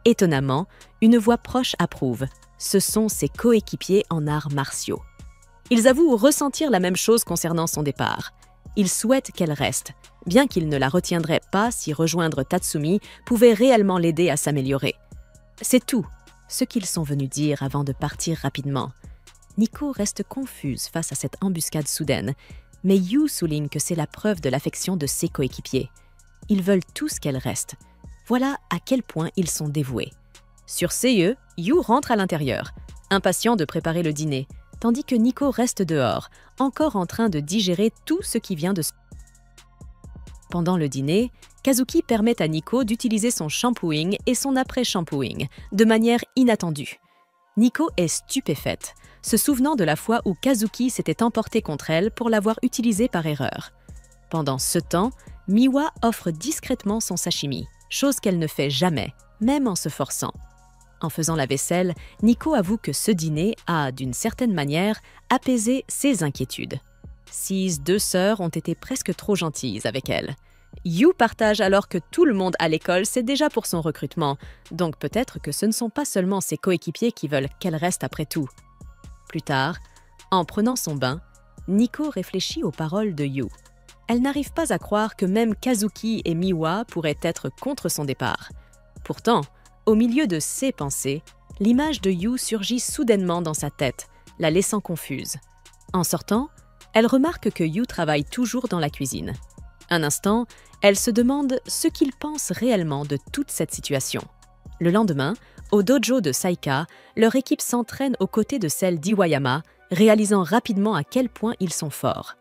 Étonnamment, une voix proche approuve. Ce sont ses coéquipiers en arts martiaux. Ils avouent ressentir la même chose concernant son départ. Ils souhaitent qu'elle reste, bien qu'ils ne la retiendraient pas si rejoindre Tatsumi pouvait réellement l'aider à s'améliorer. C'est tout ce qu'ils sont venus dire avant de partir rapidement. Nico reste confuse face à cette embuscade soudaine, mais Yu souligne que c'est la preuve de l'affection de ses coéquipiers. Ils veulent tous qu'elle reste. Voilà à quel point ils sont dévoués. Sur ses Yu rentre à l'intérieur, impatient de préparer le dîner, tandis que Nico reste dehors, encore en train de digérer tout ce qui vient de... Pendant le dîner, Kazuki permet à Nico d'utiliser son shampooing et son après-shampooing, de manière inattendue. Nico est stupéfaite, se souvenant de la fois où Kazuki s'était emporté contre elle pour l'avoir utilisé par erreur. Pendant ce temps, Miwa offre discrètement son sashimi, chose qu'elle ne fait jamais, même en se forçant. En faisant la vaisselle, Nico avoue que ce dîner a, d'une certaine manière, apaisé ses inquiétudes. Ses deux sœurs ont été presque trop gentilles avec elle. Yu partage alors que tout le monde à l'école sait déjà pour son recrutement, donc peut-être que ce ne sont pas seulement ses coéquipiers qui veulent qu'elle reste après tout. Plus tard, en prenant son bain, Nico réfléchit aux paroles de Yu. Elle n'arrive pas à croire que même Kazuki et Miwa pourraient être contre son départ. Pourtant, au milieu de ses pensées, l'image de Yu surgit soudainement dans sa tête, la laissant confuse. En sortant, elle remarque que Yu travaille toujours dans la cuisine. Un instant, elle se demande ce qu'il pense réellement de toute cette situation. Le lendemain, au dojo de Saika, leur équipe s'entraîne aux côtés de celle d'Iwayama, réalisant rapidement à quel point ils sont forts.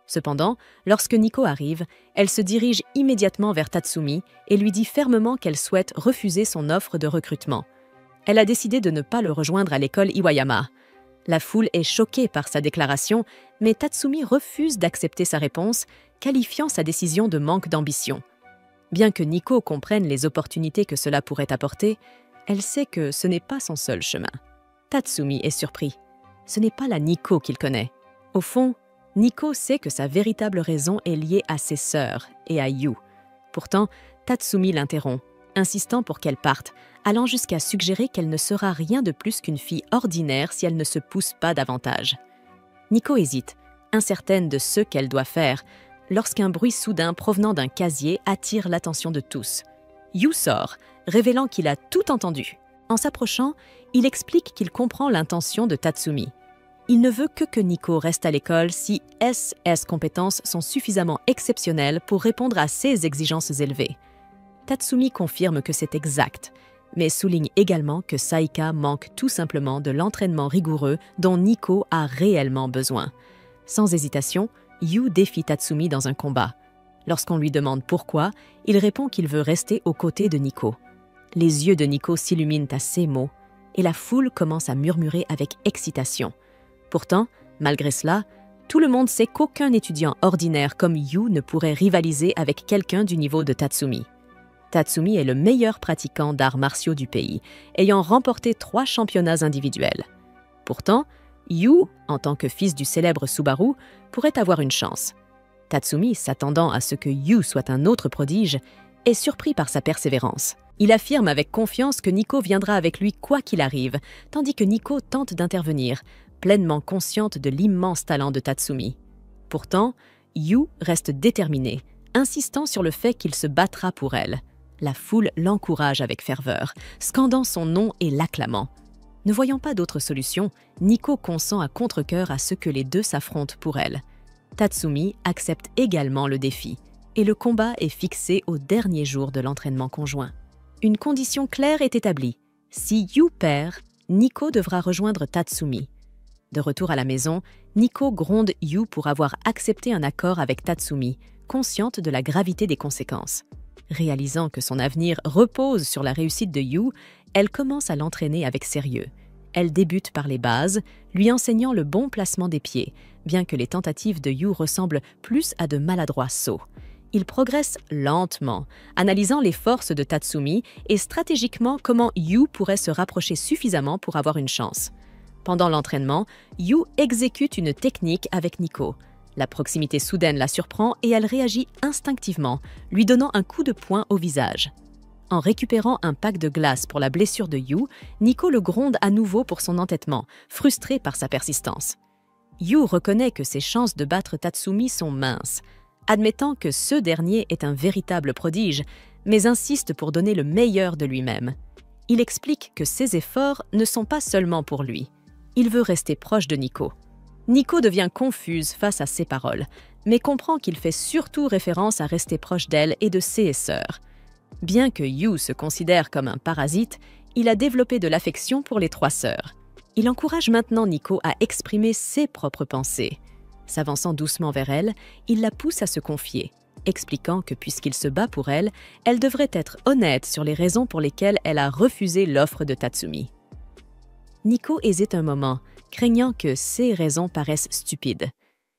Cependant, lorsque Nico arrive, elle se dirige immédiatement vers Tatsumi et lui dit fermement qu'elle souhaite refuser son offre de recrutement. Elle a décidé de ne pas le rejoindre à l'école Iwayama. La foule est choquée par sa déclaration, mais Tatsumi refuse d'accepter sa réponse, qualifiant sa décision de manque d'ambition. Bien que Nico comprenne les opportunités que cela pourrait apporter, elle sait que ce n'est pas son seul chemin. Tatsumi est surpris. Ce n'est pas la Nico qu'il connaît. Au fond, Nico sait que sa véritable raison est liée à ses sœurs et à Yu. Pourtant, Tatsumi l'interrompt, insistant pour qu'elle parte, allant jusqu'à suggérer qu'elle ne sera rien de plus qu'une fille ordinaire si elle ne se pousse pas davantage. Nico hésite, incertaine de ce qu'elle doit faire, lorsqu'un bruit soudain provenant d'un casier attire l'attention de tous. Yu sort, révélant qu'il a tout entendu. En s'approchant, il explique qu'il comprend l'intention de Tatsumi. Il ne veut que Nico reste à l'école si ses compétences sont suffisamment exceptionnelles pour répondre à ses exigences élevées. Tatsumi confirme que c'est exact, mais souligne également que Saika manque tout simplement de l'entraînement rigoureux dont Nico a réellement besoin. Sans hésitation, Yu défie Tatsumi dans un combat. Lorsqu'on lui demande pourquoi, il répond qu'il veut rester aux côtés de Nico. Les yeux de Nico s'illuminent à ces mots, et la foule commence à murmurer avec excitation. Pourtant, malgré cela, tout le monde sait qu'aucun étudiant ordinaire comme Yu ne pourrait rivaliser avec quelqu'un du niveau de Tatsumi. Tatsumi est le meilleur pratiquant d'arts martiaux du pays, ayant remporté 3 championnats individuels. Pourtant, Yu, en tant que fils du célèbre Subaru, pourrait avoir une chance. Tatsumi, s'attendant à ce que Yu soit un autre prodige, est surpris par sa persévérance. Il affirme avec confiance que Nico viendra avec lui quoi qu'il arrive, tandis que Nico tente d'intervenir, pleinement consciente de l'immense talent de Tatsumi. Pourtant, Yu reste déterminée, insistant sur le fait qu'il se battra pour elle. La foule l'encourage avec ferveur, scandant son nom et l'acclamant. Ne voyant pas d'autre solution, Nico consent à contre-cœur à ce que les deux s'affrontent pour elle. Tatsumi accepte également le défi, et le combat est fixé au dernier jour de l'entraînement conjoint. Une condition claire est établie. Si Yu perd, Nico devra rejoindre Tatsumi. De retour à la maison, Nico gronde Yu pour avoir accepté un accord avec Tatsumi, consciente de la gravité des conséquences. Réalisant que son avenir repose sur la réussite de Yu, elle commence à l'entraîner avec sérieux. Elle débute par les bases, lui enseignant le bon placement des pieds, bien que les tentatives de Yu ressemblent plus à de maladroits sauts. Il progresse lentement, analysant les forces de Tatsumi et stratégiquement comment Yu pourrait se rapprocher suffisamment pour avoir une chance. Pendant l'entraînement, Yu exécute une technique avec Nico. La proximité soudaine la surprend et elle réagit instinctivement, lui donnant un coup de poing au visage. En récupérant un pack de glace pour la blessure de Yu, Nico le gronde à nouveau pour son entêtement, frustré par sa persistance. Yu reconnaît que ses chances de battre Tatsumi sont minces, admettant que ce dernier est un véritable prodige, mais insiste pour donner le meilleur de lui-même. Il explique que ses efforts ne sont pas seulement pour lui. Il veut rester proche de Nico. Nico devient confuse face à ces paroles, mais comprend qu'il fait surtout référence à rester proche d'elle et de ses sœurs. Bien que Yu se considère comme un parasite, il a développé de l'affection pour les trois sœurs. Il encourage maintenant Nico à exprimer ses propres pensées. S'avançant doucement vers elle, il la pousse à se confier, expliquant que puisqu'il se bat pour elle, elle devrait être honnête sur les raisons pour lesquelles elle a refusé l'offre de Tatsumi. Nico hésite un moment, craignant que ses raisons paraissent stupides.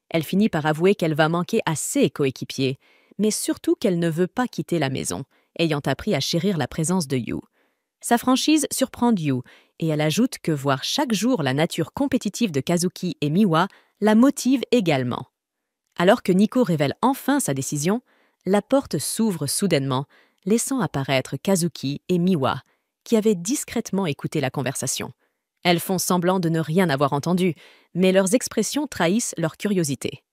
Elle finit par avouer qu'elle va manquer à ses coéquipiers, mais surtout qu'elle ne veut pas quitter la maison, ayant appris à chérir la présence de Yu. Sa franchise surprend Yu, et elle ajoute que voir chaque jour la nature compétitive de Kazuki et Miwa la motive également. Alors que Nico révèle enfin sa décision, la porte s'ouvre soudainement, laissant apparaître Kazuki et Miwa, qui avaient discrètement écouté la conversation. Elles font semblant de ne rien avoir entendu, mais leurs expressions trahissent leur curiosité.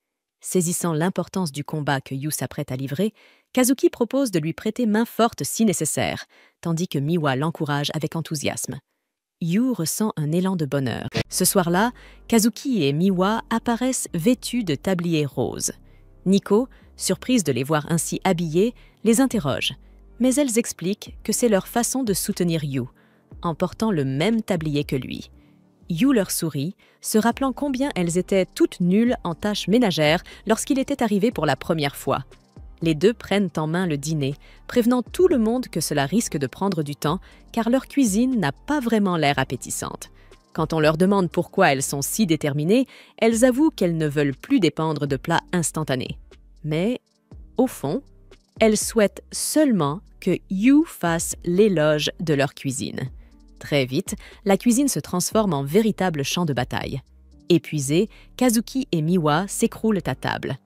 Saisissant l'importance du combat que Yu s'apprête à livrer, Kazuki propose de lui prêter main forte si nécessaire, tandis que Miwa l'encourage avec enthousiasme. Yu ressent un élan de bonheur. Ce soir-là, Kazuki et Miwa apparaissent vêtus de tabliers roses. Nico, surprise de les voir ainsi habillés, les interroge, mais elles expliquent que c'est leur façon de soutenir Yu, en portant le même tablier que lui. Yu leur sourit, se rappelant combien elles étaient toutes nulles en tâches ménagères lorsqu'il était arrivé pour la première fois. Les deux prennent en main le dîner, prévenant tout le monde que cela risque de prendre du temps, car leur cuisine n'a pas vraiment l'air appétissante. Quand on leur demande pourquoi elles sont si déterminées, elles avouent qu'elles ne veulent plus dépendre de plats instantanés. Mais, au fond, elles souhaitent seulement que Yu fasse l'éloge de leur cuisine. Très vite, la cuisine se transforme en véritable champ de bataille. Épuisés, Kazuki et Miwa s'écroulent à table.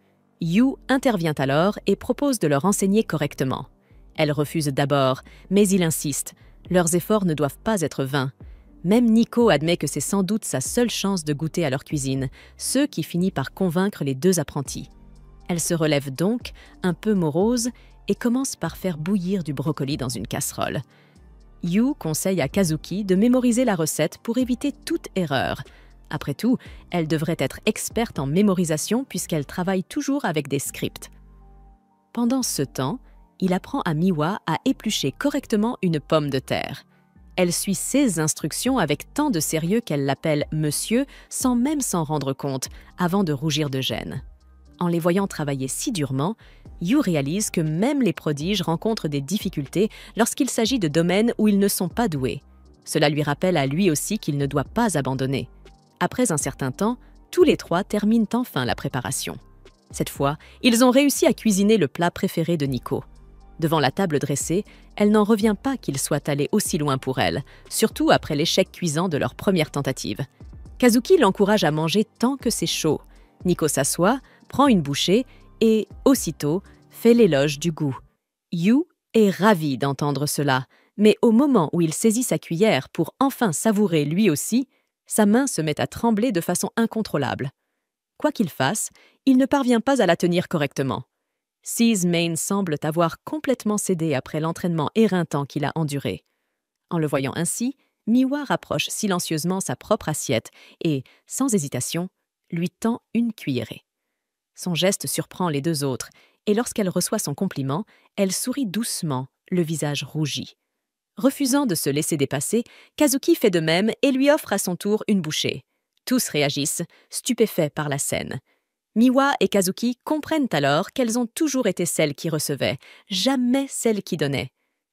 Yu intervient alors et propose de leur enseigner correctement. Elle refuse d'abord, mais il insiste. Leurs efforts ne doivent pas être vains. Même Nico admet que c'est sans doute sa seule chance de goûter à leur cuisine, ce qui finit par convaincre les deux apprentis. Elle se relève donc, un peu morose, et commence par faire bouillir du brocoli dans une casserole. Yu conseille à Kazuki de mémoriser la recette pour éviter toute erreur. Après tout, elle devrait être experte en mémorisation puisqu'elle travaille toujours avec des scripts. Pendant ce temps, il apprend à Miwa à éplucher correctement une pomme de terre. Elle suit ses instructions avec tant de sérieux qu'elle l'appelle « monsieur » sans même s'en rendre compte, avant de rougir de gêne. En les voyant travailler si durement, Yu réalise que même les prodiges rencontrent des difficultés lorsqu'il s'agit de domaines où ils ne sont pas doués. Cela lui rappelle à lui aussi qu'il ne doit pas abandonner. Après un certain temps, tous les trois terminent enfin la préparation. Cette fois, ils ont réussi à cuisiner le plat préféré de Nico. Devant la table dressée, elle n'en revient pas qu'il soit allé aussi loin pour elle, surtout après l'échec cuisant de leur première tentative. Kazuki l'encourage à manger tant que c'est chaud. Nico s'assoit, prend une bouchée et, aussitôt, fait l'éloge du goût. Yu est ravi d'entendre cela, mais au moment où il saisit sa cuillère pour enfin savourer lui aussi, sa main se met à trembler de façon incontrôlable. Quoi qu'il fasse, il ne parvient pas à la tenir correctement. Sea's Mane semble avoir complètement cédé après l'entraînement éreintant qu'il a enduré. En le voyant ainsi, Miwa rapproche silencieusement sa propre assiette et, sans hésitation, lui tend une cuillerée. Son geste surprend les deux autres, et lorsqu'elle reçoit son compliment, elle sourit doucement, le visage rougi. Refusant de se laisser dépasser, Kazuki fait de même et lui offre à son tour une bouchée. Tous réagissent, stupéfaits par la scène. Miwa et Kazuki comprennent alors qu'elles ont toujours été celles qui recevaient, jamais celles qui donnaient.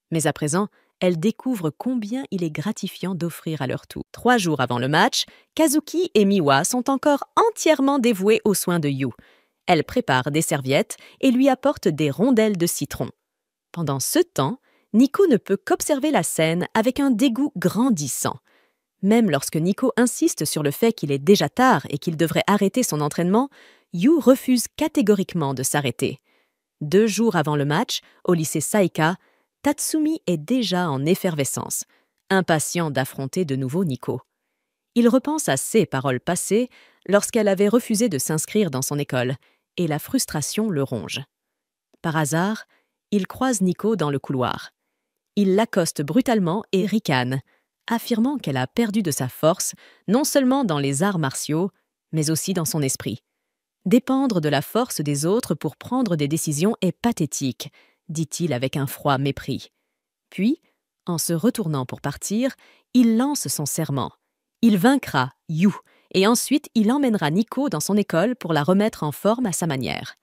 Mais à présent, elles découvrent combien il est gratifiant d'offrir à leur tour. 3 jours avant le match, Kazuki et Miwa sont encore entièrement dévouées aux soins de Yu. Elle prépare des serviettes et lui apporte des rondelles de citron. Pendant ce temps, Nico ne peut qu'observer la scène avec un dégoût grandissant. Même lorsque Nico insiste sur le fait qu'il est déjà tard et qu'il devrait arrêter son entraînement, Yu refuse catégoriquement de s'arrêter. 2 jours avant le match, au lycée Saika, Tatsumi est déjà en effervescence, impatient d'affronter de nouveau Nico. Il repense à ses paroles passées lorsqu'elle avait refusé de s'inscrire dans son école, et la frustration le ronge. Par hasard, il croise Nico dans le couloir. Il l'accoste brutalement et ricane, affirmant qu'elle a perdu de sa force, non seulement dans les arts martiaux, mais aussi dans son esprit. Dépendre de la force des autres pour prendre des décisions est pathétique, dit-il avec un froid mépris. Puis, En se retournant pour partir, il lance son serment. Il vaincra Yu et ensuite il emmènera Nico dans son école pour la remettre en forme à sa manière.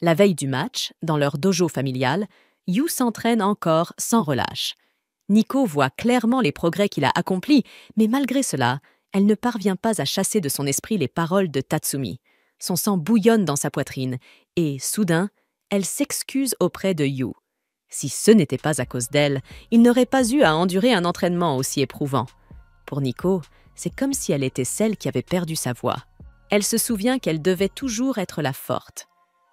La veille du match, dans leur dojo familial, Yu s'entraîne encore sans relâche. Nico voit clairement les progrès qu'il a accomplis, mais malgré cela, elle ne parvient pas à chasser de son esprit les paroles de Tatsumi. Son sang bouillonne dans sa poitrine et, soudain, elle s'excuse auprès de Yu. Si ce n'était pas à cause d'elle, il n'aurait pas eu à endurer un entraînement aussi éprouvant. Pour Nico, c'est comme si elle était celle qui avait perdu sa voix. Elle se souvient qu'elle devait toujours être la forte.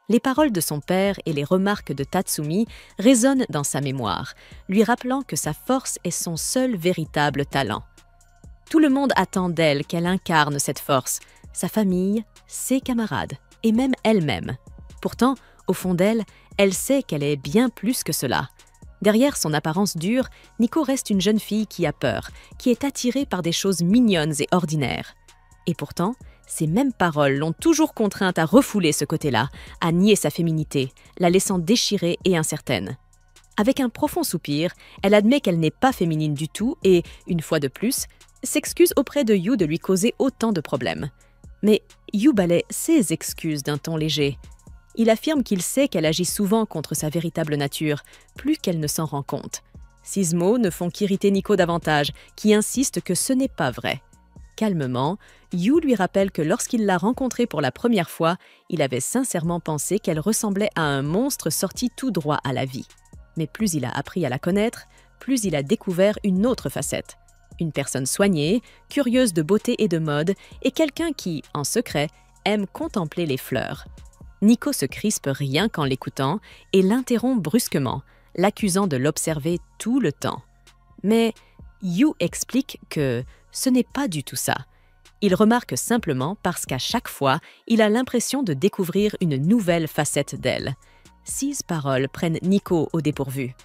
Les paroles de son père et les remarques de Tatsumi résonnent dans sa mémoire, lui rappelant que sa force est son seul véritable talent. Tout le monde attend d'elle qu'elle incarne cette force, sa famille, ses camarades et même elle-même. Pourtant, au fond d'elle, elle sait qu'elle est bien plus que cela. Derrière son apparence dure, Nico reste une jeune fille qui a peur, qui est attirée par des choses mignonnes et ordinaires. Et pourtant, ces mêmes paroles l'ont toujours contrainte à refouler ce côté-là, à nier sa féminité, la laissant déchirée et incertaine. Avec un profond soupir, elle admet qu'elle n'est pas féminine du tout et, une fois de plus, s'excuse auprès de Yu de lui causer autant de problèmes. Mais Yu balaie ses excuses d'un ton léger. Il affirme qu'il sait qu'elle agit souvent contre sa véritable nature, plus qu'elle ne s'en rend compte. Ces mots ne font qu'irriter Nico davantage, qui insiste que ce n'est pas vrai. Calmement, Yu lui rappelle que lorsqu'il l'a rencontrée pour la première fois, il avait sincèrement pensé qu'elle ressemblait à un monstre sorti tout droit à la vie. Mais plus il a appris à la connaître, plus il a découvert une autre facette. Une personne soignée, curieuse de beauté et de mode, et quelqu'un qui, en secret, aime contempler les fleurs. Nico se crispe rien qu'en l'écoutant et l'interrompt brusquement, l'accusant de l'observer tout le temps. Mais Yu explique que ce n'est pas du tout ça. Il remarque simplement parce qu'à chaque fois, il a l'impression de découvrir une nouvelle facette d'elle. 6 paroles prennent Nico au dépourvu.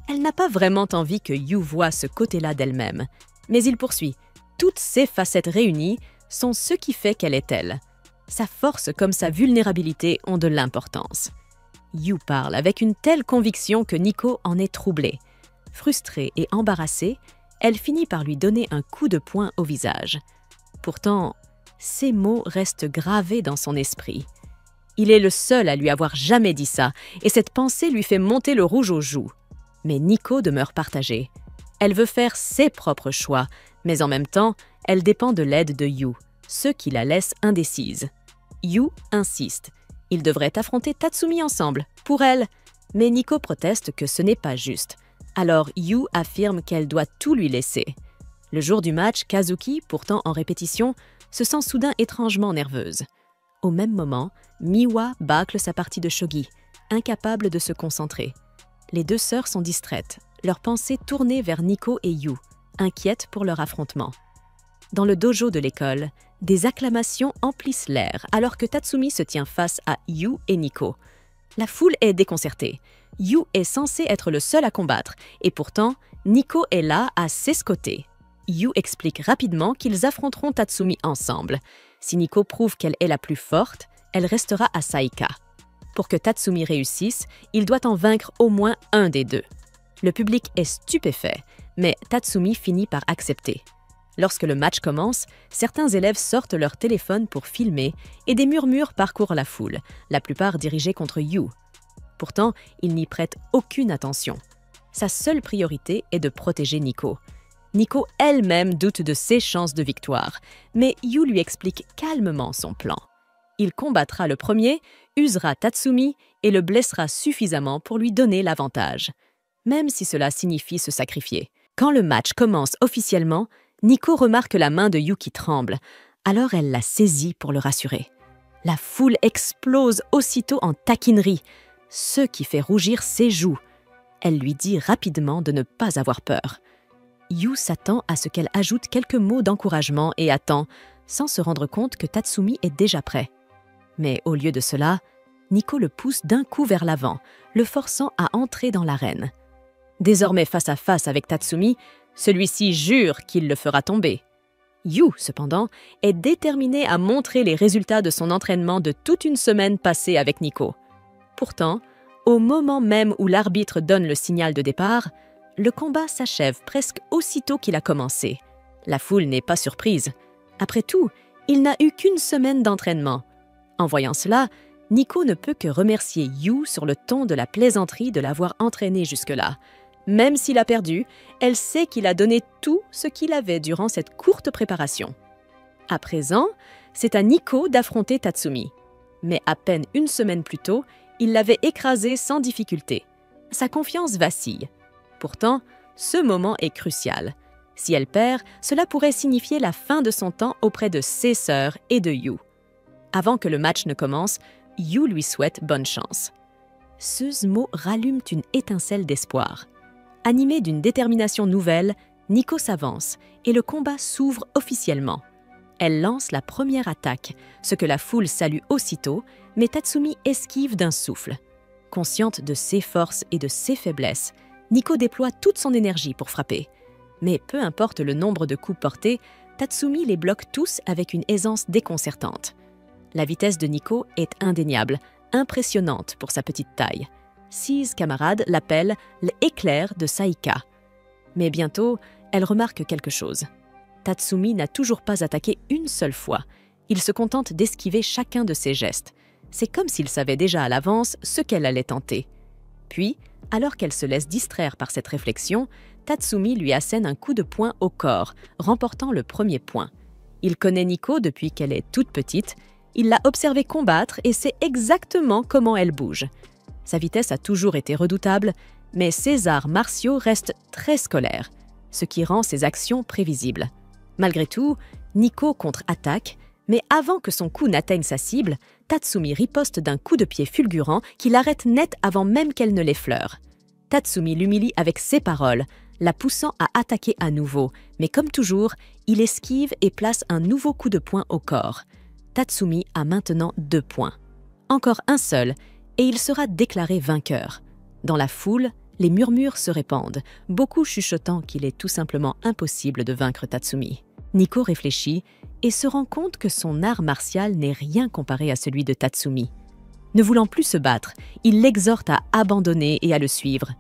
Elle n'a pas vraiment envie que Yu voie ce côté-là d'elle-même. Mais il poursuit. Toutes ces facettes réunies sont ce qui fait qu'elle est elle. Sa force comme sa vulnérabilité ont de l'importance. Yu parle avec une telle conviction que Nico en est troublée. Frustrée et embarrassée, elle finit par lui donner un coup de poing au visage. Pourtant, ces mots restent gravés dans son esprit. Il est le seul à lui avoir jamais dit ça, et cette pensée lui fait monter le rouge aux joues. Mais Nico demeure partagée. Elle veut faire ses propres choix, mais en même temps, elle dépend de l'aide de Yu, ce qui la laisse indécise. Yu insiste. Ils devraient affronter Tatsumi ensemble, pour elle. Mais Nico proteste que ce n'est pas juste. Alors Yu affirme qu'elle doit tout lui laisser. Le jour du match, Kazuki, pourtant en répétition, se sent soudain étrangement nerveuse. Au même moment, Miwa bâcle sa partie de shogi, incapable de se concentrer. Les 2 sœurs sont distraites, leurs pensées tournées vers Nico et Yu, inquiètes pour leur affrontement. Dans le dojo de l'école, des acclamations emplissent l'air alors que Tatsumi se tient face à Yu et Nico. La foule est déconcertée. Yu est censé être le seul à combattre et pourtant, Nico est là à s'escoter. Yu explique rapidement qu'ils affronteront Tatsumi ensemble. Si Nico prouve qu'elle est la plus forte, elle restera à Saika. Pour que Tatsumi réussisse, il doit en vaincre au moins un des 2. Le public est stupéfait, mais Tatsumi finit par accepter. Lorsque le match commence, certains élèves sortent leur téléphone pour filmer et des murmures parcourent la foule, la plupart dirigés contre Yu. Pourtant, il n'y prête aucune attention. Sa seule priorité est de protéger Nico. Nico elle-même doute de ses chances de victoire, mais Yu lui explique calmement son plan. Il combattra le premier, usera Tatsumi et le blessera suffisamment pour lui donner l'avantage, même si cela signifie se sacrifier. Quand le match commence officiellement, Nico remarque la main de Yu qui tremble, alors elle la saisit pour le rassurer. La foule explose aussitôt en taquinerie, ce qui fait rougir ses joues. Elle lui dit rapidement de ne pas avoir peur. Yu s'attend à ce qu'elle ajoute quelques mots d'encouragement et attend, sans se rendre compte que Tatsumi est déjà prêt. Mais au lieu de cela, Nico le pousse d'un coup vers l'avant, le forçant à entrer dans l'arène. Désormais face à face avec Tatsumi, celui-ci jure qu'il le fera tomber. Yu, cependant, est déterminé à montrer les résultats de son entraînement de toute une semaine passée avec Nico. Pourtant, au moment même où l'arbitre donne le signal de départ, Le combat s'achève presque aussitôt qu'il a commencé. La foule n'est pas surprise. Après tout, il n'a eu qu'une semaine d'entraînement. En voyant cela, Nico ne peut que remercier Yu sur le ton de la plaisanterie de l'avoir entraîné jusque-là. Même s'il a perdu, elle sait qu'il a donné tout ce qu'il avait durant cette courte préparation. À présent, c'est à Nico d'affronter Tatsumi. Mais à peine une semaine plus tôt, il l'avait écrasé sans difficulté. Sa confiance vacille. Pourtant, ce moment est crucial. Si elle perd, cela pourrait signifier la fin de son temps auprès de ses sœurs et de Yu. Avant que le match ne commence, Yu lui souhaite bonne chance. Ce mot rallume une étincelle d'espoir. Animé d'une détermination nouvelle, Nico s'avance et le combat s'ouvre officiellement. Elle lance la première attaque, ce que la foule salue aussitôt, mais Tatsumi esquive d'un souffle. Consciente de ses forces et de ses faiblesses, Nico déploie toute son énergie pour frapper. Mais peu importe le nombre de coups portés, Tatsumi les bloque tous avec une aisance déconcertante. La vitesse de Nico est indéniable, impressionnante pour sa petite taille. 6 camarades l'appellent l'éclair de Saika. Mais bientôt, elle remarque quelque chose. Tatsumi n'a toujours pas attaqué une seule fois. Il se contente d'esquiver chacun de ses gestes. C'est comme s'il savait déjà à l'avance ce qu'elle allait tenter. Puis, alors qu'elle se laisse distraire par cette réflexion, Tatsumi lui assène un coup de poing au corps, remportant le premier point. Il connaît Nico depuis qu'elle est toute petite, il l'a observée combattre et sait exactement comment elle bouge. Sa vitesse a toujours été redoutable, mais ses arts martiaux restent très scolaires, ce qui rend ses actions prévisibles. Malgré tout, Nico contre-attaque, mais avant que son coup n'atteigne sa cible, Tatsumi riposte d'un coup de pied fulgurant qui l'arrête net avant même qu'elle ne l'effleure. Tatsumi l'humilie avec ses paroles, la poussant à attaquer à nouveau, mais comme toujours, il esquive et place un nouveau coup de poing au corps. Tatsumi a maintenant 2 points. Encore un seul, et il sera déclaré vainqueur. Dans la foule, les murmures se répandent, beaucoup chuchotant qu'il est tout simplement impossible de vaincre Tatsumi. Nico réfléchit et se rend compte que son art martial n'est rien comparé à celui de Tatsumi. Ne voulant plus se battre, il l'exhorte à abandonner et à le suivre.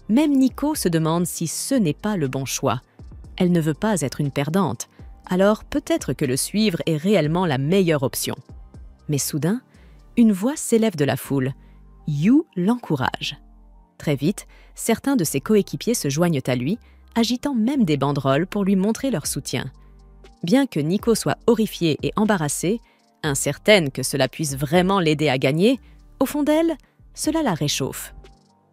Même Nico se demande si ce n'est pas le bon choix. Elle ne veut pas être une perdante, alors peut-être que le suivre est réellement la meilleure option. Mais soudain, une voix s'élève de la foule. Yu l'encourage. Très vite, certains de ses coéquipiers se joignent à lui, agitant même des banderoles pour lui montrer leur soutien. Bien que Nico soit horrifiée et embarrassée, incertaine que cela puisse vraiment l'aider à gagner, au fond d'elle, cela la réchauffe.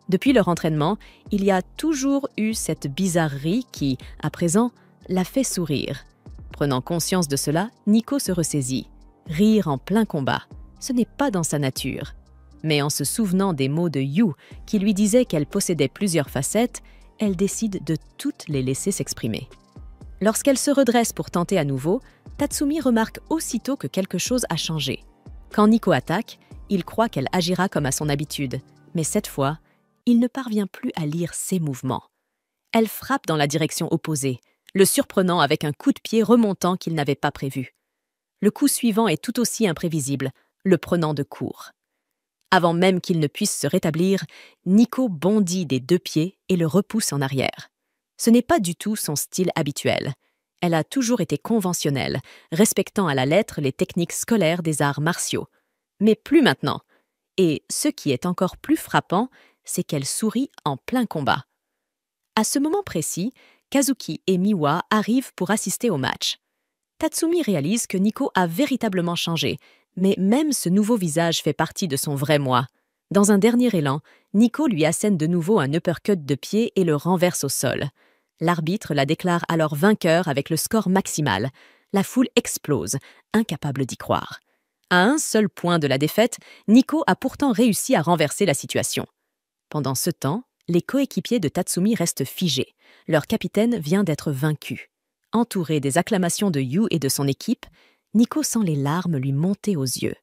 Depuis leur entraînement, il y a toujours eu cette bizarrerie qui, à présent, la fait sourire. Prenant conscience de cela, Nico se ressaisit. Rire en plein combat, ce n'est pas dans sa nature. Mais en se souvenant des mots de Yu, qui lui disait qu'elle possédait plusieurs facettes, elle décide de toutes les laisser s'exprimer. Lorsqu'elle se redresse pour tenter à nouveau, Tatsumi remarque aussitôt que quelque chose a changé. Quand Nico attaque, il croit qu'elle agira comme à son habitude, mais cette fois, il ne parvient plus à lire ses mouvements. Elle frappe dans la direction opposée, le surprenant avec un coup de pied remontant qu'il n'avait pas prévu. Le coup suivant est tout aussi imprévisible, le prenant de court. Avant même qu'il ne puisse se rétablir, Nico bondit des 2 pieds et le repousse en arrière. Ce n'est pas du tout son style habituel. Elle a toujours été conventionnelle, respectant à la lettre les techniques scolaires des arts martiaux. Mais plus maintenant. Et ce qui est encore plus frappant, c'est qu'elle sourit en plein combat. À ce moment précis, Kazuki et Miwa arrivent pour assister au match. Tatsumi réalise que Nico a véritablement changé, mais même ce nouveau visage fait partie de son vrai moi. Dans un dernier élan, Nico lui assène de nouveau un uppercut de pied et le renverse au sol. L'arbitre la déclare alors vainqueur avec le score maximal. La foule explose, incapable d'y croire. À un seul point de la défaite, Nico a pourtant réussi à renverser la situation. Pendant ce temps, les coéquipiers de Tatsumi restent figés. Leur capitaine vient d'être vaincu. Entouré des acclamations de Yu et de son équipe, Nico sent les larmes lui monter aux yeux.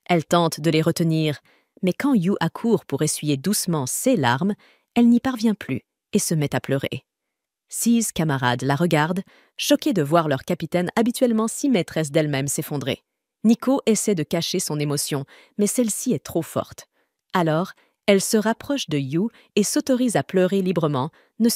Elle tente de les retenir, mais quand Yu accourt pour essuyer doucement ses larmes, elle n'y parvient plus et se met à pleurer. 6 camarades la regardent, choqués de voir leur capitaine habituellement si maîtresse d'elle-même s'effondrer. Nico essaie de cacher son émotion, mais celle-ci est trop forte. Alors, Elle se rapproche de Yu et s'autorise à pleurer librement, ne